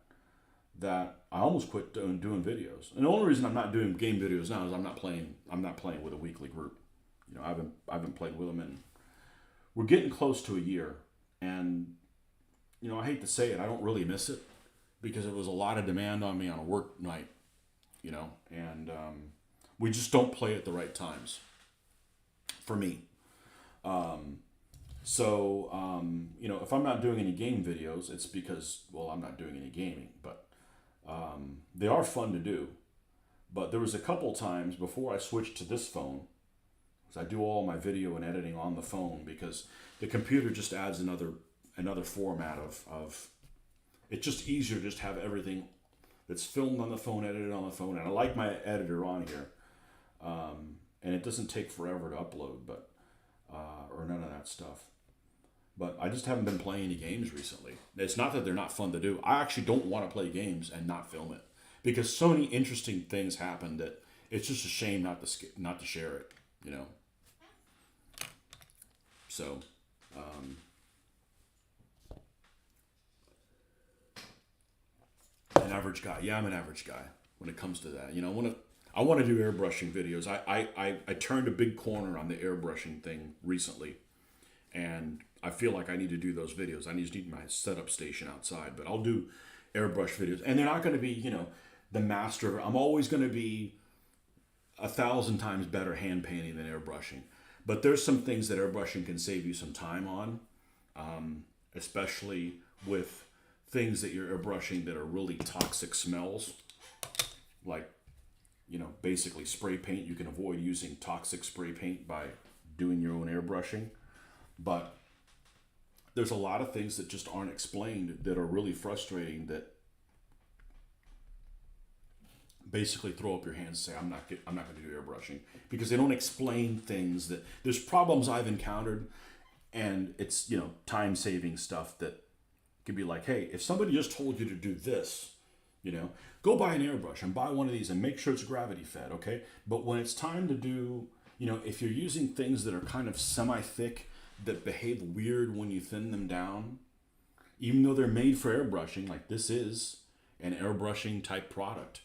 I almost quit doing videos. And the only reason I'm not doing game videos now is I'm not playing with a weekly group. I haven't played with them, and we're getting close to a year. And I hate to say it, I don't really miss it because it was a lot of demand on me on a work night. And we just don't play at the right times. For me. If I'm not doing any game videos, it's because, well, I'm not doing any gaming, but they are fun to do. But there was a couple times before I switched to this phone, because I do all my video and editing on the phone because the computer just adds another format of it's just easier just to have everything that's filmed on the phone, edited on the phone. And I like my editor on here. And it doesn't take forever to upload, but or none of that stuff. But I just haven't been playing any games recently. It's not that they're not fun to do. I actually don't want to play games and not film it because so many interesting things happen that it's just a shame not to share it. So, an average guy. Yeah, I'm an average guy when it comes to that. I want to do airbrushing videos. I turned a big corner on the airbrushing thing recently, and I feel like I need to do those videos. I just need my setup station outside, but I'll do airbrush videos, and they're not going to be, the master. I'm always going to be 1,000 times better hand painting than airbrushing. But there's some things that airbrushing can save you some time on, especially with things that you're airbrushing that are really toxic smells, like, basically spray paint. You can avoid using toxic spray paint by doing your own airbrushing. But there's a lot of things that just aren't explained that are really frustrating, that basically throw up your hands and say, I'm not going to do airbrushing, because they don't explain things. That there's problems I've encountered, and it's, time saving stuff that can be like, hey, if somebody just told you to do this, go buy an airbrush and buy one of these and make sure it's gravity fed, okay? But when it's time to do, if you're using things that are kind of semi-thick, that behave weird when you thin them down, even though they're made for airbrushing, like this is an airbrushing type product,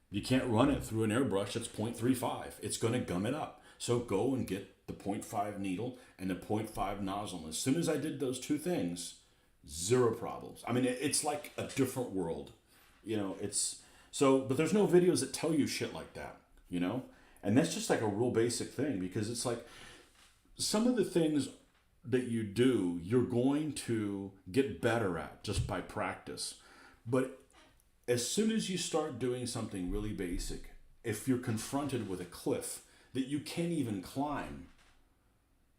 you can't run it through an airbrush that's 0.35. It's going to gum it up. So go and get the 0.5 needle and the 0.5 nozzle. And as soon as I did those two things, zero problems. I mean, it's like a different world. But there's no videos that tell you shit like that, And that's just like a real basic thing, because it's like some of the things that you do, you're going to get better at just by practice. But as soon as you start doing something really basic, if you're confronted with a cliff that you can't even climb,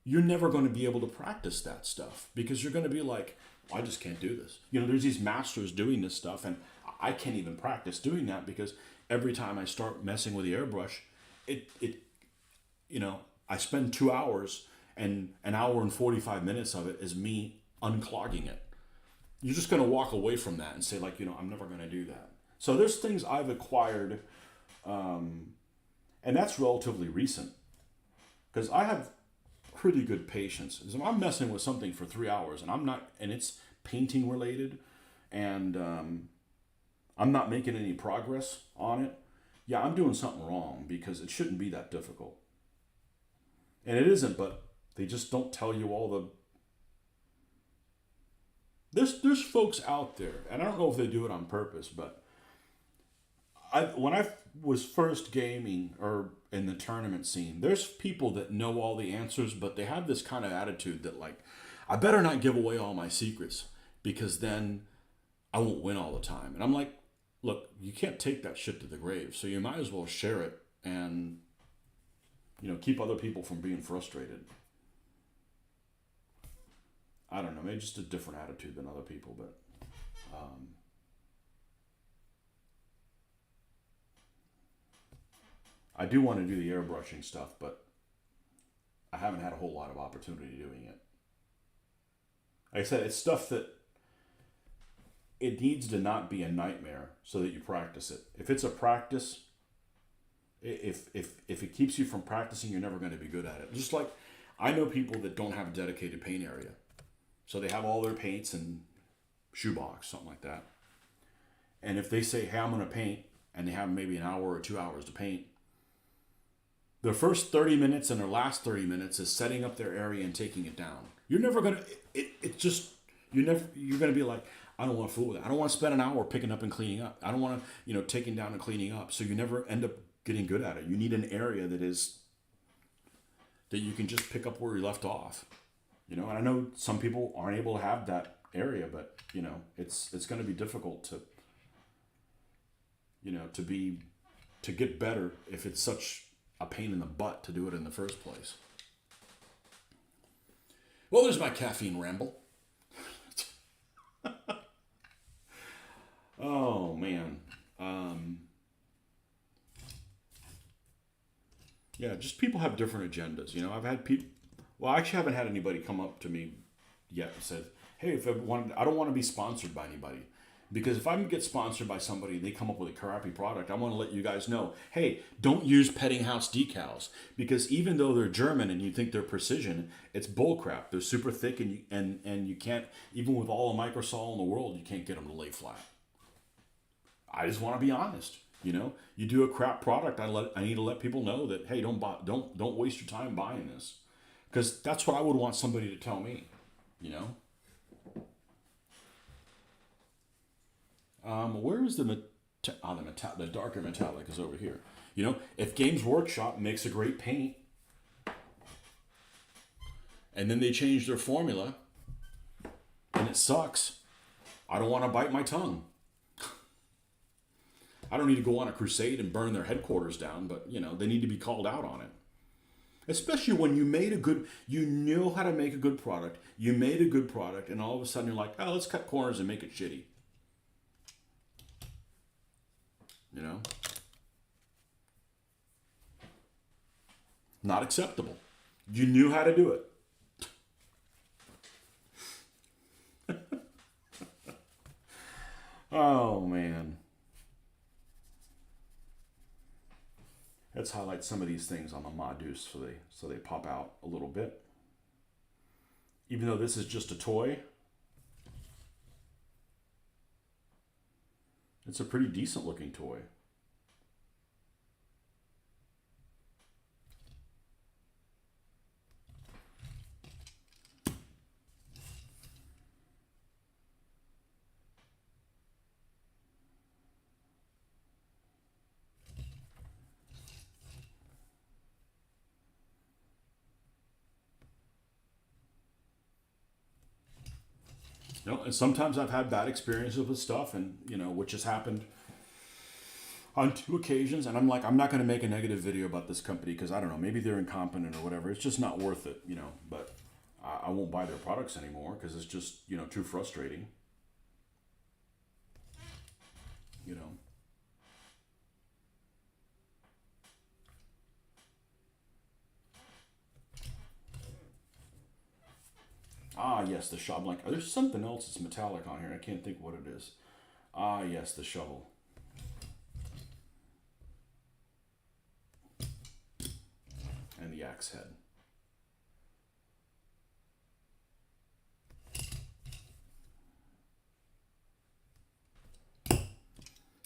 you're never going to be able to practice that stuff, because you're going to be like, I just can't do this. There's these masters doing this stuff, and I can't even practice doing that, because every time I start messing with the airbrush, I spend 2 hours, and an hour and 45 minutes of it is me unclogging it. You're just going to walk away from that and say, like, I'm never going to do that. So there's things I've acquired, and that's relatively recent, because I have pretty good patience. If I'm messing with something for 3 hours and it's painting related, and I'm not making any progress on it, yeah, I'm doing something wrong, because it shouldn't be that difficult. And it isn't, but they just don't tell you all the... There's folks out there, and I don't know if they do it on purpose, but when I was first gaming or in the tournament scene, there's people that know all the answers, but they have this kind of attitude that, like, I better not give away all my secrets, because then I won't win all the time. And I'm like, look, you can't take that shit to the grave, so you might as well share it and, keep other people from being frustrated. I don't know, maybe just a different attitude than other people, but I do want to do the airbrushing stuff, but I haven't had a whole lot of opportunity doing it. Like I said, it's stuff that it needs to not be a nightmare so that you practice it. If it's a practice, if it keeps you from practicing, you're never going to be good at it. Just like I know people that don't have a dedicated paint area. So they have all their paints in shoebox, something like that. And if they say, hey, I'm going to paint, and they have maybe an hour or 2 hours to paint, their first 30 minutes and their last 30 minutes is setting up their area and taking it down. You're never going to, you're going to be like, I don't want to fool with it. I don't want to spend an hour picking up and cleaning up. I don't want to, taking down and cleaning up. So you never end up getting good at it. You need an area that you can just pick up where you left off. And I know some people aren't able to have that area, but it's going to be difficult to get better if it's such a pain in the butt to do it in the first place. Well, there's my caffeine ramble. Oh man. Yeah, just people have different agendas. I've had people. Well, I actually haven't had anybody come up to me yet and said, hey, I don't want to be sponsored by anybody. Because if I get sponsored by somebody and they come up with a crappy product, I want to let you guys know, hey, don't use Petting House decals. Because even though they're German and you think they're precision, it's bullcrap. They're super thick, and you can't, even with all the microsol in the world, you can't get them to lay flat. I just want to be honest. You do a crap product, I need to let people know that, hey, don't waste your time buying this. Because that's what I would want somebody to tell me, Where is the darker metallic is over here. You know, if Games Workshop makes a great paint and then they change their formula and it sucks, I don't want to bite my tongue. I don't need to go on a crusade and burn their headquarters down, but you know, they need to be called out on it. Especially when you know how to make a good product, you made a good product, and all of a sudden you're like, oh, let's cut corners and make it shitty. You know? Not acceptable. You knew how to do it. Oh, man. Let's highlight some of these things on the Modus so they pop out a little bit. Even though this is just a toy, it's a pretty decent looking toy. You know, and sometimes I've had bad experiences with stuff, and you know, which has happened on 2 occasions, and I'm like, I'm not going to make a negative video about this company because I don't know, maybe they're incompetent or whatever. It's just not worth it, you know. But I won't buy their products anymore because it's just, you know, too frustrating. You know. Ah, yes, the shovel. Like, there's something else that's metallic on here. I can't think what it is. Ah, yes, the shovel. And the axe head.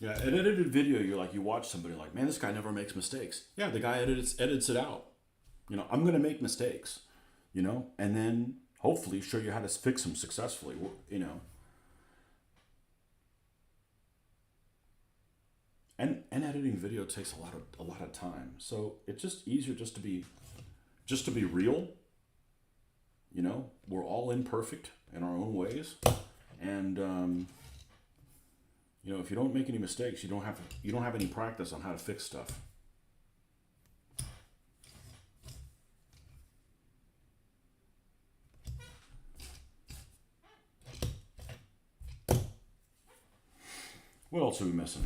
Yeah, an edited video, you watch somebody like, man, this guy never makes mistakes. Yeah, the guy edits it out. You know, I'm going to make mistakes, you know, and then hopefully show you how to fix them successfully, you know. And editing video takes a lot of time. So it's just easier just to be real. You know, we're all imperfect in our own ways. And you know, if you don't make any mistakes, you don't have any practice on how to fix stuff. What else are we missing?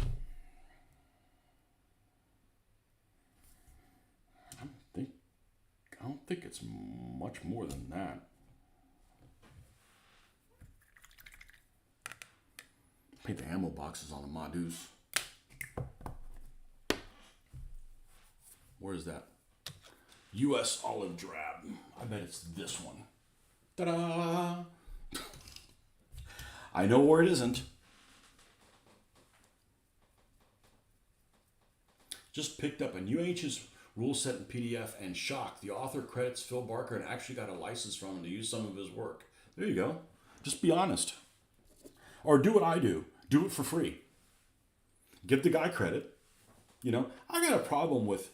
I don't think it's much more than that. Paint the ammo boxes on the Modus. Where is that? U.S. olive drab. I bet it's this one. Ta-da! I know where it isn't. Just picked up a new H's rule set in PDF and shocked. The author credits Phil Barker and actually got a license from him to use some of his work. There you go. Just be honest. Or do what I do. Do it for free. Give the guy credit. You know, I got a problem with,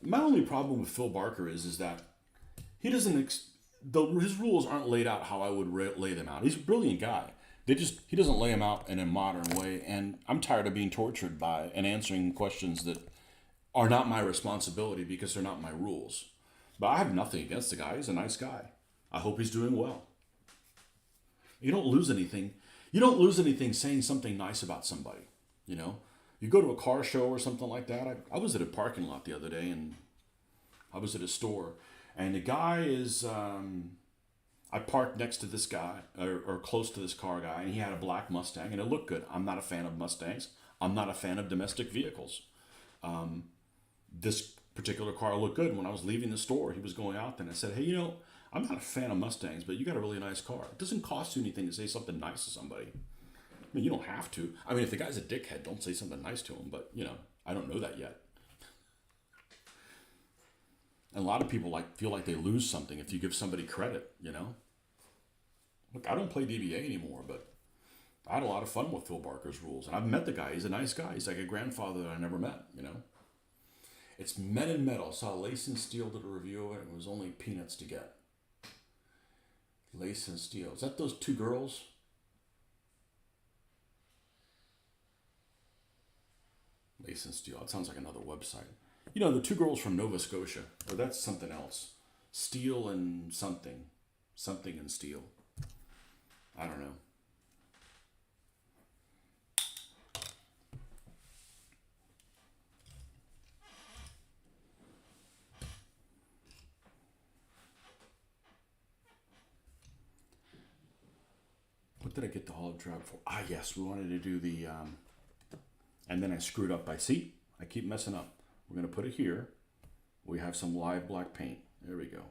my only problem with Phil Barker is that he doesn't, his rules aren't laid out how I would lay them out. He's a brilliant guy. He doesn't lay them out in a modern way. And I'm tired of being tortured by and answering questions that are not my responsibility because they're not my rules. But I have nothing against the guy. He's a nice guy. I hope he's doing well. You don't lose anything. You don't lose anything saying something nice about somebody. You know, you go to a car show or something like that. I was at a parking lot the other day, and I was at a store, and the guy is, I parked next to this guy, or close to this car guy, and he had a black Mustang, and it looked good. I'm not a fan of Mustangs. I'm not a fan of domestic vehicles. This particular car looked good. When I was leaving the store, he was going out there, and I said, hey, you know, I'm not a fan of Mustangs, but you got a really nice car. It doesn't cost you anything to say something nice to somebody. I mean, you don't have to. I mean, if the guy's a dickhead, don't say something nice to him, but, you know, I don't know that yet. And a lot of people feel like they lose something if you give somebody credit, you know. Look, I don't play DBA anymore, but I had a lot of fun with Phil Barker's rules. And I've met the guy. He's a nice guy. He's like a grandfather that I never met, you know. It's Men in Metal. Saw Lace and Steel did a review of it. It was only peanuts to get. Lace and Steel. Is that those two girls? Lace and Steel. It sounds like another website. You know, the two girls from Nova Scotia. Or that's something else. Steel and something. Something and Steel. I don't know. What did I get the Hall of Drag for? Ah, yes, we wanted to do the, and then I screwed up. I keep messing up. We're going to put it here. We have some live black paint. There we go.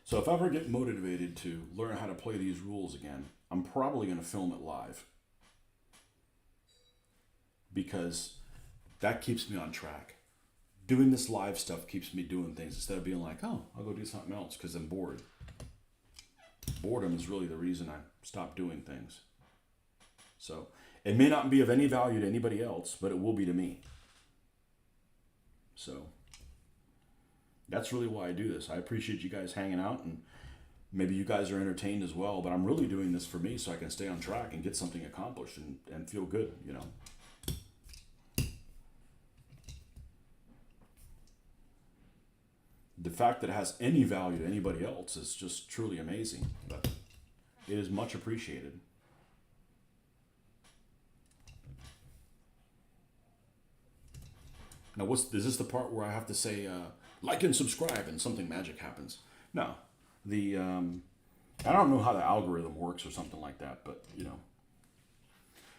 So if I ever get motivated to learn how to play these rules again, I'm probably going to film it live. Because that keeps me on track. Doing this live stuff keeps me doing things instead of being like, oh, I'll go do something else because I'm bored. Boredom is really the reason I stopped doing things. So it may not be of any value to anybody else, but it will be to me. So that's really why I do this. I appreciate you guys hanging out, and maybe you guys are entertained as well, but I'm really doing this for me so I can stay on track and get something accomplished and feel good, you know. The fact that it has any value to anybody else is just truly amazing, but it is much appreciated. Now, is this the part where I have to say like and subscribe and something magic happens? No, I don't know how the algorithm works or something like that, but you know.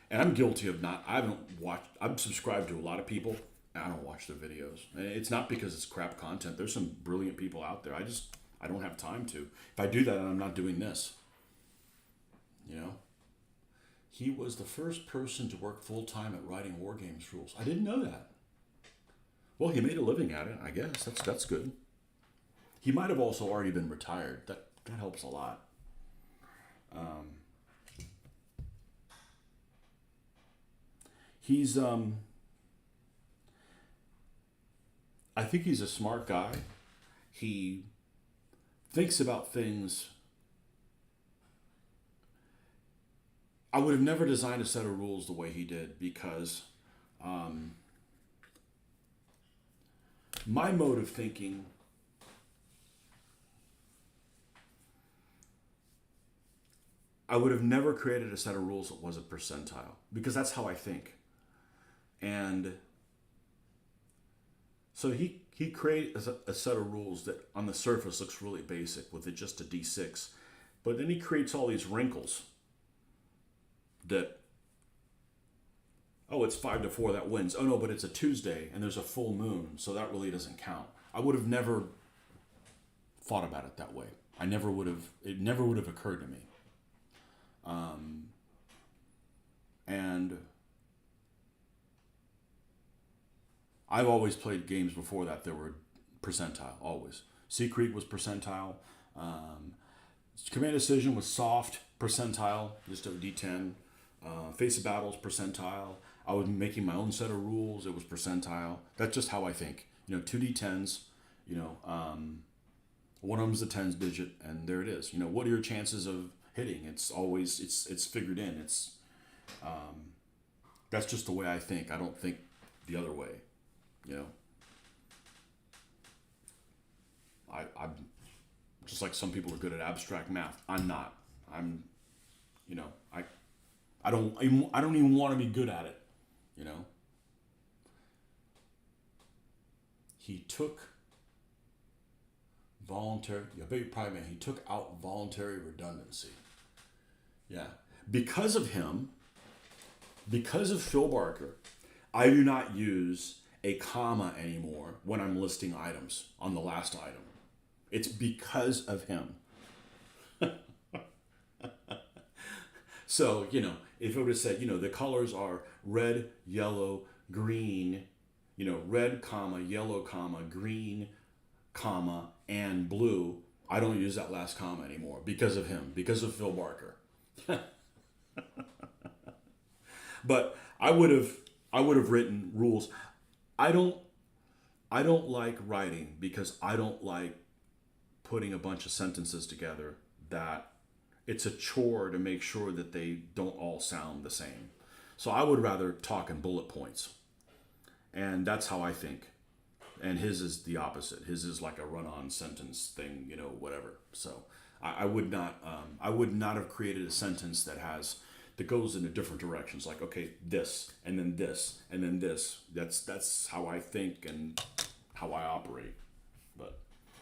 And I'm guilty of not. I haven't watched. I'm subscribed to a lot of people. I don't watch their videos. And it's not because it's crap content. There's some brilliant people out there. I don't have time to. If I do that, I'm not doing this. You know? He was the first person to work full-time at writing war games rules. I didn't know that. Well, he made a living at it, I guess. That's good. He might have also already been retired. That helps a lot. He's I think he's a smart guy. He thinks about things. I would have never designed a set of rules the way he did because my mode of thinking I would have never created a set of rules that was a percentile because that's how I think. And so he created a set of rules that on the surface looks really basic with it just a D6. But then he creates all these wrinkles that, oh, it's 5 to 4, that wins. Oh no, but it's a Tuesday and there's a full moon, so that really doesn't count. I would have never thought about it that way. It never would have occurred to me. And I've always played games before that were percentile, always. Sea Creek was percentile. Command Decision was soft, percentile, just a D10. Face of Battles, percentile. I was making my own set of rules, it was percentile. That's just how I think. You know, 2 D10s, you know, one of them's the tens digit, and there it is. You know, what are your chances of hitting? It's always, it's figured in. It's, that's just the way I think. I don't think the other way. You know, I'm just like some people are good at abstract math. I'm not. I'm, you know, I don't even want to be good at it. You know, he took voluntary. I bet you probably meant he took out voluntary redundancy. Yeah, because of him, because of Phil Barker, I do not use a comma anymore when I'm listing items on the last item. It's because of him. So, if it would have said, the colors are red, yellow, green, red, comma, yellow, comma, green, comma, and blue, I don't use that last comma anymore because of him, because of Phil Barker. But I would have written rules. I don't I don't like writing because I don't like putting a bunch of sentences together that it's a chore to make sure that they don't all sound the same. So I would rather talk in bullet points. And that's how I think. And his is the opposite. His is like a run-on sentence thing, whatever. So I would not have created a sentence that goes in a different directions. Like, okay, this, and then this, and then this. That's how I think and how I operate. But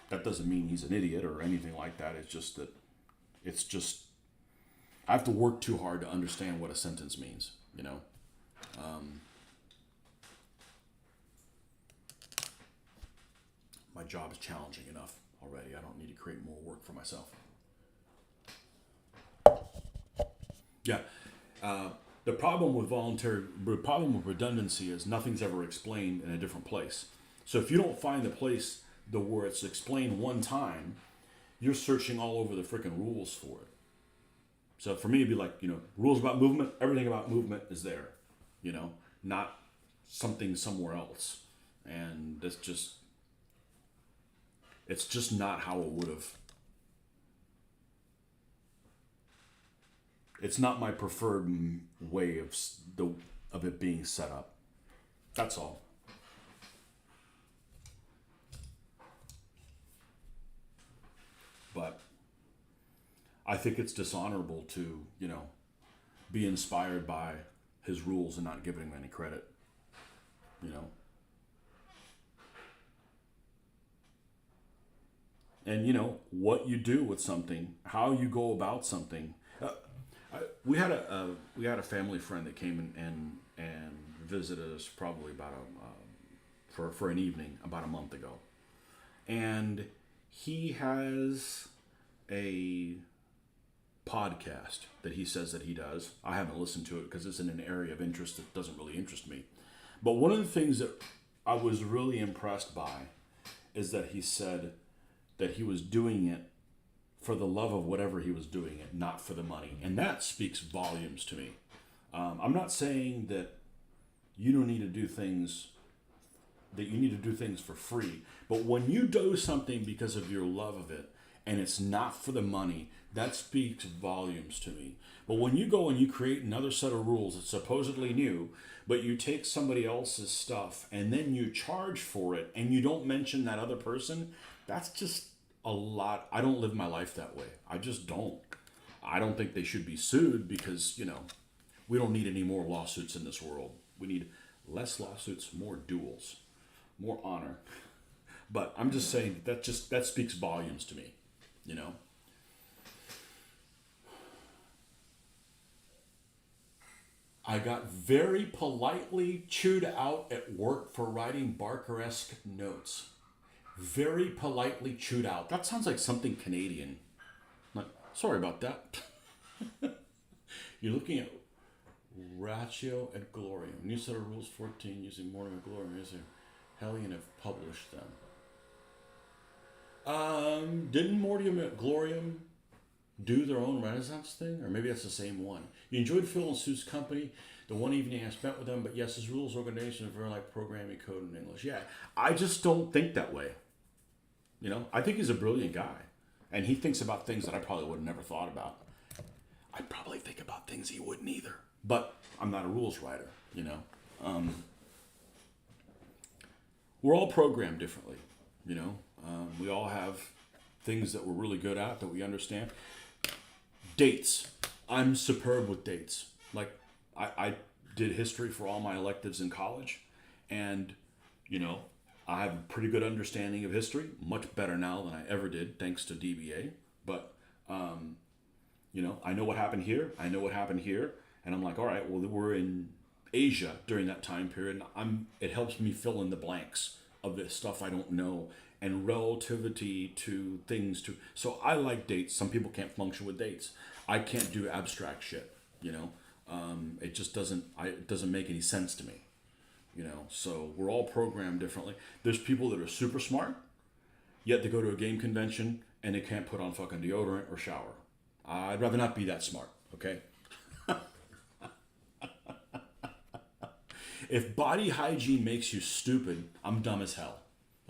that doesn't mean he's an idiot or anything like that. It's just I have to work too hard to understand what a sentence means. My job is challenging enough already. I don't need to create more work for myself. Yeah. The problem with redundancy is nothing's ever explained in a different place. So if you don't find the place where it's explained one time, you're searching all over the freaking rules for it. So for me, it'd be like, rules about movement, everything about movement is there, not something somewhere else. And it's just not how it would have. It's not my preferred way of it being set up. That's all. But I think it's dishonorable to, be inspired by his rules and not giving him any credit. You know. And what you do with something, how you go about something. We had a family friend that came and visited us probably about for an evening about a month ago, and he has a podcast that he says that he does. I haven't listened to it because it's in an area of interest that doesn't really interest me. But one of the things that I was really impressed by is that he said that he was doing it for the love of whatever he was doing it, not for the money. And that speaks volumes to me. I'm not saying that you don't need to do things, that you need to do things for free. But when you do something because of your love of it, and it's not for the money, that speaks volumes to me. But when you go and you create another set of rules that's supposedly new, but you take somebody else's stuff and then you charge for it and you don't mention that other person, that's just a lot. I don't live my life that way. I just don't. I don't think they should be sued because, we don't need any more lawsuits in this world. We need less lawsuits, more duels, more honor. But I'm just saying that speaks volumes to me, I got very politely chewed out at work for writing Barker-esque notes. Very politely chewed out. That sounds like something Canadian. Like, sorry about that. You're looking at Ratio et Gloriam. New set of rules 14 using Mortimer Gloriam. Hellion have published them. Didn't Mortimer et Gloriam do their own Renaissance thing? Or maybe that's the same one. You enjoyed Phil and Sue's company. The one evening I spent with them, but yes, his rules organization are very like programming code in English. Yeah, I just don't think that way. I think he's a brilliant guy. And he thinks about things that I probably would have never thought about. I probably think about things he wouldn't either. But I'm not a rules writer, We're all programmed differently, We all have things that we're really good at, that we understand. Dates. I'm superb with dates. Like, I did history for all my electives in college. And, I have a pretty good understanding of history, much better now than I ever did, thanks to DBA. But, I know what happened here. I know what happened here. And I'm like, all right, well, we're in Asia during that time period. And it helps me fill in the blanks of the stuff I don't know and relativity to things. So I like dates. Some people can't function with dates. I can't do abstract shit. You know, it just doesn't. It doesn't make any sense to me. You know, so we're all programmed differently. There's people that are super smart, yet they go to a game convention and they can't put on fucking deodorant or shower. I'd rather not be that smart. Okay. If body hygiene makes you stupid, I'm dumb as hell.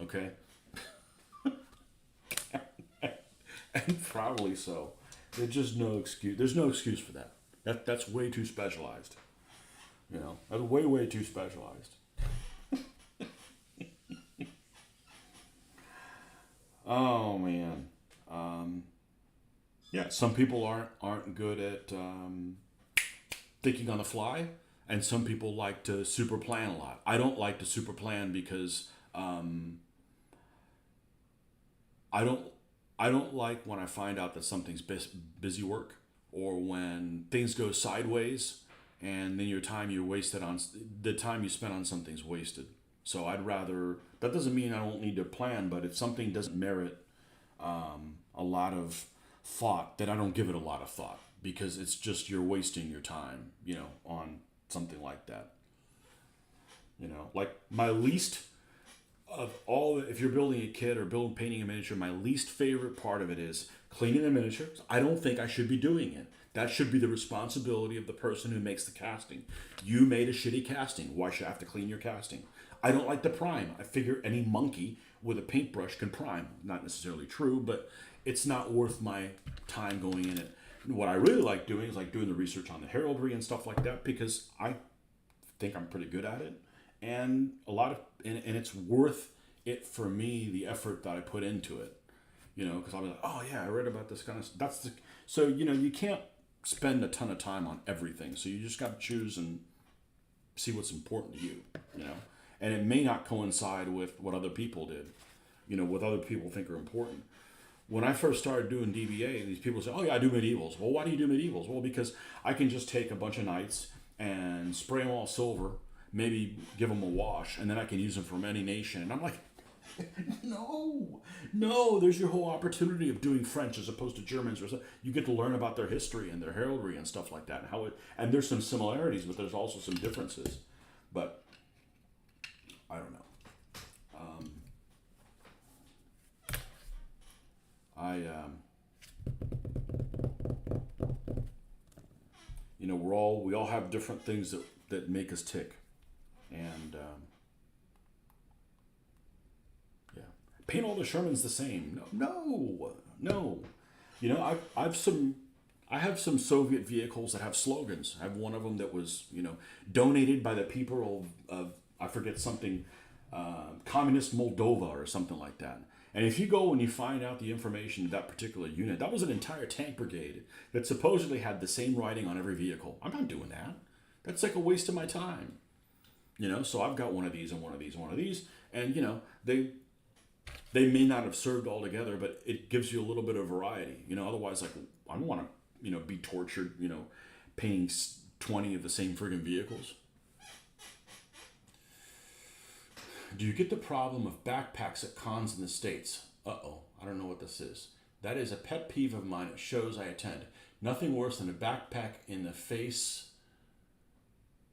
Okay. And probably so. There's just no excuse. There's no excuse for that. That's way too specialized. You know, that's way too specialized. Oh man. Yeah, some people aren't good at thinking on the fly, and some people like to super plan a lot. I don't like to super plan because I don't I don't like when I find out that something's busy work, or when things go sideways and then your time you wasted on the time you spent on something's wasted. So I'd rather, that doesn't mean I don't need to plan, but if something doesn't merit a lot of thought, then I don't give it a lot of thought, because it's just you're wasting your time, on something like that. Like my least of all, if you're building a kit or painting a miniature, my least favorite part of it is cleaning the miniature. I don't think I should be doing it. That should be the responsibility of the person who makes the casting. You made a shitty casting. Why should I have to clean your casting? I don't like the prime. I figure any monkey with a paintbrush can prime. Not necessarily true, but it's not worth my time going in it. What I really like doing is like doing the research on the heraldry and stuff like that, because I think I'm pretty good at it, and and it's worth it for me, the effort that I put into it. Because I'll be like, oh yeah, I read about this kind of stuff. So you can't spend a ton of time on everything. So you just got to choose and see what's important to you. And it may not coincide with what other people did. What other people think are important. When I first started doing DBA, these people say, oh yeah, I do medievals. Well, why do you do medievals? Well, because I can just take a bunch of knights and spray them all silver, maybe give them a wash, and then I can use them from any nation. And I'm like, no, there's your whole opportunity of doing French as opposed to Germans. You get to learn about their history and their heraldry and stuff like that, and there's some similarities, but there's also some differences. But I don't know. We all have different things that make us tick, and yeah, paint all the Shermans the same. No. I have some Soviet vehicles that have slogans. I have one of them that was donated by the people of I forget something, communist Moldova or something like that. And if you go and you find out the information of that particular unit, that was an entire tank brigade that supposedly had the same writing on every vehicle. I'm not doing that. That's like a waste of my time. So I've got one of these and one of these and one of these. And, they may not have served all together, but it gives you a little bit of variety. Otherwise, like, I don't want to, be tortured, painting 20 of the same friggin' vehicles. Do you get the problem of backpacks at cons in the States? Uh-oh, I don't know what this is. That is a pet peeve of mine at shows I attend. Nothing worse than a backpack in the face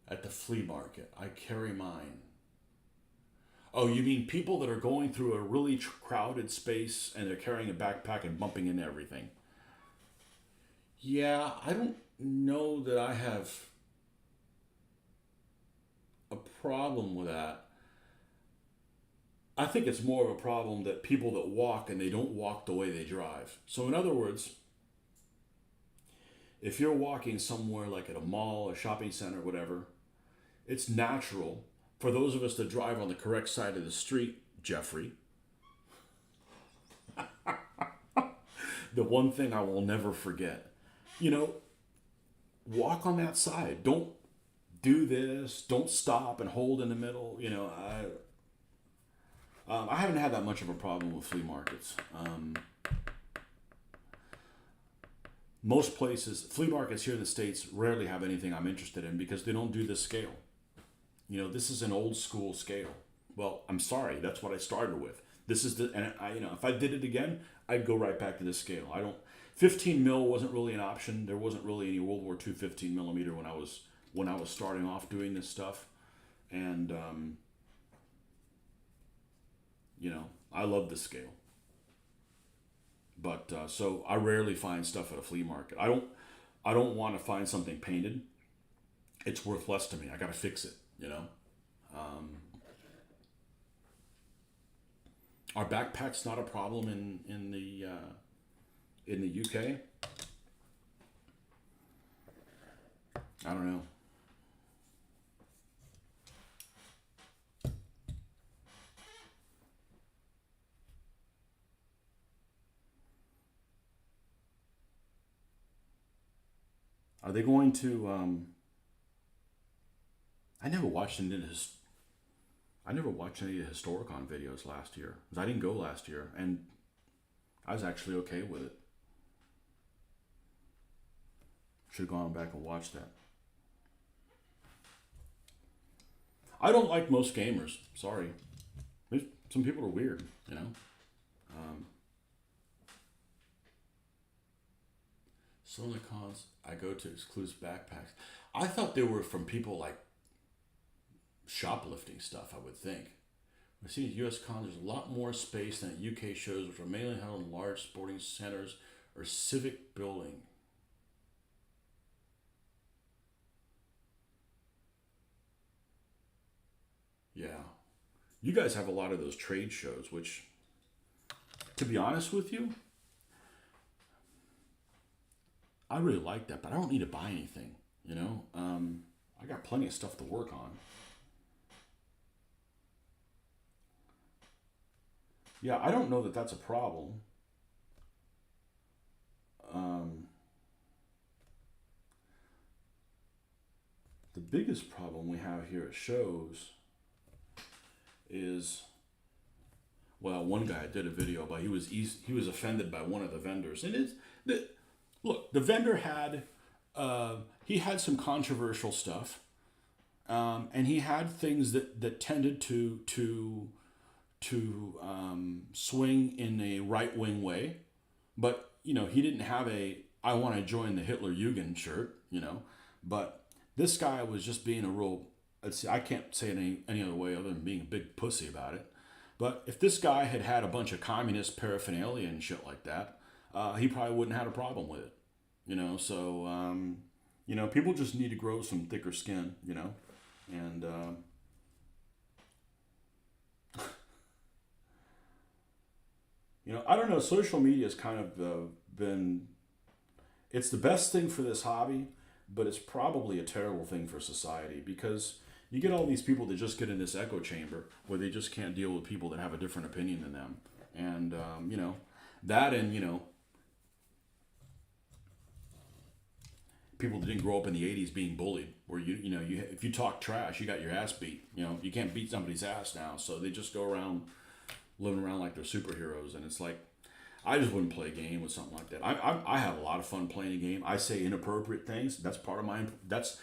at the flea market. I carry mine. Oh, you mean people that are going through a really crowded space and they're carrying a backpack and bumping into everything? Yeah, I don't know that I have a problem with that. I think it's more of a problem that people that walk and they don't walk the way they drive. So in other words, if you're walking somewhere like at a mall, a shopping center, whatever, it's natural for those of us that drive on the correct side of the street, Jeffrey. The one thing I will never forget, walk on that side. Don't do this. Don't stop and hold in the middle. I haven't had that much of a problem with flea markets. Most places, flea markets here in the States rarely have anything I'm interested in because they don't do this scale. This is an old school scale. Well, I'm sorry, that's what I started with. This is and if I did it again, I'd go right back to this scale. 15 mil wasn't really an option. There wasn't really any World War II 15 millimeter when I was starting off doing this stuff, and I love this scale. But so I rarely find stuff at a flea market. I don't want to find something painted. It's worth less to me. I got to fix it. Um, are backpacks not a problem in the UK? I don't know. Are they going to? I never watched any of his. I never watched any of the Historicon videos last year because I didn't go last year, and I was actually okay with it. Should have gone back and watched that. I don't like most gamers. Sorry, some people are weird. Um, some of the cons I go to excludes backpacks. I thought they were from people like shoplifting stuff. I would think. I see at U.S. cons, there's a lot more space than at UK shows, which are mainly held in large sporting centers or civic building. Yeah, you guys have a lot of those trade shows, which, to be honest with you, I really like that, but I don't need to buy anything. I got plenty of stuff to work on. Yeah, I don't know that that's a problem. Um, the biggest problem we have here at shows is, well, one guy did a video, but he was offended by one of the vendors, and look, the vendor had he had some controversial stuff, and he had things that tended to swing in a right wing way, but he didn't have a "I want to join the Hitler Jugend" shirt. But this guy was just being a real. I can't say it any other way other than being a big pussy about it. But if this guy had had a bunch of communist paraphernalia and shit like that, he probably wouldn't have had a problem with it. So people just need to grow some thicker skin. And I don't know. Social media has kind of been. It's the best thing for this hobby, but it's probably a terrible thing for society because you get all these people that just get in this echo chamber where they just can't deal with people that have a different opinion than them, and that and people that didn't grow up in the '80s being bullied, where you if you talk trash, you got your ass beat. You can't beat somebody's ass now, so they just go around living around like they're superheroes, and it's like I just wouldn't play a game with something like that. I have a lot of fun playing a game. I say inappropriate things. That's part of my. That's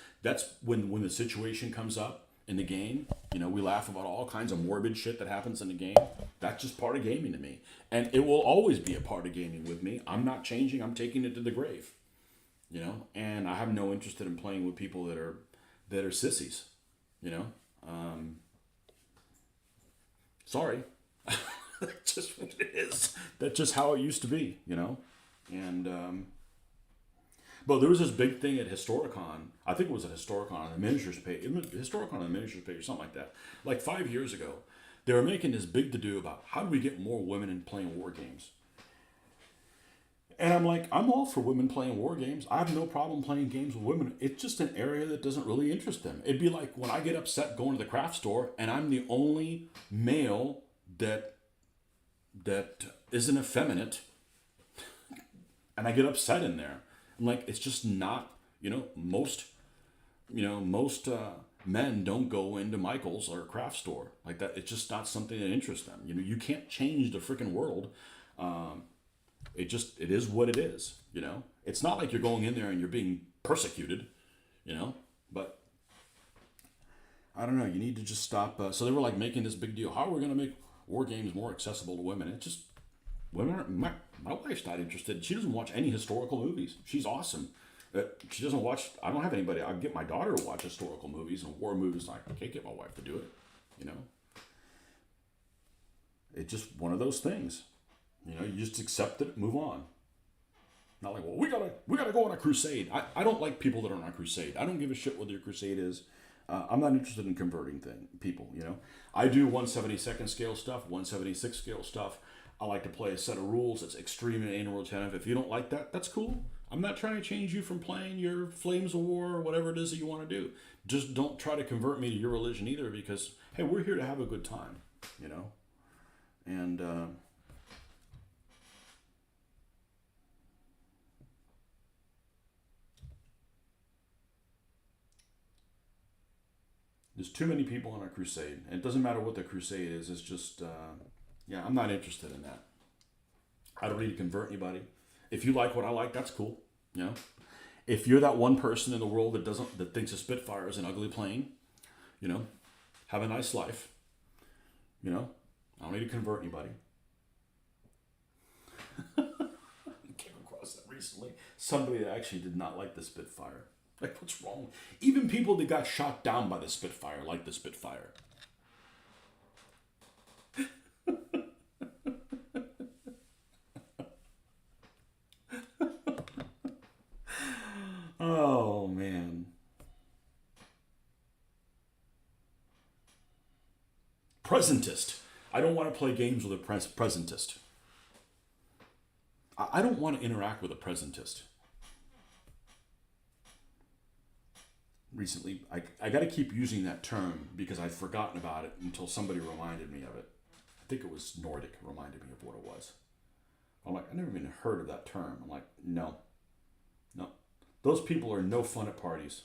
when the situation comes up in the game. We laugh about all kinds of morbid shit that happens in the game. That's just part of gaming to me, and it will always be a part of gaming with me. I'm not changing. I'm taking it to the grave. And I have no interest in playing with people that are sissies. Sorry. That's just what it is. That's just how it used to be. And but there was this big thing at Historicon. I think it was at Historicon on the miniatures page. Historicon on the miniatures page or something like that. Like 5 years ago, they were making this big to do about how do we get more women in playing war games. And I'm like, I'm all for women playing war games. I have no problem playing games with women. It's just an area that doesn't really interest them. It'd be like when I get upset going to the craft store and I'm the only male that isn't effeminate, and I get upset in there. I'm like, it's just not. Most men don't go into Michael's or a craft store like that. It's just not something that interests them. You can't change the freaking world. It is what it is. It's not like you're going in there and you're being persecuted. But I don't know. You need to just stop. So they were like making this big deal. How are we going to make war games more accessible to women? It just Women are, my wife's not interested. She doesn't watch any historical movies. She's awesome. She doesn't watch. I don't have anybody. I get my daughter to watch historical movies and war movies. I can't get my wife to do it. You know, it's just one of those things. You know, you just accept it, move on. Not like, well, we gotta go on a crusade. I don't like people that are on a crusade. I don't give a shit what your crusade is. I'm not interested in converting people. You know, I do 1/72 scale stuff, 1/76 scale stuff. I like to play a set of rules that's extreme and anal retentive. If you don't like that, that's cool. I'm not trying to change you from playing your Flames of War or whatever it is that you want to do. Just don't try to convert me to your religion either, because hey, we're here to have a good time. You know, and. There's too many people on a crusade. And it doesn't matter what the crusade is. It's just, yeah, I'm not interested in that. I don't need to convert anybody. If you like what I like, that's cool. You know, if you're that one person in the world that thinks a Spitfire is an ugly plane, you know, have a nice life. You know, I don't need to convert anybody. I came across that recently. Somebody that actually did not like the Spitfire. Like, what's wrong? Even people that got shot down by the Spitfire like the Spitfire. Oh, man. Presentist. I don't want to play games with a presentist. I don't want to interact with a presentist. Recently, I got to keep using that term because I'd forgotten about it until somebody reminded me of it. I think it was Nordic reminded me of what it was. I'm like, I never even heard of that term. I'm like, no. Those people are no fun at parties.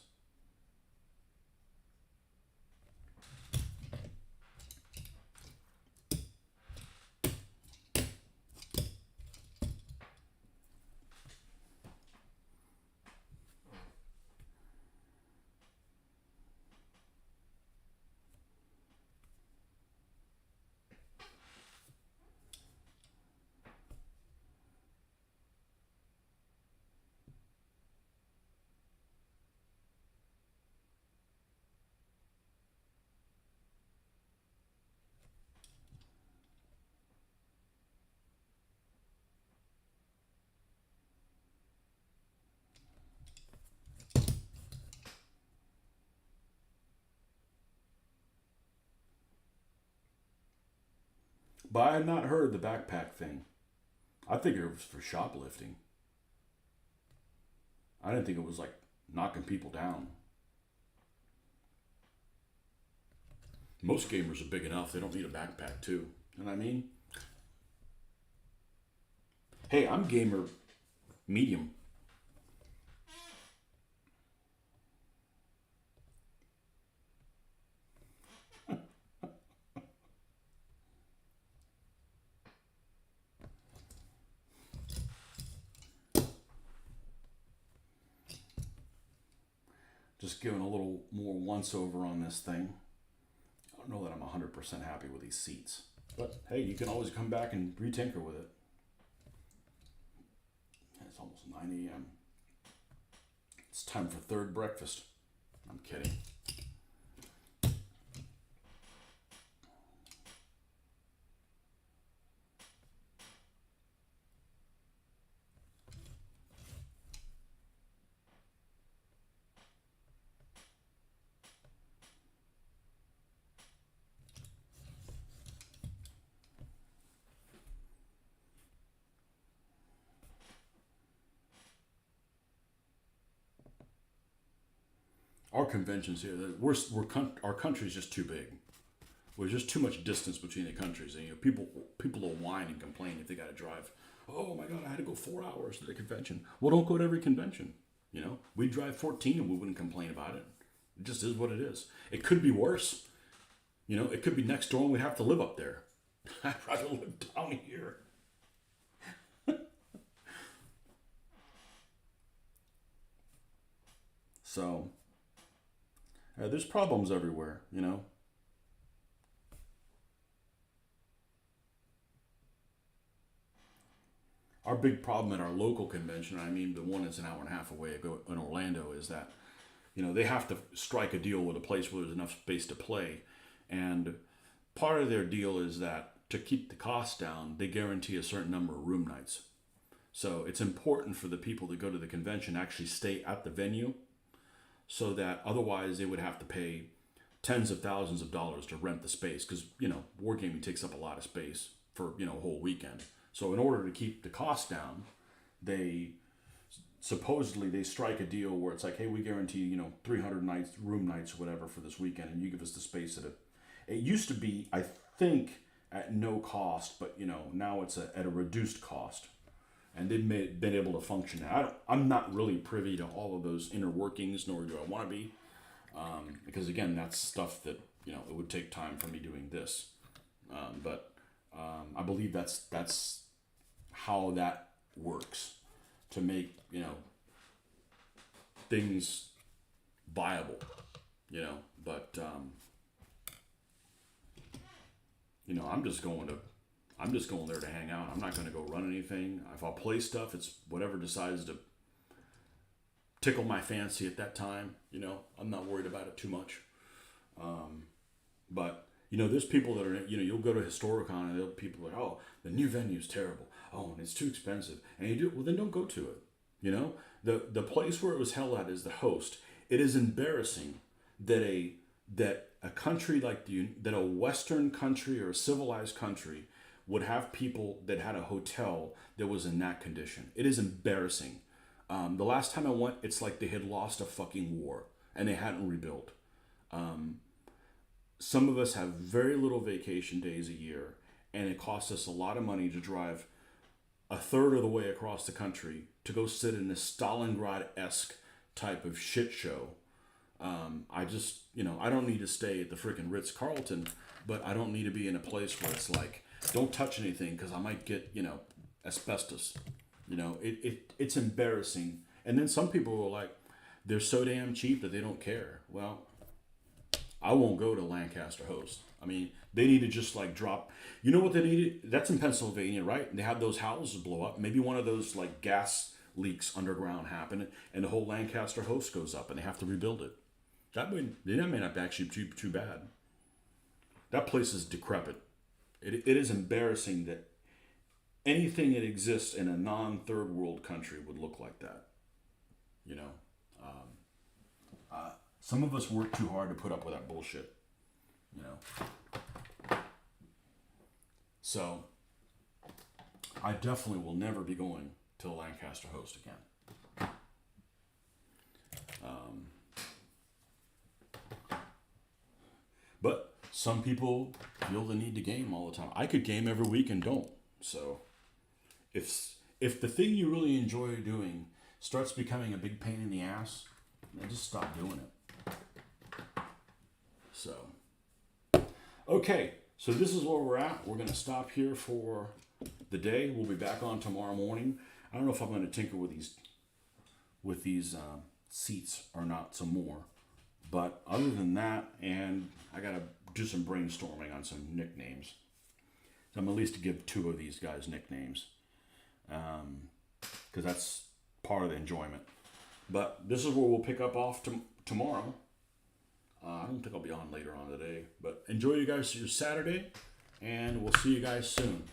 But I had not heard the backpack thing. I figured it was for shoplifting. I didn't think it was like knocking people down. Most gamers are big enough, they don't need a backpack too. You know what I mean? Hey, I'm gamer medium. Just giving a little more once over on this thing. I don't know that I'm 100% happy with these seats. But hey, you can always come back and retinker with it. It's almost 9 a.m. It's time for third breakfast. I'm kidding. Our conventions here, our country's just too big. There's just too much distance between the countries, and you know, people will whine and complain if they got to drive. Oh my God, I had to go 4 hours to the convention. Well, don't go to every convention. You know, we'd drive 14 and we wouldn't complain about it. It just is what it is. It could be worse. You know, it could be next door and we'd have to live up there. I'd rather live down here. So, there's problems everywhere, you know. our big problem at our local convention, I mean the one that's an hour and a half away in Orlando, is that they have to strike a deal with a place where there's enough space to play, and part of their deal is that to keep the cost down, they guarantee a certain number of room nights. So it's important for the people that go to the convention to actually stay at the venue, so that otherwise they would have to pay tens of thousands of dollars to rent the space, because wargaming takes up a lot of space for a whole weekend. So in order to keep the cost down, they supposedly they strike a deal where it's like, hey, we guarantee 300 nights, room nights, or whatever for this weekend, and you give us the space at it used to be, I think, at no cost, but now it's at a reduced cost, and they've been able to function. I'm not really privy to all of those inner workings, nor do I want to be, because again, that's stuff that it would take time for me doing this, but I believe that's how that works, to make things viable, but I'm just going there to hang out. I'm not going to go run anything. If I'll play stuff, it's whatever decides to tickle my fancy at that time. I'm not worried about it too much. But there's people that are, you'll go to Historicon and people are like, oh, the new venue's terrible. Oh, and it's too expensive. And you do, well, then don't go to it. The place where it was held at is the host. It is embarrassing that a country like that a Western country or a civilized country would have people that had a hotel that was in that condition. It is embarrassing. The last time I went, it's like they had lost a fucking war and they hadn't rebuilt. Some of us have very little vacation days a year, and it costs us a lot of money to drive a third of the way across the country to go sit in a Stalingrad-esque type of shit show. I just, I don't need to stay at the freaking Ritz-Carlton, but I don't need to be in a place where it's like, don't touch anything because I might get, asbestos. It's embarrassing. And then some people are like, they're so damn cheap that they don't care. Well, I won't go to Lancaster Host. I mean, they need to just like drop. You know what they need? That's in Pennsylvania, right? They have those houses blow up. Maybe one of those like gas leaks underground happen, and the whole Lancaster Host goes up, and they have to rebuild it. That may not be actually too bad. That place is decrepit. It is embarrassing that anything that exists in a non-third world country would look like that. Some of us work too hard to put up with that bullshit. So I definitely will never be going to the Lancaster Host again. But some people feel the need to game all the time. I could game every week and don't. So if the thing you really enjoy doing starts becoming a big pain in the ass, then just stop doing it. So, okay, so this is where we're at. We're going to stop here for the day. We'll be back on tomorrow morning. I don't know if I'm going to tinker with these seats or not some more. But other than that, and I got to do some brainstorming on some nicknames. So I'm at least to give 2 of these guys nicknames. Because that's part of the enjoyment. But this is where we'll pick up off tomorrow. I don't think I'll be on later on today. But enjoy you guys your Saturday. And we'll see you guys soon.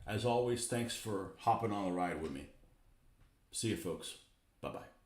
As always, thanks for hopping on the ride with me. See you folks. Bye-bye.